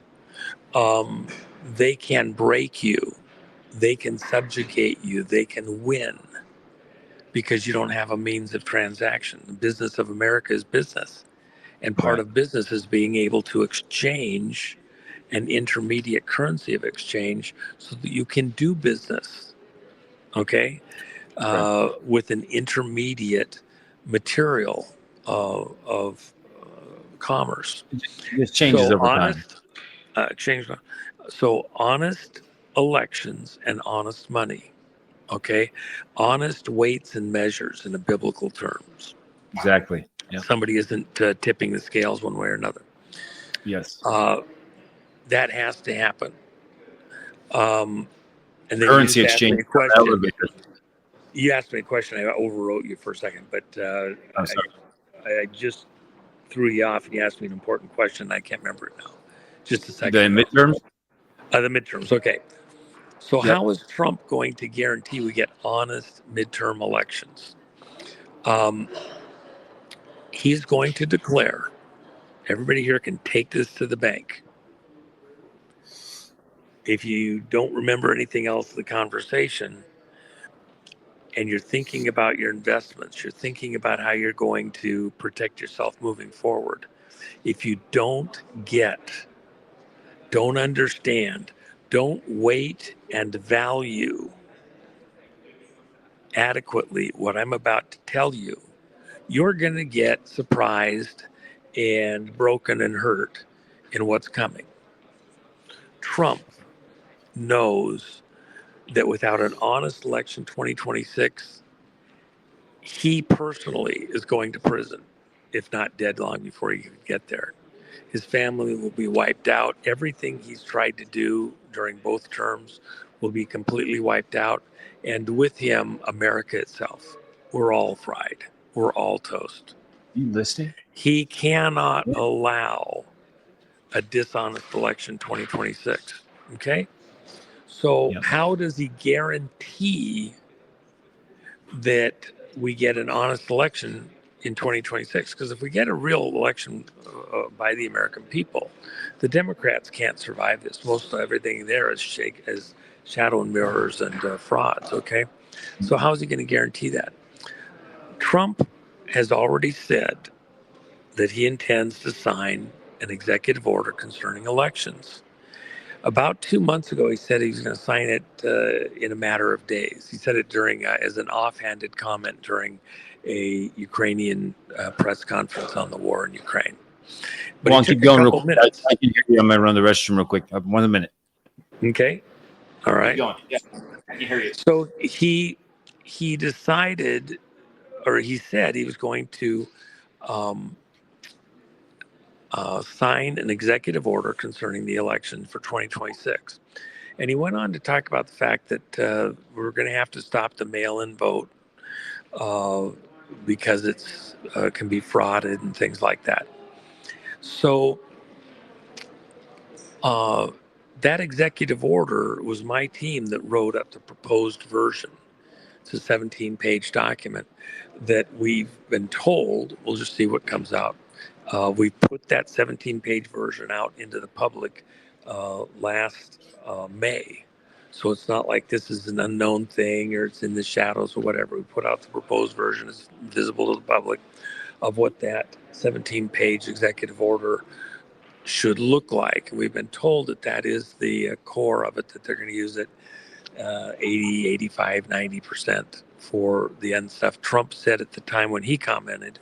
They can break you. They can subjugate you. They can win because you don't have a means of transaction. The business of America is business. And part of business is being able to exchange an intermediate currency of exchange so that you can do business, okay, with an intermediate material of commerce. This changes So over time. exchange. So honest elections and honest money, okay, honest weights and measures in the biblical terms. Exactly. Yeah. Somebody isn't tipping the scales one way or another. Yes. That has to happen. And then Currency you just asked me exchange a question. elevator. You asked me a question. I overwrote you for a second, but I'm sorry. I just threw you off, and you asked me an important question. I can't remember it now. Just a The second ago. midterms. The midterms. Okay. So how is Trump going to guarantee we get honest midterm elections? He's going to declare. Everybody here can take this to the bank. If you don't remember anything else of the conversation, and you're thinking about your investments, you're thinking about how you're going to protect yourself moving forward. If you don't don't understand, don't weight and value adequately what I'm about to tell you, you're going to get surprised and broken and hurt in what's coming. Trump knows that without an honest election 2026, he personally is going to prison, if not dead long before he can get there. His family will be wiped out. Everything he's tried to do during both terms will be completely wiped out. And with him, America itself. We're all fried. We're all toast. You listening? He cannot allow a dishonest election 2026. Okay? So, how does he guarantee that we get an honest election in 2026? Because if we get a real election by the American people, the Democrats can't survive this. Most of everything there is shadow and mirrors and frauds. Okay, so how is he going to guarantee that? Trump has already said that he intends to sign an executive order concerning elections. About 2 months ago, he said he was going to sign it in a matter of days. He said it during as an offhanded comment during a Ukrainian press conference on the war in Ukraine. But Juan, keep going real quick. minutes. I can hear you. I'm going to run the restroom real quick. 1 minute. Okay. All right. Keep going. Yeah, I can hear you. So he decided, or he said he was going to sign an executive order concerning the election for 2026. And he went on to talk about the fact that we're going to have to stop the mail-in vote because it's can be frauded and things like that. So that executive order was my team that wrote up the proposed version. It's a 17-page document that we've been told, we'll just see what comes out. We put that 17-page version out into the public last May. So it's not like this is an unknown thing or it's in the shadows or whatever. We put out the proposed version, it's visible to the public, of what that 17-page executive order should look like. And we've been told that that is the core of it, that they're going to use it 80, 85, 90% for the end stuff. Trump said at the time when he commented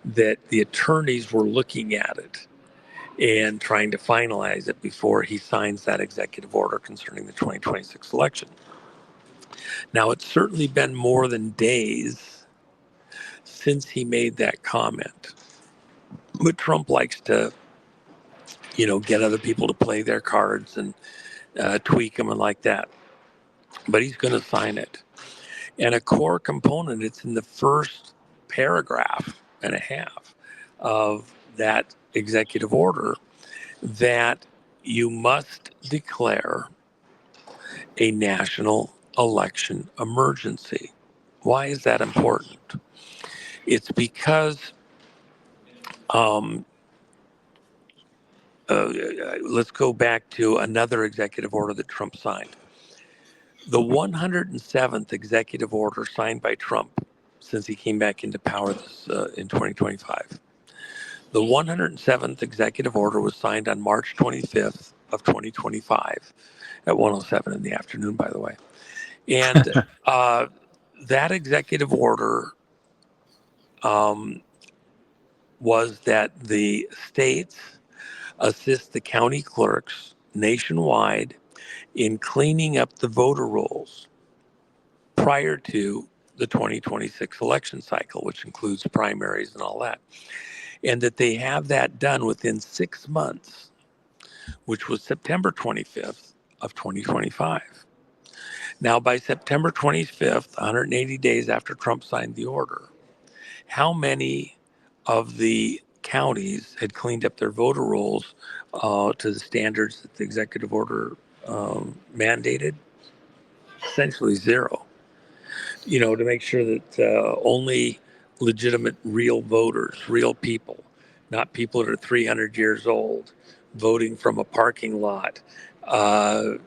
that the attorneys were looking at it and trying to finalize it before he signs that executive order concerning the 2026 election. Now, it's certainly been more than days since he made that comment, but Trump likes to, get other people to play their cards and tweak them and like that. But he's going to sign it. And a core component, it's in the first paragraph and a half of that executive order, that you must declare a national election emergency. Why is that important? It's because, um, let's go back to another executive order that Trump signed. The 107th executive order signed by Trump since he came back into power in 2025. The 107th executive order was signed on March 25th of 2025 at 1:07 in the afternoon, by the way. And that executive order was that the states assist the county clerks nationwide in cleaning up the voter rolls prior to the 2026 election cycle, which includes primaries and all that. And that they have that done within 6 months, which was September 25th of 2025. Now, by September 25th, 180 days after Trump signed the order, how many of the counties had cleaned up their voter rolls to the standards that the executive order mandated? Essentially zero. To make sure that only legitimate, real voters, real people, not people that are 300 years old, voting from a parking lot where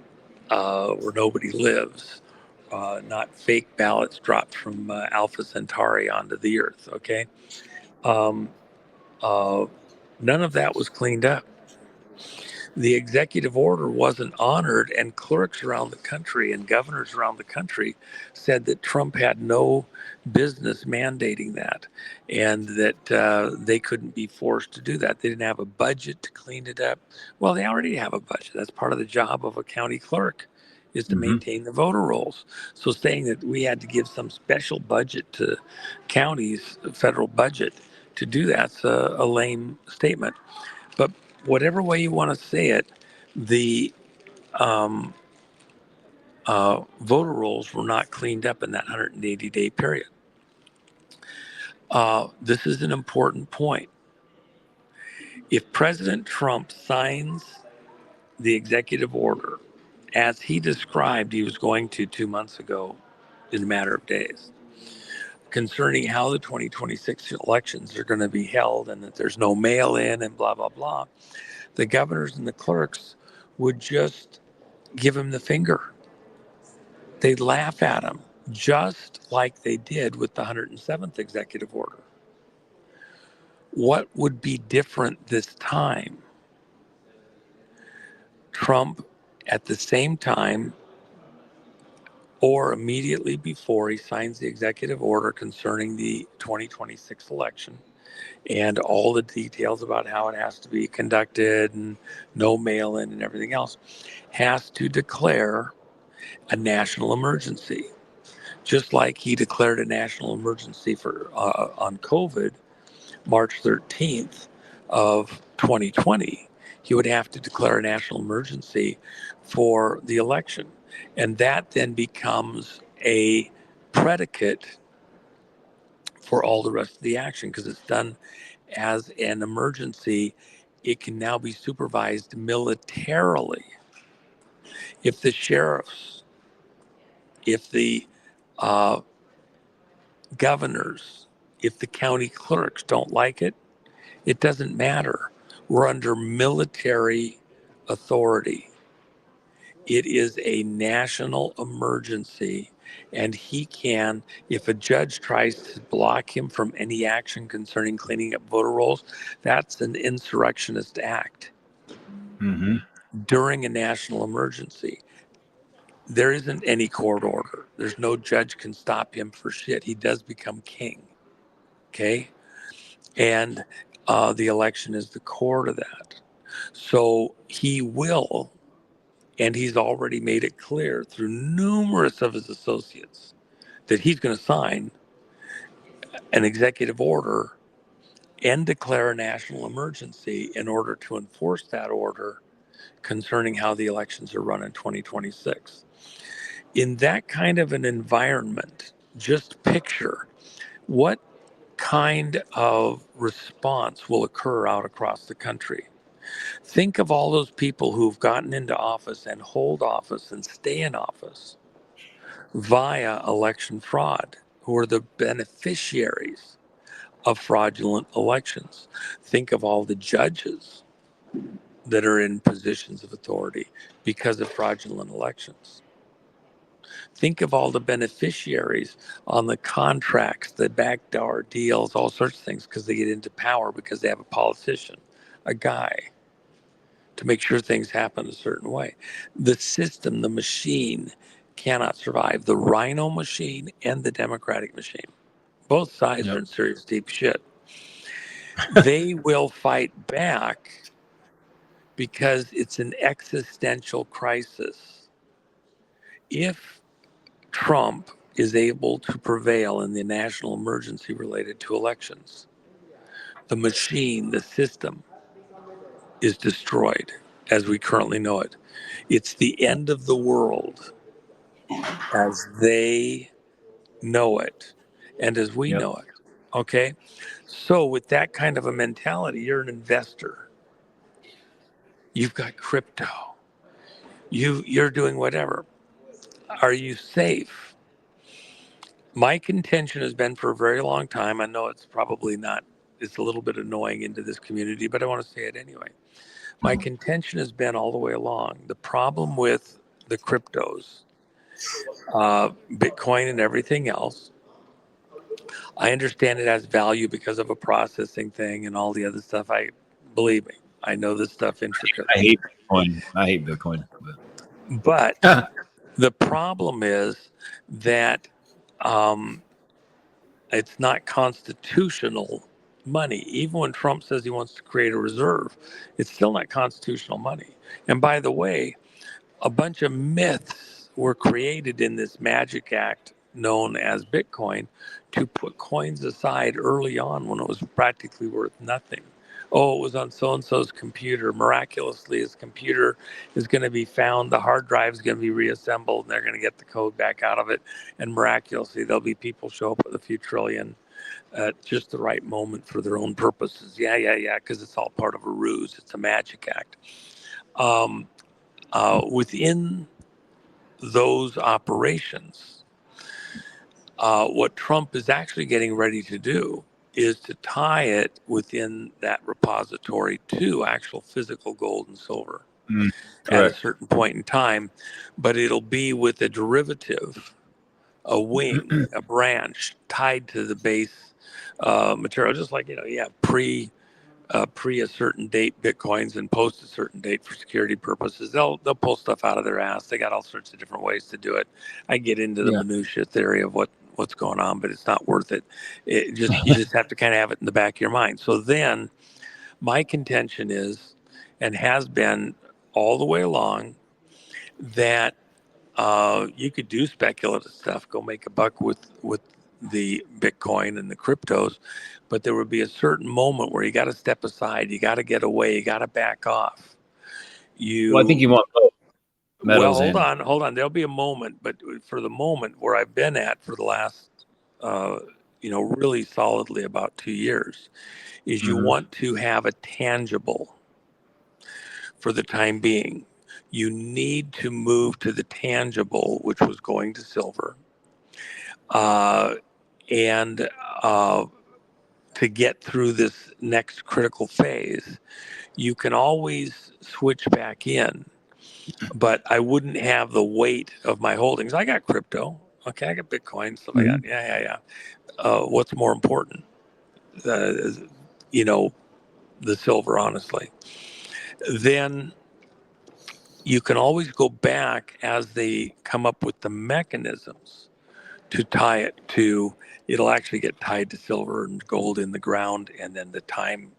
nobody lives, not fake ballots dropped from Alpha Centauri onto the Earth. Okay, um, uh, none of that was cleaned up. The executive order wasn't honored, and clerks around the country and governors around the country said that Trump had no business mandating that, and that they couldn't be forced to do that. They didn't have a budget to clean it up. Well, they already have a budget. That's part of the job of a county clerk, is to maintain the voter rolls. So saying that we had to give some special budget to counties, federal budget, to do that's a lame statement. But whatever way you want to say it, the um, voter rolls were not cleaned up in that 180-day period. This is an important point. If President Trump signs the executive order as he described he was going to 2 months ago in a matter of days, concerning how the 2026 elections are going to be held and that there's no mail in and blah, blah, blah, the governors and the clerks would just give him the finger. They'd laugh at him, just like they did with the 107th executive order. What would be different this time? Trump, at the same time or immediately before he signs the executive order concerning the 2026 election and all the details about how it has to be conducted and no mail in and everything else, has to declare a national emergency. Just like he declared a national emergency for on COVID, March 13th of 2020, he would have to declare a national emergency for the election. And that then becomes a predicate for all the rest of the action because it's done as an emergency. It can now be supervised militarily. If the sheriffs, if the governors, if the county clerks don't like it, it doesn't matter. We're under military authority. It is a national emergency, and he can, if a judge tries to block him from any action concerning cleaning up voter rolls, that's an insurrectionist act during a national emergency. There isn't any court order. There's no judge can stop him for shit. He does become king. Okay? And the election is the core to that. So he will, and he's already made it clear through numerous of his associates that he's going to sign an executive order and declare a national emergency in order to enforce that order concerning how the elections are run in 2026. In that kind of an environment, just picture what kind of response will occur out across the country. Think of all those people who've gotten into office and hold office and stay in office via election fraud, who are the beneficiaries of fraudulent elections. Think of all the judges that are in positions of authority because of fraudulent elections. Think of all the beneficiaries on the contracts, the backdoor deals, all sorts of things, because they get into power because they have a politician, a guy, to make sure things happen a certain way. The system, the machine, cannot survive. The Rhino machine and the Democratic machine. Both sides are in serious deep shit. They will fight back because it's an existential crisis. If Trump is able to prevail in the national emergency related to elections, the machine, the system is destroyed as we currently know it. It's the end of the world as they know it and as we know it. Okay? So, with that kind of a mentality, you're an investor. You've got crypto. You're doing whatever. Are you safe? My contention has been for a very long time. I know it's probably not, it's a little bit annoying into this community, but I want to say it anyway. My contention has been all the way along. The problem with the cryptos, Bitcoin and everything else, I understand it has value because of a processing thing and all the other stuff. Believe me, I know this stuff intricately. I hate Bitcoin. I hate Bitcoin. But the problem is that it's not constitutional money. Even when Trump says he wants to create a reserve, it's still not constitutional money. And by the way, a bunch of myths were created in this magic act known as Bitcoin to put coins aside early on when it was practically worth nothing. Oh, it was on so and so's computer. Miraculously, his computer is going to be found. The hard drive is going to be reassembled, and they're going to get the code back out of it. And miraculously, there'll be people show up with a few trillion at just the right moment for their own purposes. Yeah, because it's all part of a ruse. It's a magic act. Within those operations, what Trump is actually getting ready to do is to tie it within that repository to actual physical gold and silver at a certain point in time, but it'll be with a derivative, a wing, a branch tied to the base material, just like, you have pre a certain date Bitcoins and post a certain date for security purposes. They'll pull stuff out of their ass. They got all sorts of different ways to do it. I get into the minutia theory of what's going on, but it's not worth it. You just have to kind of have it in the back of your mind. So then my contention is, and has been all the way along, that you could do speculative stuff, go make a buck with the Bitcoin and the cryptos, but there would be a certain moment where you got to step aside, you got to get away, you got to back off. Well, I think you want both. Well, hold on. There'll be a moment, but for the moment where I've been at for the last, really solidly about 2 years, is you want to have a tangible for the time being. You need to move to the tangible, which was going to silver. And to get through this next critical phase, you can always switch back in, but I wouldn't have the weight of my holdings. I got crypto. Okay, I got Bitcoin, stuff like that. Yeah. What's more important? The silver, honestly. Then you can always go back as they come up with the mechanisms to tie it to, it'll actually get tied to silver and gold in the ground, and then the time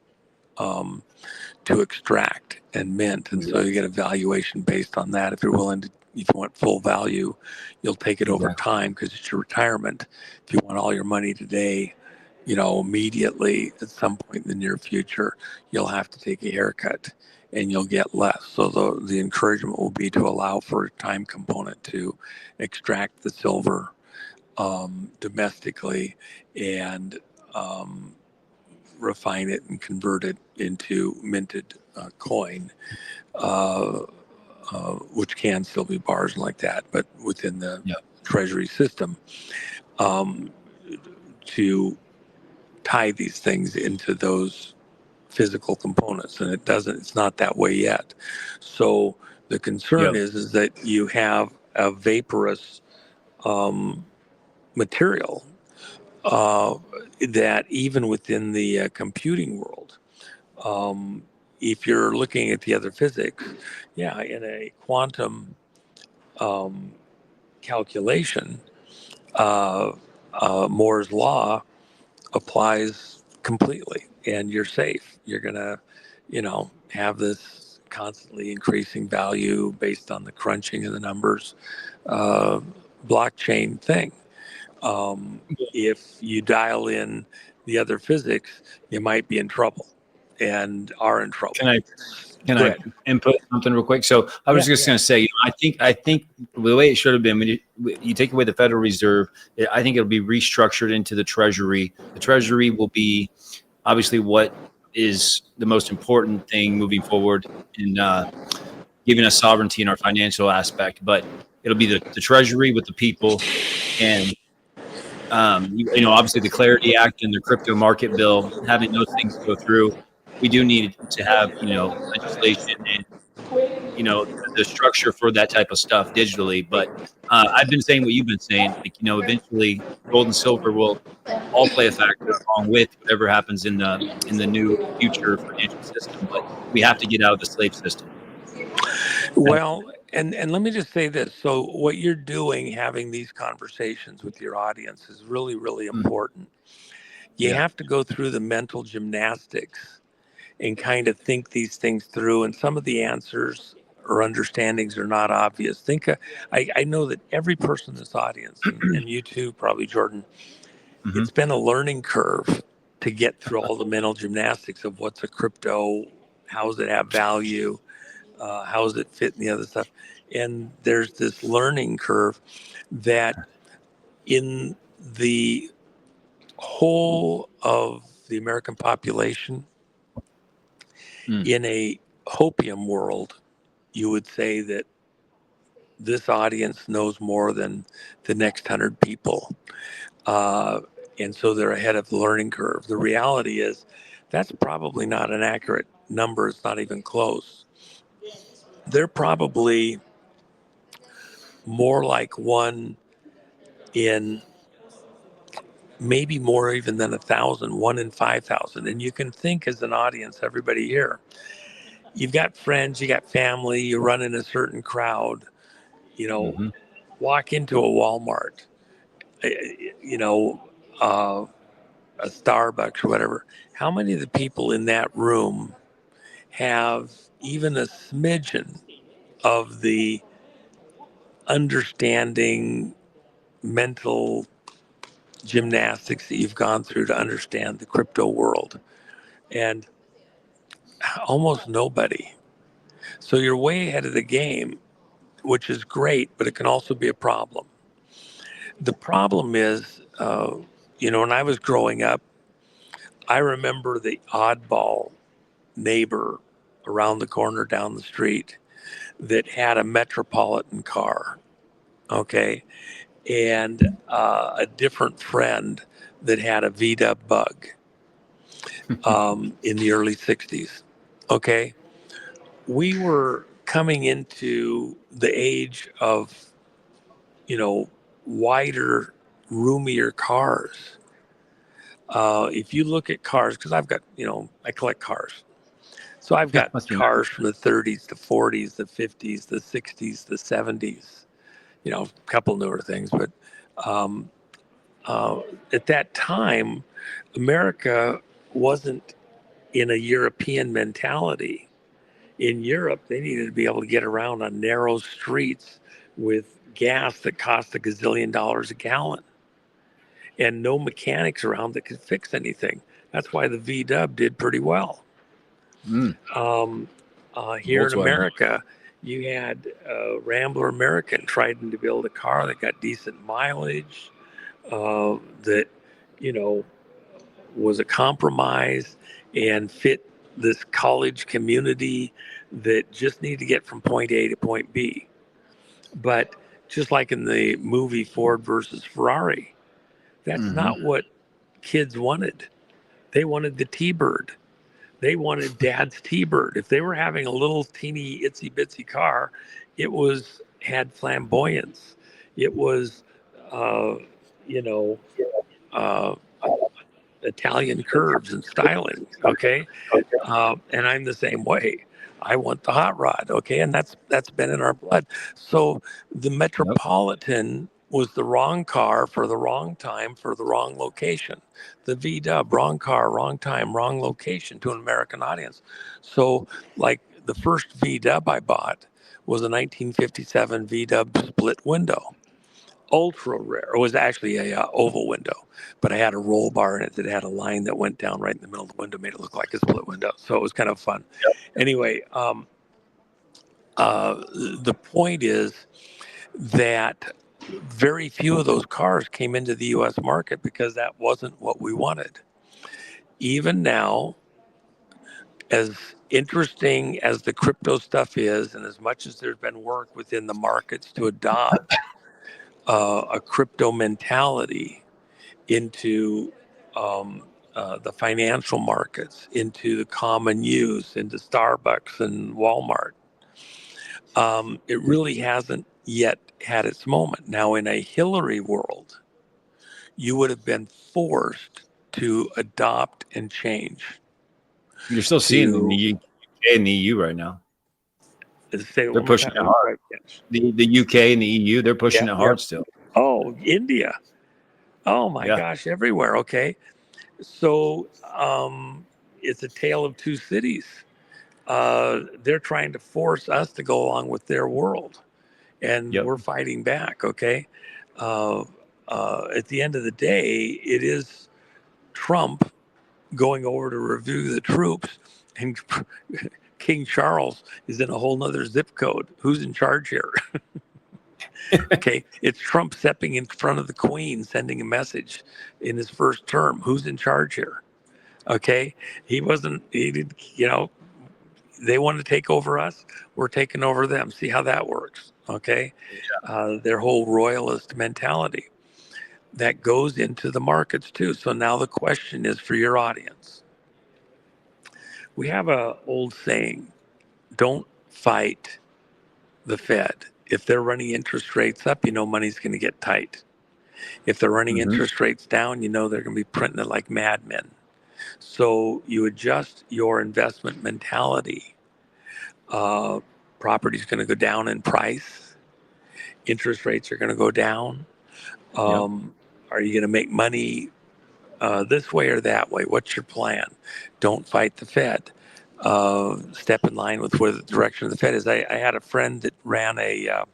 to extract and mint. And so you get a valuation based on that. If you're willing to, if you want full value, you'll take it over time because it's your retirement. If you want all your money today, immediately at some point in the near future, you'll have to take a haircut and you'll get less. So the encouragement will be to allow for a time component to extract the silver domestically and refine it and convert it into minted coin, uh, which can still be bars and like that, but within the treasury system, to tie these things into those physical components. And it's not that way yet. So the concern is that you have a vaporous material that even within the computing world, if you're looking at the other physics, in a quantum calculation, Moore's law applies completely, and you're safe. You're gonna, have this constantly increasing value based on the crunching of the numbers, blockchain thing. If you dial in the other physics, you might be in trouble, and are in trouble. Can I input something real quick? So I was just going to say, I think the way it should have been, when you take away the Federal Reserve, I think it'll be restructured into the Treasury. The Treasury will be obviously what is the most important thing moving forward in giving us sovereignty in our financial aspect. But it'll be the Treasury with the people, and obviously the Clarity Act and the crypto market bill, having those things go through. We do need to have, legislation and, the structure for that type of stuff digitally. But I've been saying what you've been saying, eventually gold and silver will all play a factor along with whatever happens in the new future financial system. But we have to get out of the slave system. Well, and let me just say this. So what you're doing, having these conversations with your audience, is really, really important. You have to go through the mental gymnastics and kind of think these things through. And some of the answers or understandings are not obvious. I know that every person in this audience, and you too, probably, Jordan, it's been a learning curve to get through all the mental gymnastics of what's a crypto, how does it have value, how does it fit in the other stuff. And there's this learning curve that in the whole of the American population, in a hopium world, you would say that this audience knows more than the next 100 people. And so they're ahead of the learning curve. The reality is that's probably not an accurate number. It's not even close. They're probably more like one in, maybe more even than 1,000, 1 in 5,000. And you can think as an audience, everybody here, you've got friends, you got family, you run in a certain crowd, walk into a Walmart, a Starbucks or whatever. How many of the people in that room have even a smidgen of the understanding, mental gymnastics that you've gone through to understand the crypto world? And almost nobody. So you're way ahead of the game, which is great, but it can also be a problem. The problem is, when I was growing up, I remember the oddball neighbor around the corner down the street that had a Metropolitan car, okay, and a different friend that had a VW Bug in the early 60s, okay. We were coming into the age of, wider, roomier cars. If you look at cars, because I've got, I collect cars. So I've got cars from the 30s, the 40s, the 50s, the 60s, the 70s, a couple newer things. But at that time, America wasn't in a European mentality. In Europe, they needed to be able to get around on narrow streets with gas that cost a gazillion dollars a gallon and no mechanics around that could fix anything. That's why the V-Dub did pretty well. Mm. Here in Volkswagen. America, you had Rambler American trying to build a car that got decent mileage, that, you know, was a compromise and fit this college community that just needed to get from point A to point B. But just like in the movie Ford versus Ferrari, that's not what kids wanted. They wanted the T-Bird. They wanted dad's T-Bird. If they were having a little teeny itsy bitsy car, it was had flamboyance. It was, uh, you know, uh, Italian curves and styling. Okay, and I'm the same way. I want the hot rod. Okay, and that's been in our blood. So the Metropolitan was the wrong car for the wrong time for the wrong location. The V Dub, wrong car, wrong time, wrong location to an American audience. So, like the first V Dub I bought was a 1957 V Dub split window, ultra rare. It was actually a oval window, but I had a roll bar in it that had a line that went down right in the middle of the window, made it look like a split window. So it was kind of fun. Anyway, the point is that very few of those cars came into the U.S. market because that wasn't what we wanted. Even now, as interesting as the crypto stuff is, and as much as there's been work within the markets to adopt a crypto mentality into the financial markets, into the common use, into Starbucks and Walmart, it really hasn't yet had its moment. Now, in a Hillary world, you would have been forced to adopt and change. You're still seeing it in the UK and the EU right now. They're pushing it hard. The UK and the EU, they're pushing it hard still. Oh, India. Oh my gosh, everywhere. Okay. So it's a tale of two cities. They're trying to force us to go along with their world, and we're fighting back. Okay. At the end of the day, it is Trump going over to review the troops, and King Charles is in a whole nother zip code. Who's in charge here? Okay, it's Trump stepping in front of the Queen, sending a message in his first term. Who's in charge here? Okay, he did, you know, they want to take over us. We're taking over them. See how that works. Okay, their whole royalist mentality that goes into the markets too. So now the question is for your audience. We have a old saying, don't fight the Fed. If they're running interest rates up, you know money's going to get tight. If they're running interest rates down, you know they're going to be printing it like madmen. So you adjust your investment mentality. Property's going to go down in price. Interest rates are going to go down. Are you going to make money this way or that way? What's your plan? Don't fight the Fed. Step in line with where the direction of the Fed is. I had a friend that ran a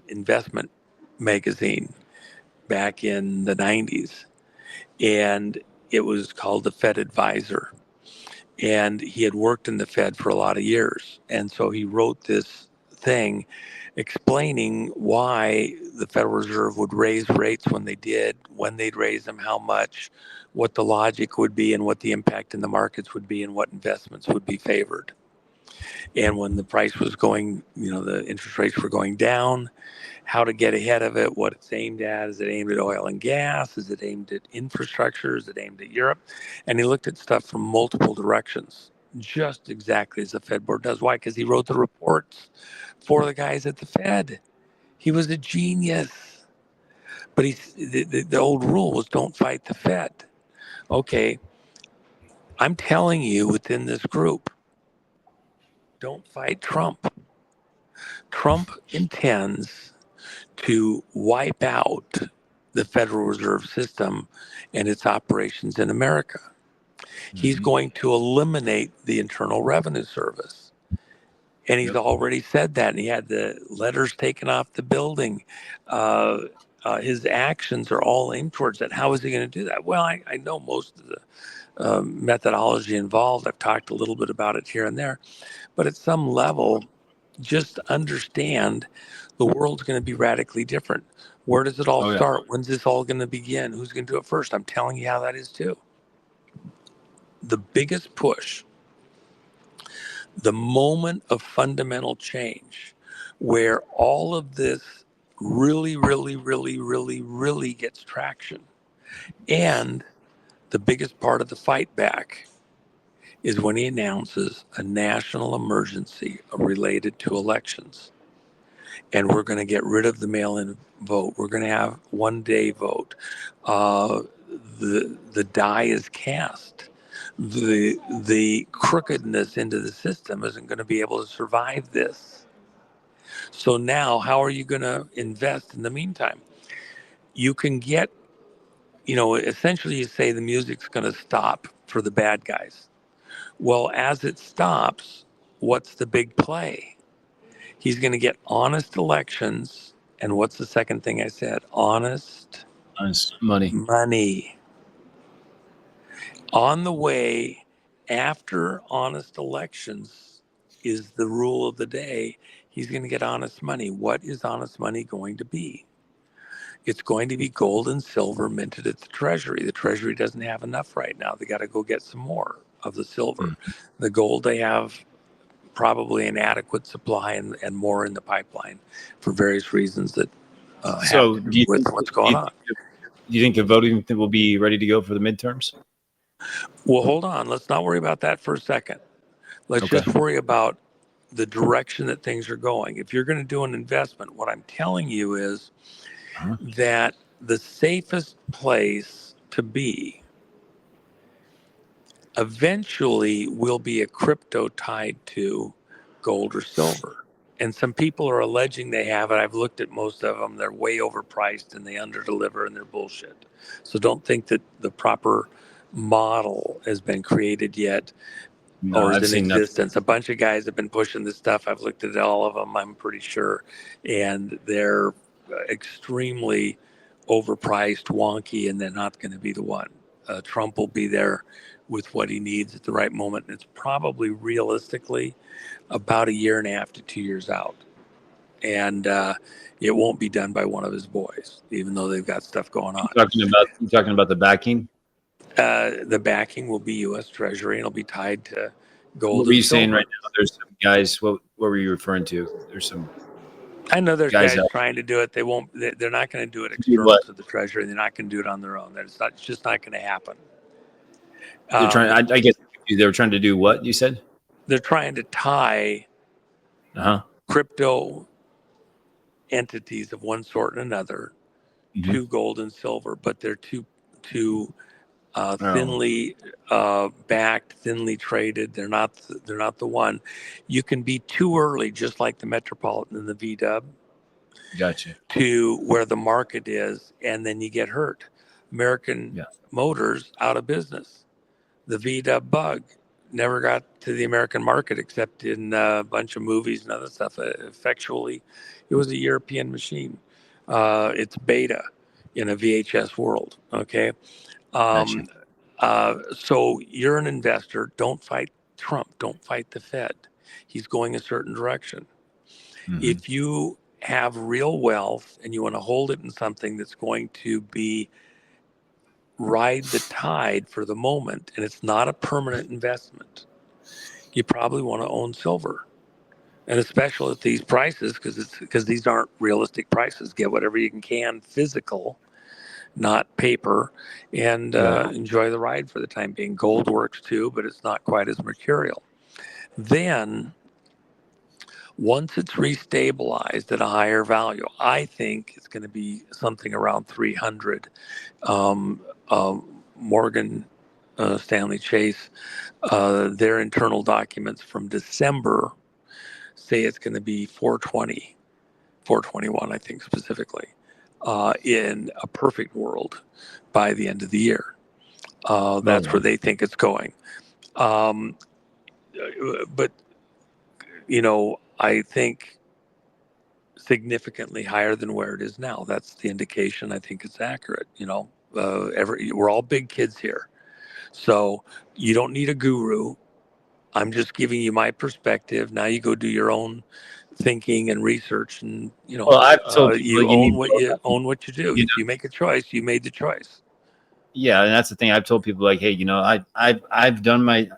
investment magazine back in the 90s, and it was called the Fed Advisor. And he had worked in the Fed for a lot of years. And so he wrote this thing explaining why the Federal Reserve would raise rates when they did, when they'd raise them, how much, what the logic would be, and what the impact in the markets would be, and what investments would be favored. And when the price was going, you know, the interest rates were going down, how to get ahead of it, what it's aimed at. Is it aimed at oil and gas? Is it aimed at infrastructure? Is it aimed at Europe? And he looked at stuff from multiple directions, just exactly as the Fed board does. Why? Because he wrote the reports for the guys at the Fed. He was a genius. But the old rule was don't fight the Fed. Okay, I'm telling you within this group, don't fight Trump. Trump intends to wipe out the Federal Reserve System and its operations in America. He's going to eliminate the Internal Revenue Service. And he's already said that. And he had the letters taken off the building. His actions are all aimed towards that. How is he going to do that? Well, I know most of the methodology involved. I've talked a little bit about it here and there. But at some level, just understand the world's going to be radically different. Where does it all start? When's this all going to begin? Who's going to do it first? I'm telling you how that is too. The biggest push, the moment of fundamental change, where all of this really, really, really, really, really gets traction. And the biggest part of the fight back is when he announces a national emergency related to elections. And we're going to get rid of the mail-in vote. We're going to have one-day vote. The die is cast. The crookedness into the system isn't going to be able to survive this. So now, how are you going to invest in the meantime? You can get, essentially you say the music's going to stop for the bad guys. Well, as it stops, what's the big play? He's going to get honest elections. And what's the second thing I said? Honest money. On the way, after honest elections is the rule of the day, he's going to get honest money. What is honest money going to be? It's going to be gold and silver minted at the Treasury. The Treasury doesn't have enough right now. They got to go get some more of the silver. The gold, they have probably an adequate supply and more in the pipeline for various reasons that have to do with what's going on. Do you think the voting will be ready to go for the midterms? Well, hold on. Let's not worry about that for a second. Let's just worry about the direction that things are going. If you're going to do an investment, what I'm telling you is that the safest place to be eventually will be a crypto tied to gold or silver. And some people are alleging they have it. I've looked at most of them. They're way overpriced and they underdeliver and they're bullshit. So don't think that the proper model has been created yet or is in existence. A bunch of guys have been pushing this stuff. I've looked at all of them, I'm pretty sure. And they're extremely overpriced, wonky, and they're not going to be the one. Trump will be there with what he needs at the right moment. And it's probably realistically about 1.5 to 2 years out. And it won't be done by one of his boys, even though they've got stuff going on. You talking about the backing? The backing will be U.S. Treasury, and it'll be tied to gold. What were you saying right now? There's some guys. What were you referring to? There's some. I know there's guys trying to do it. They won't. They're not going to do it external to the Treasury. They're not going to do it on their own. It's just not going to happen. They're trying. I guess they were trying to do what you said. They're trying to tie crypto entities of one sort and another to gold and silver, but they're too thinly backed, thinly traded. They're not the one. You can be too early, just like the Metropolitan and the VW. Gotcha. To where the market is, and then you get hurt. American Motors out of business. The VW bug never got to the American market except in a bunch of movies and other stuff. Effectually, it was a European machine. It's beta in a VHS world. Okay. So you're an investor. Don't fight Trump. Don't fight the Fed. He's going a certain direction. If you have real wealth and you want to hold it in something that's going to be ride the tide for the moment, and it's not a permanent investment, you probably want to own silver. And especially at these prices, because these aren't realistic prices. Get whatever you can physical, not paper, and enjoy the ride for the time being. Gold works too, but it's not quite as mercurial. Then, once it's restabilized at a higher value, I think it's going to be something around 300. Morgan Stanley Chase, their internal documents from December say it's going to be 420, 421, I think specifically, in a perfect world by the end of the year. That's where they think it's going. Um, but, I think significantly higher than where it is now. That's the indication. I think it's accurate. We're all big kids here. So you don't need a guru. I'm just giving you my perspective. Now you go do your own thinking and research, and Well, I've told people you you need own what you do. you If you make a choice, you made the choice. Yeah, and that's the thing. I've told people like, hey, I've done my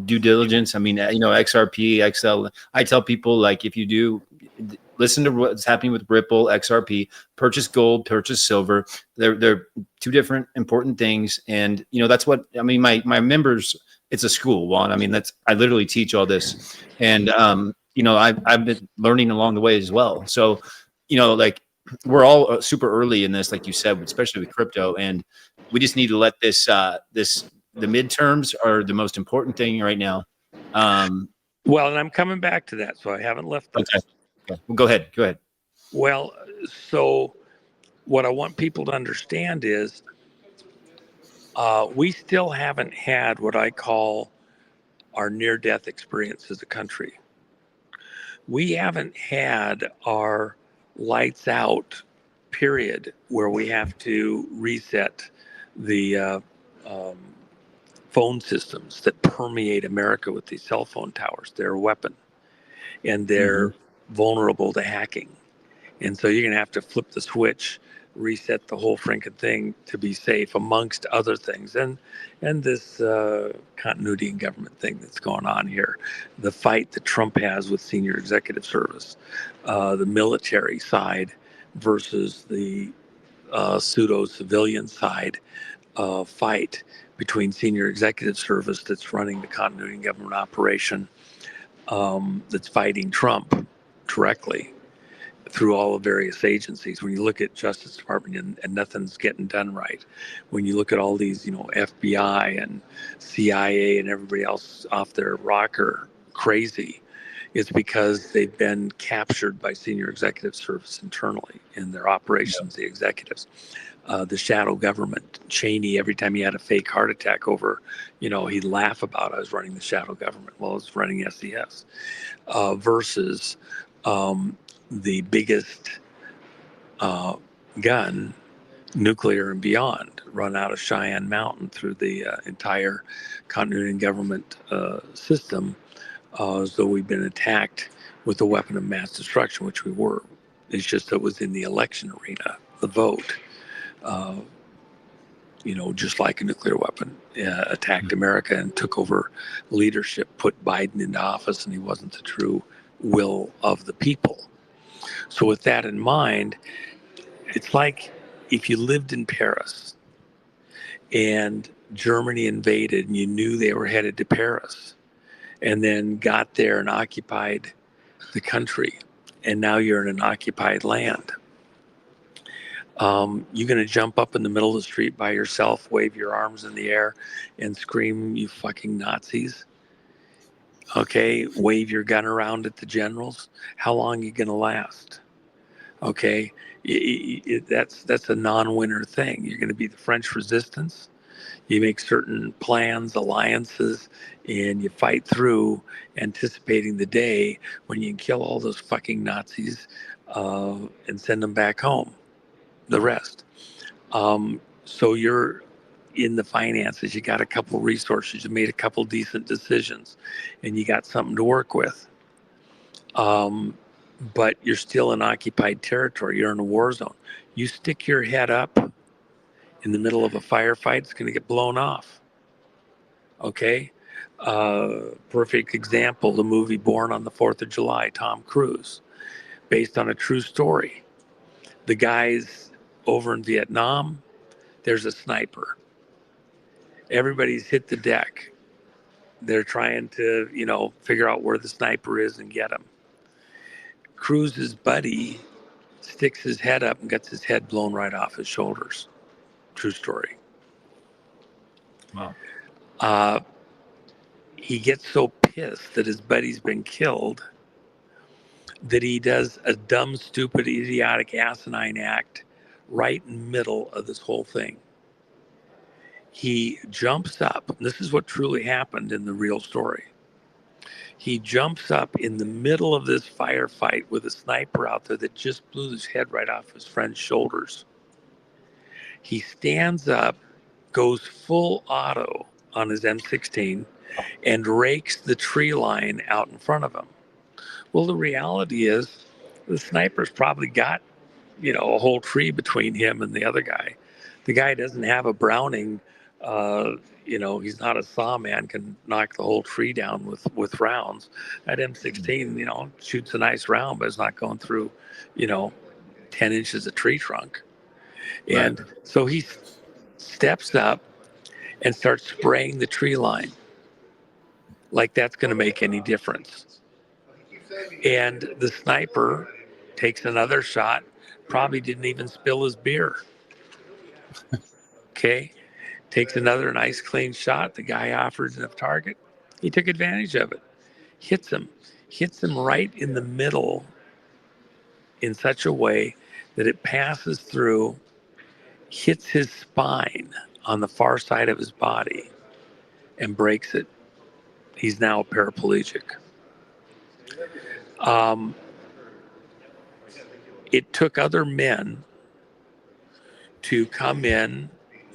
due diligence. I mean, XRP, XL. I tell people like, if you do listen to what's happening with Ripple, XRP, purchase gold, purchase silver. They're two different important things, and that's what I mean. My members, it's a school, Juan. I mean, I literally teach all this, and I've been learning along the way as well. So, like we're all super early in this, like you said, especially with crypto, and we just need to let the midterms are the most important thing right now. Well, and I'm coming back to that, so I haven't left this. Okay. Well, go ahead. Well, so what I want people to understand is we still haven't had what I call our near-death experience as a country. We haven't had our lights out period where we have to reset the phone systems that permeate America with these cell phone towers. They're a weapon, and they're vulnerable to hacking. And so you're going to have to flip the switch, reset the whole freaking thing to be safe, amongst other things. And this continuity in government thing that's going on here, the fight that Trump has with senior executive service, the military side versus the pseudo-civilian side fight between senior executive service that's running the continuity in government operation, that's fighting Trump directly through all the various agencies. When you look at Justice Department and nothing's getting done right, when you look at all these, FBI and CIA and everybody else off their rocker crazy, it's because they've been captured by senior executive service internally in their operations, the executives. The shadow government, Cheney, every time he had a fake heart attack over, he'd laugh about, I was running the shadow government. Well, I was running SES versus the biggest gun, nuclear and beyond, run out of Cheyenne Mountain through the entire continuity and government system, as though we've been attacked with a weapon of mass destruction, which we were. It's just that it was in the election arena, the vote. Just like a nuclear weapon, attacked America and took over leadership, put Biden into office, and he wasn't the true will of the people. So with that in mind, it's like if you lived in Paris and Germany invaded and you knew they were headed to Paris and then got there and occupied the country, and now you're in an occupied land. You're going to jump up in the middle of the street by yourself, wave your arms in the air, and scream, "You fucking Nazis." Okay, wave your gun around at the generals. How long are you going to last? Okay, that's a non-winner thing. You're going to be the French resistance. You make certain plans, alliances, and you fight through, anticipating the day when you can kill all those fucking Nazis and send them back home. The rest. So you're in the finances, you got a couple resources, you made a couple decent decisions, and you got something to work with. But you're still in occupied territory. You're in a war zone. You stick your head up in the middle of a firefight, it's going to get blown off. Okay? Perfect example, the movie Born on the 4th of July, Tom Cruise, based on a true story. The guys over in Vietnam, there's a sniper. Everybody's hit the deck. They're trying to, figure out where the sniper is and get him. Cruise's buddy sticks his head up and gets his head blown right off his shoulders. True story. Wow. He gets so pissed that his buddy's been killed that he does a dumb, stupid, idiotic, asinine act right in the middle of this whole thing. He jumps up. This is what truly happened in the real story. He jumps up in the middle of this firefight with a sniper out there that just blew his head right off his friend's shoulders. He stands up, goes full auto on his M16, and rakes the tree line out in front of him. Well, the reality is the sniper's probably got, a whole tree between him and the other guy. The guy doesn't have a Browning. He's not a sawman, can knock the whole tree down with rounds. That M16, shoots a nice round, but it's not going through, 10 inches of tree trunk. And so he steps up and starts spraying the tree line like that's going to make any difference. And the sniper takes another shot, probably didn't even spill his beer. Okay. Takes another nice clean shot. The guy offers a target. He took advantage of it. Hits him right in the middle in such a way that it passes through, hits his spine on the far side of his body, and breaks it. He's now paraplegic. It took other men to come in,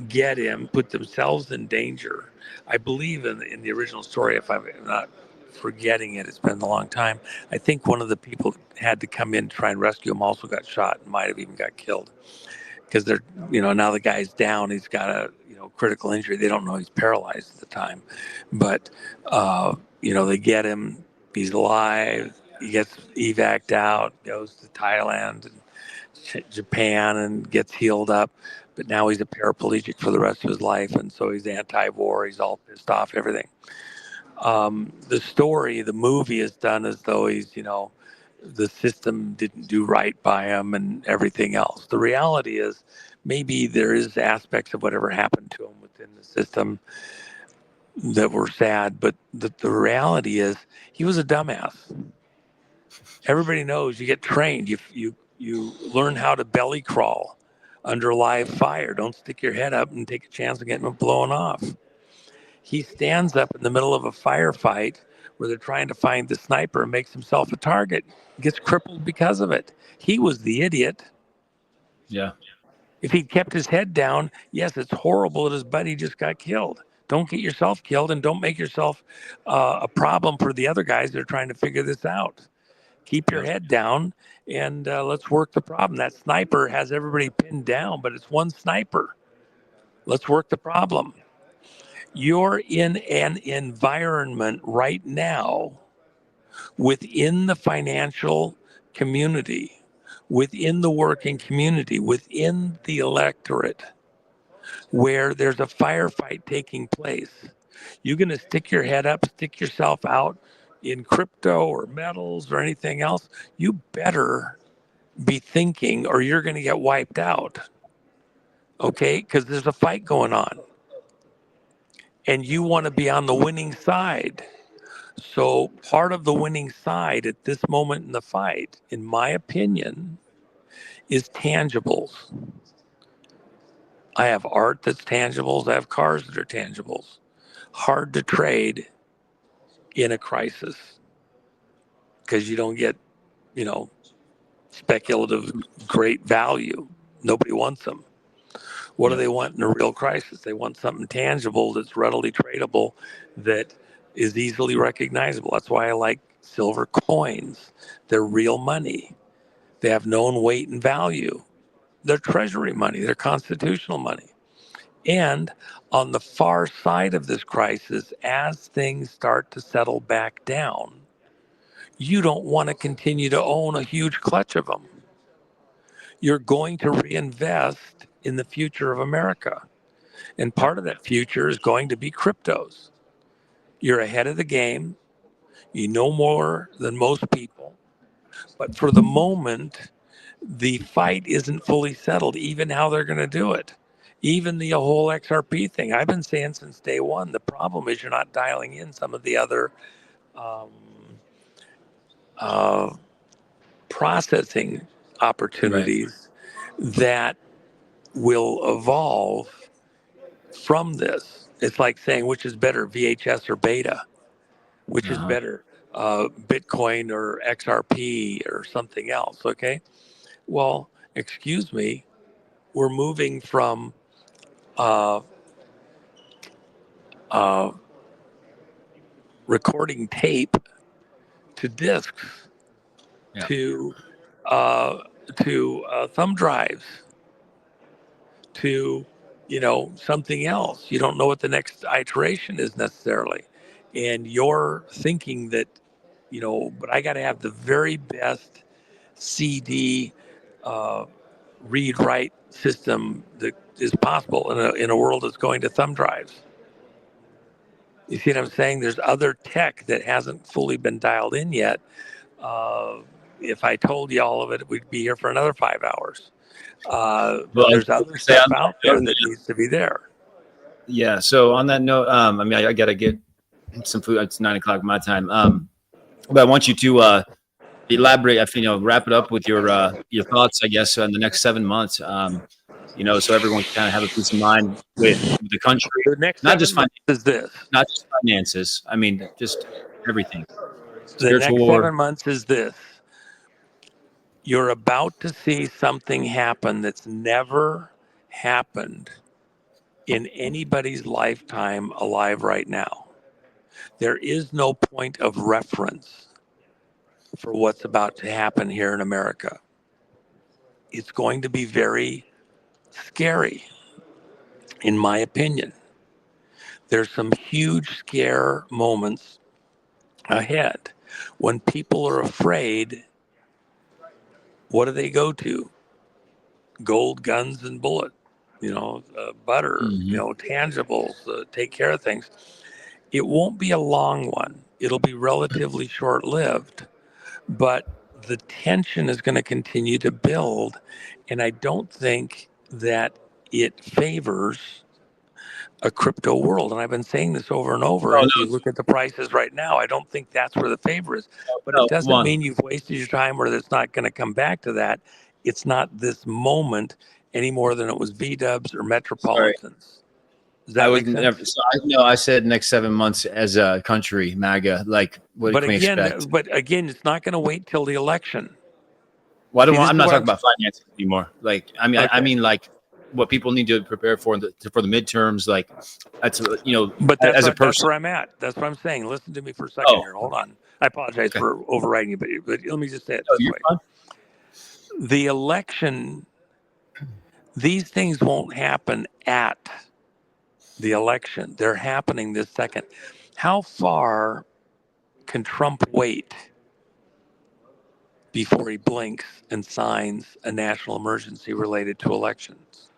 get him, put themselves in danger. I believe in the original story, if I'm not forgetting it, it's been a long time. I think one of the people had to come in to try and rescue him also got shot and might have even got killed. Because they're, now the guy's down, he's got a, critical injury. They don't know he's paralyzed at the time. But, they get him, he's alive, he gets evac'd out, goes to Thailand and Japan and gets healed up. But now he's a paraplegic for the rest of his life. And so he's anti-war, he's all pissed off, everything. The story, the movie is done as though he's, the system didn't do right by him and everything else. The reality is maybe there is aspects of whatever happened to him within the system that were sad, but the reality is he was a dumbass. Everybody knows you get trained. You learn how to belly crawl under live fire. Don't stick your head up and take a chance of getting blown off. He stands up in the middle of a firefight where they're trying to find the sniper and makes himself a target, gets crippled because of it. He was the idiot. Yeah. If he'd kept his head down, yes, it's horrible that his buddy just got killed. Don't get yourself killed and don't make yourself a problem for the other guys that are trying to figure this out. Keep your head down and let's work the problem. That sniper has everybody pinned down, but it's one sniper. Let's work the problem. You're in an environment right now within the financial community, within the working community, within the electorate, where there's a firefight taking place. You're going to stick your head up, stick yourself out in crypto or metals or anything else. You better be thinking or you're going to get wiped out. Okay? Because there's a fight going on. And you want to be on the winning side. So part of the winning side at this moment in the fight, in my opinion, is tangibles. I have art that's tangibles. I have cars that are tangibles. Hard to trade in a crisis because you don't get, speculative great value. Nobody wants them. What do they want in a real crisis? They want something tangible that's readily tradable, that is easily recognizable. That's why I like silver coins. They're real money. They have known weight and value. They're treasury money. They're constitutional money. And on the far side of this crisis, as things start to settle back down, you don't want to continue to own a huge clutch of them. You're going to reinvest in the future of America. And part of that future is going to be cryptos. You're ahead of the game. You know more than most people. But for the moment, the fight isn't fully settled, even how they're going to do it. Even the whole XRP thing. I've been saying since day one, the problem is you're not dialing in some of the other processing opportunities that will evolve from this. It's like saying which is better, VHS or beta, which is Uh-huh. better, Bitcoin or XRP or something else. Okay. Well, excuse me, we're moving from uh, uh, recording tape to discs Yeah. to uh, thumb drives to something else. You don't know what the next iteration is necessarily, and you're thinking that but I got to have the very best CD uh, read write system that is possible in a world that's going to thumb drives. You see what I'm saying? There's other tech that hasn't fully been dialed in yet. Uh, if I told you all of it, we'd be here for another 5 hours. Well, But I was there's gonna other say stuff on out that there note, that needs to be there. yeah. So on that note, I mean, I gotta get some food. It's 9 o'clock my time. But I want you to elaborate. Wrap it up with your thoughts, I guess, on the next 7 months. So everyone can kind of have a peace of mind with the country, The next not 7 just months is this. not just finances. I mean, just everything. The Spiritual next war. 7 months is this. You're about to see something happen that's never happened in anybody's lifetime alive right now. There is no point of reference for what's about to happen here in America. It's going to be very scary, in my opinion. There's some huge scare moments ahead. When people are afraid, what do they go to? Gold, guns, and bullets. Butter, Mhm. tangibles, take care of things. It won't be a long one. It'll be relatively short lived, but the tension is going to continue to build. And I don't think that it favors a crypto world. And I've been saying this over and over. Oh And no, if you look at the prices right now, I don't think that's where the favor is. But it no, doesn't Juan. mean you've wasted your time or that it's not going to come back to that. It's not this moment any more than it was V Dubs or Sorry, Metropolitans. Does I that would make never. sense? So I said next 7 months as a country, MAGA. Like, what But can we again, expect? it's not going to wait till the election. Well, I don't See, want, this I'm is not what talking I'm. about finances anymore. Like, I Okay. mean, like, what people need to prepare for for the midterms. Like, that's But as a that's person. where I'm at. That's what I'm saying. Listen to me for a second Oh, here. Hold on. I apologize okay. for overriding you, but let me just say it No, this you're way. fine. The election, these things won't happen at the election. They're happening this second. How far can Trump wait before he blinks and signs a national emergency related to elections?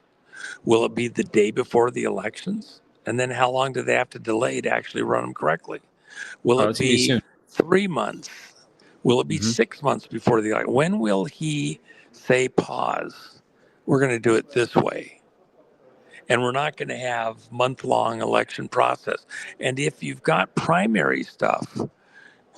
Will it be the day before the elections? And then how long do they have to delay to actually run them correctly? Will Oh, it it's gonna be be soon. 3 months? Will it be Hmm. 6 months before the election? When will he say pause? We're going to do it this way. And we're not going to have month-long election process. And if you've got primary stuff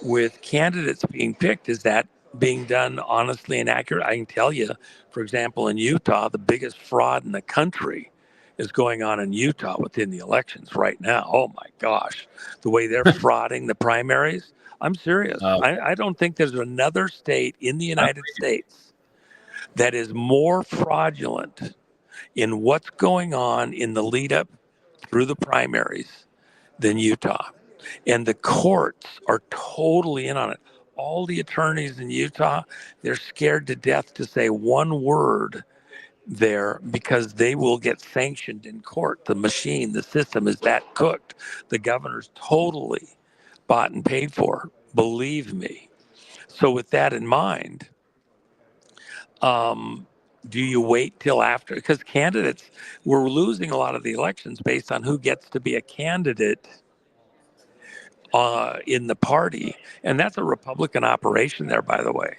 with candidates being picked, is that being done honestly and accurate? I can tell you, for example, in Utah, the biggest fraud in the country is going on in Utah within the elections right now. Oh my gosh, the way they're frauding the primaries. I'm serious. Okay. I don't think there's another state in the I don't United States that is more fraudulent in what's going on in the lead up through the primaries than Utah. And the courts are totally in on it. All the attorneys in Utah, they're scared to death to say one word there because they will get sanctioned in court. The machine, the system is that cooked. The governor's totally bought and paid for, believe me. So, with that in mind, um, do you wait till after? Because candidates, we're losing a lot of the elections based on who gets to be a candidate in the party. And that's a Republican operation there, by the way.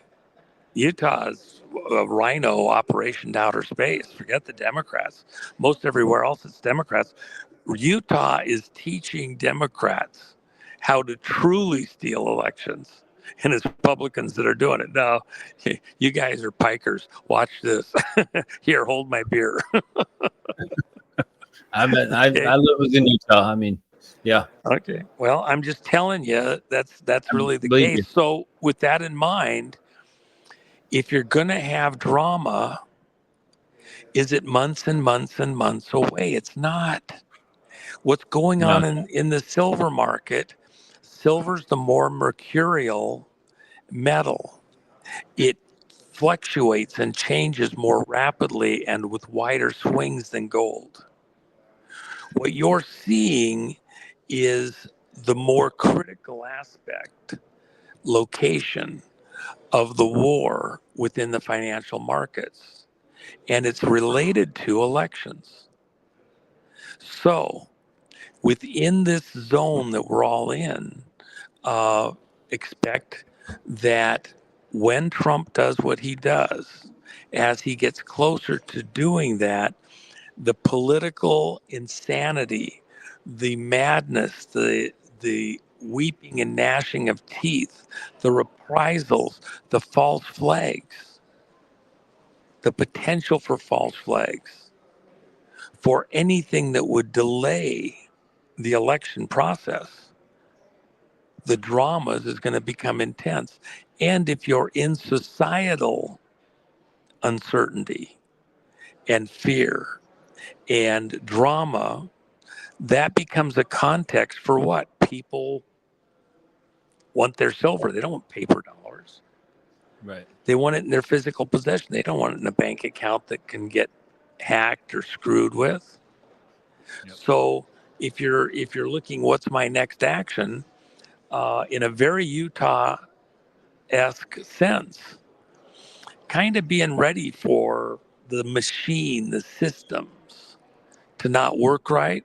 Utah's a rhino operation to outer space. Forget the Democrats. Most everywhere else, it's Democrats. Utah is teaching Democrats how to truly steal elections. And it's Republicans that are doing it. Now, you guys are pikers. Watch this. Here, hold my beer. I mean, Okay. I live in Utah. I mean, yeah, Okay. Well, I'm just telling you that's I really the believe you. case. So with that in mind, if you're going to have drama, is it months and months and months away? It's not. What's going No, on in the silver market? Silver's the more mercurial metal. It fluctuates and changes more rapidly and with wider swings than gold. What you're seeing is the more critical aspect, location of the war within the financial markets, and it's related to elections. So, within this zone that we're all in, uh, expect that when Trump does what he does, as he gets closer to doing that, the political insanity, the madness, the weeping and gnashing of teeth, the reprisals, the false flags, the potential for false flags, for anything that would delay the election process, the dramas is going to become intense. And if you're in societal uncertainty and fear and drama, that becomes a context for what? People want their silver. They don't want paper dollars. right. They want it in their physical possession. They don't want it in a bank account that can get hacked or screwed with. Yep. So if you're looking, what's my next action? In a very Utah-esque sense, kind of being ready for the machine, the systems to not work right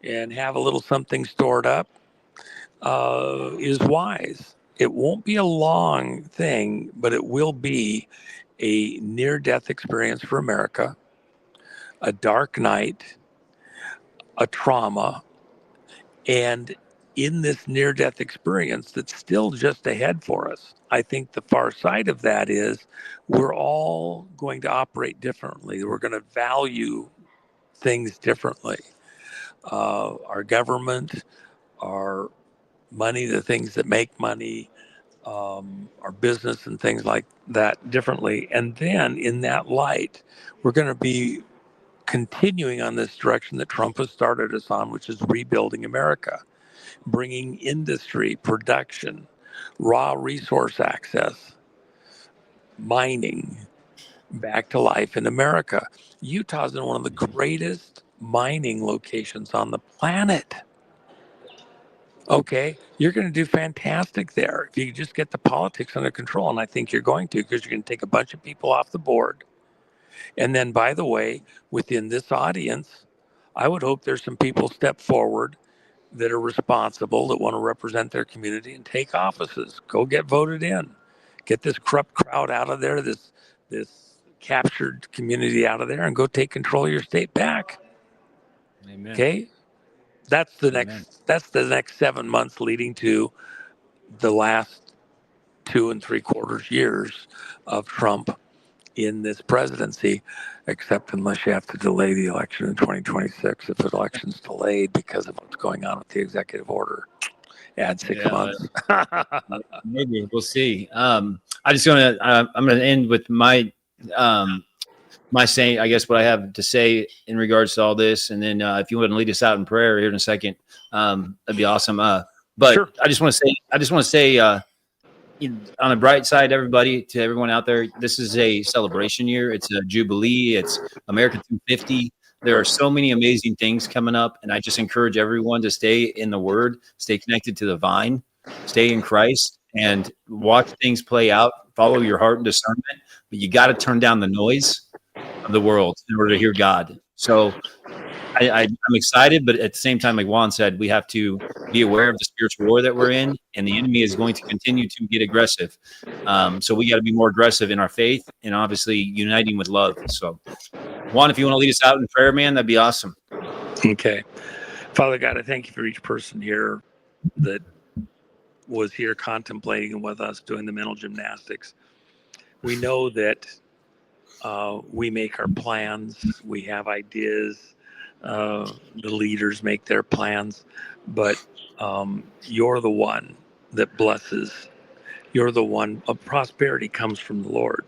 and have a little something stored up is wise. It won't be a long thing, but it will be a near death experience for America, a dark night, a trauma, and in this near death experience that's still just ahead for us, I think the far side of that is we're all going to operate differently. We're going to value things differently. Our government, our money, the things that make money, our business and things like that differently. And then in that light, we're going to be continuing on this direction that Trump has started us on, which is rebuilding America, bringing industry, production, raw resource access, mining back to life in America. Utah's in one of the greatest mining locations on the planet. Okay, you're going to do fantastic there if you just get the politics under control. And I think you're going to, because you're going to take a bunch of people off the board. And then, by the way, within this audience, I would hope there's some people step forward that are responsible, that want to represent their community and take offices. Go get voted in. Get this corrupt crowd out of there, this captured community out of there, and go take control of your state back. Amen. Okay? That's the Amen. next 7 months leading to the last 2 and 3/4 years of Trump in this presidency, except unless you have to delay the election in 2026. If the election's delayed because of what's going on with the executive order, add 6 months. Maybe we'll see. I just gonna I'm gonna end with my my saying, I guess, what I have to say in regards to all this, and then if you want to lead us out in prayer here in a second, that'd be awesome. But Sure. I just want to say, on the bright side, everybody, to everyone out there, this is a celebration year. It's a jubilee. It's America 250. There are so many amazing things coming up, and I just encourage everyone to stay in the Word, stay connected to the vine, stay in Christ, and watch things play out. Follow your heart and discernment, but you got to turn down the noise of the world in order to hear God. So I'm excited, but at the same time, like Juan said, we have to be aware of the spiritual war that we're in, and the enemy is going to continue to get aggressive. So we got to be more aggressive in our faith and obviously uniting with love. So, Juan, if you want to lead us out in prayer, man, that'd be awesome. Okay. Father God, I thank you for each person here that was here contemplating with us, doing the mental gymnastics. We know that we make our plans, we have ideas, the leaders make their plans, but you're the one that blesses. You're the one. Prosperity comes from the Lord.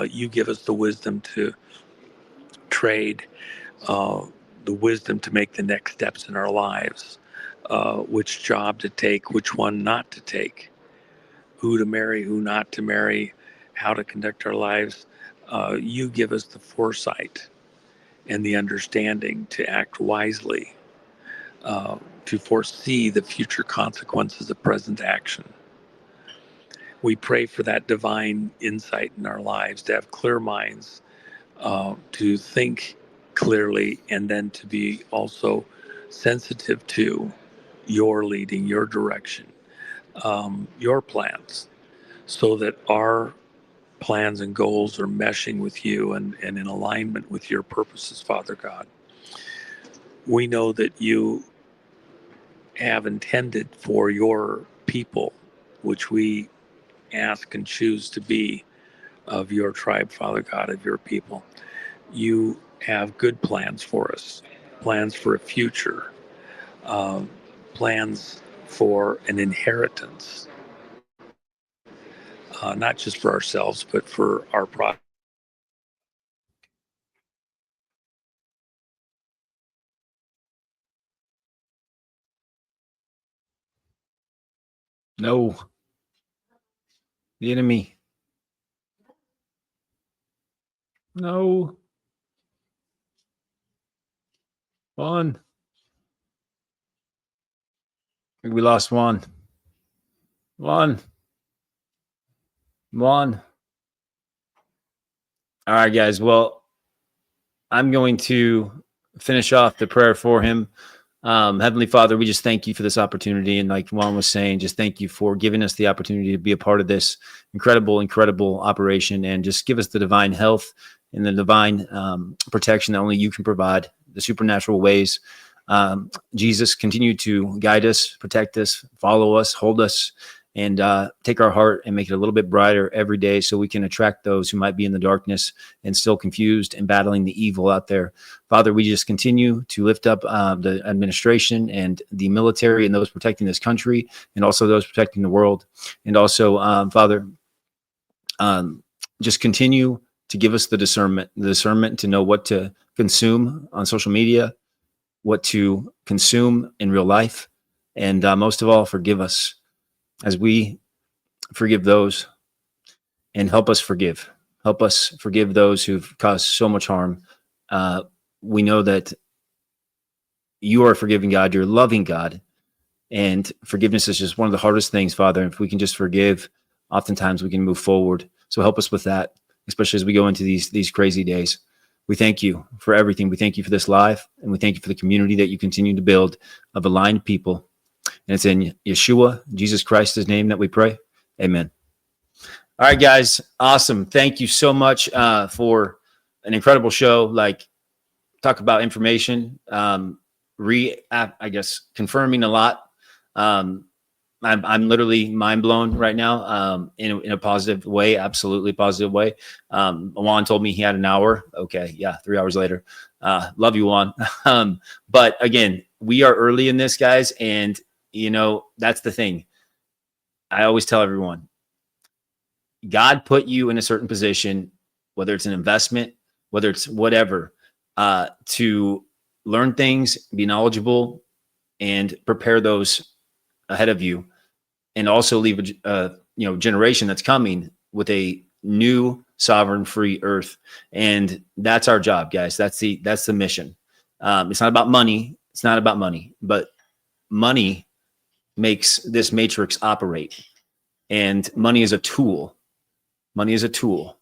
You give us the wisdom to trade, uh, the wisdom to make the next steps in our lives, which job to take, which one not to take, who to marry, who not to marry, how to conduct our lives. You give us the foresight and the understanding to act wisely, to foresee the future consequences of present action. We pray for that divine insight in our lives, to have clear minds, to think clearly, and then to be also sensitive to your leading, your direction, your plans, so that our plans and goals are meshing with you and in alignment with your purposes, Father God. We know that you have intended for your people, which we ask and choose to be of your tribe, Father God, of your people. You have good plans for us, plans for a future, uh, plans for an inheritance, not just for ourselves, but for our product. No, the enemy. No. Juan. I think we lost Juan. Juan. Juan. All right, guys. Well, I'm going to finish off the prayer for him. Heavenly Father, we just thank you for this opportunity. And like Juan was saying, just thank you for giving us the opportunity to be a part of this incredible, incredible operation, and just give us the divine health and the divine protection that only you can provide, the supernatural ways. Jesus, continue to guide us, protect us, follow us, hold us, and take our heart and make it a little bit brighter every day so we can attract those who might be in the darkness and still confused and battling the evil out there. Father, we just continue to lift up the administration and the military and those protecting this country, and also those protecting the world. And also, Father, just continue to give us the discernment to know what to consume on social media, what to consume in real life. And most of all, forgive us as we forgive those, and help us forgive. Help us forgive those who've caused so much harm. We know that you are a forgiving God, you're a loving God, and forgiveness is just one of the hardest things, Father. If we can just forgive, oftentimes we can move forward. So help us with that, especially as we go into these crazy days. We thank you for everything. We thank you for this live, and we thank you for the community that you continue to build of aligned people. And it's in Yeshua, Jesus Christ's name, that we pray. Amen. All right, guys. Awesome. Thank you so much for an incredible show. Like, talk about information, I guess, confirming a lot. I'm literally mind blown right now in a positive way, absolutely positive way. Juan told me he had an hour. Okay. Yeah. 3 hours later. Love you, Juan. But again, we are early in this, guys. And you know, that's the thing. I always tell everyone, God put you in a certain position, whether it's an investment, whether it's whatever, to learn things, be knowledgeable, and prepare those ahead of you, and also leave a generation that's coming with a new sovereign free earth. And that's our job, guys. That's the mission. It's not about money. It's not about money, but money makes this matrix operate, and money is a tool. Money is a tool.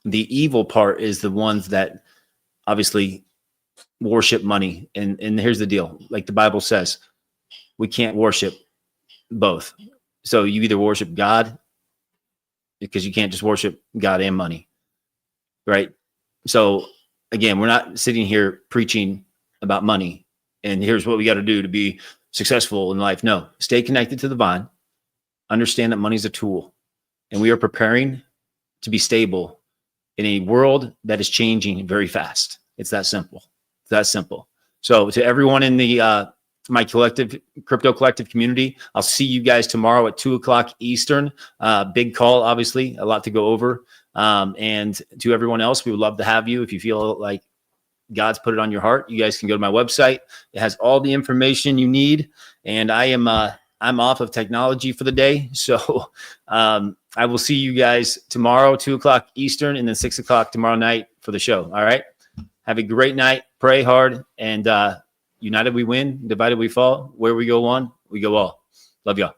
The evil part is the ones that obviously worship money. And here's the deal. Like the Bible says, we can't worship both. So you either worship God, because you can't just worship God and money, right? So again, we're not sitting here preaching about money and here's what we got to do to be successful in life. No, stay connected to the vine. Understand that money is a tool, and we are preparing to be stable in a world that is changing very fast. It's that simple. It's that simple. So to everyone in the my crypto collective community, I'll see you guys tomorrow at 2:00 Eastern. Big call, obviously, a lot to go over. And to everyone else, we would love to have you. If you feel like God's put it on your heart, you guys can go to my website. It has all the information you need. And I'm off of technology for the day. So I will see you guys tomorrow, 2:00 Eastern, and then 6:00 tomorrow night for the show. All right. Have a great night. Pray hard. And united we win, divided we fall. Where we go one, we go all. Love y'all.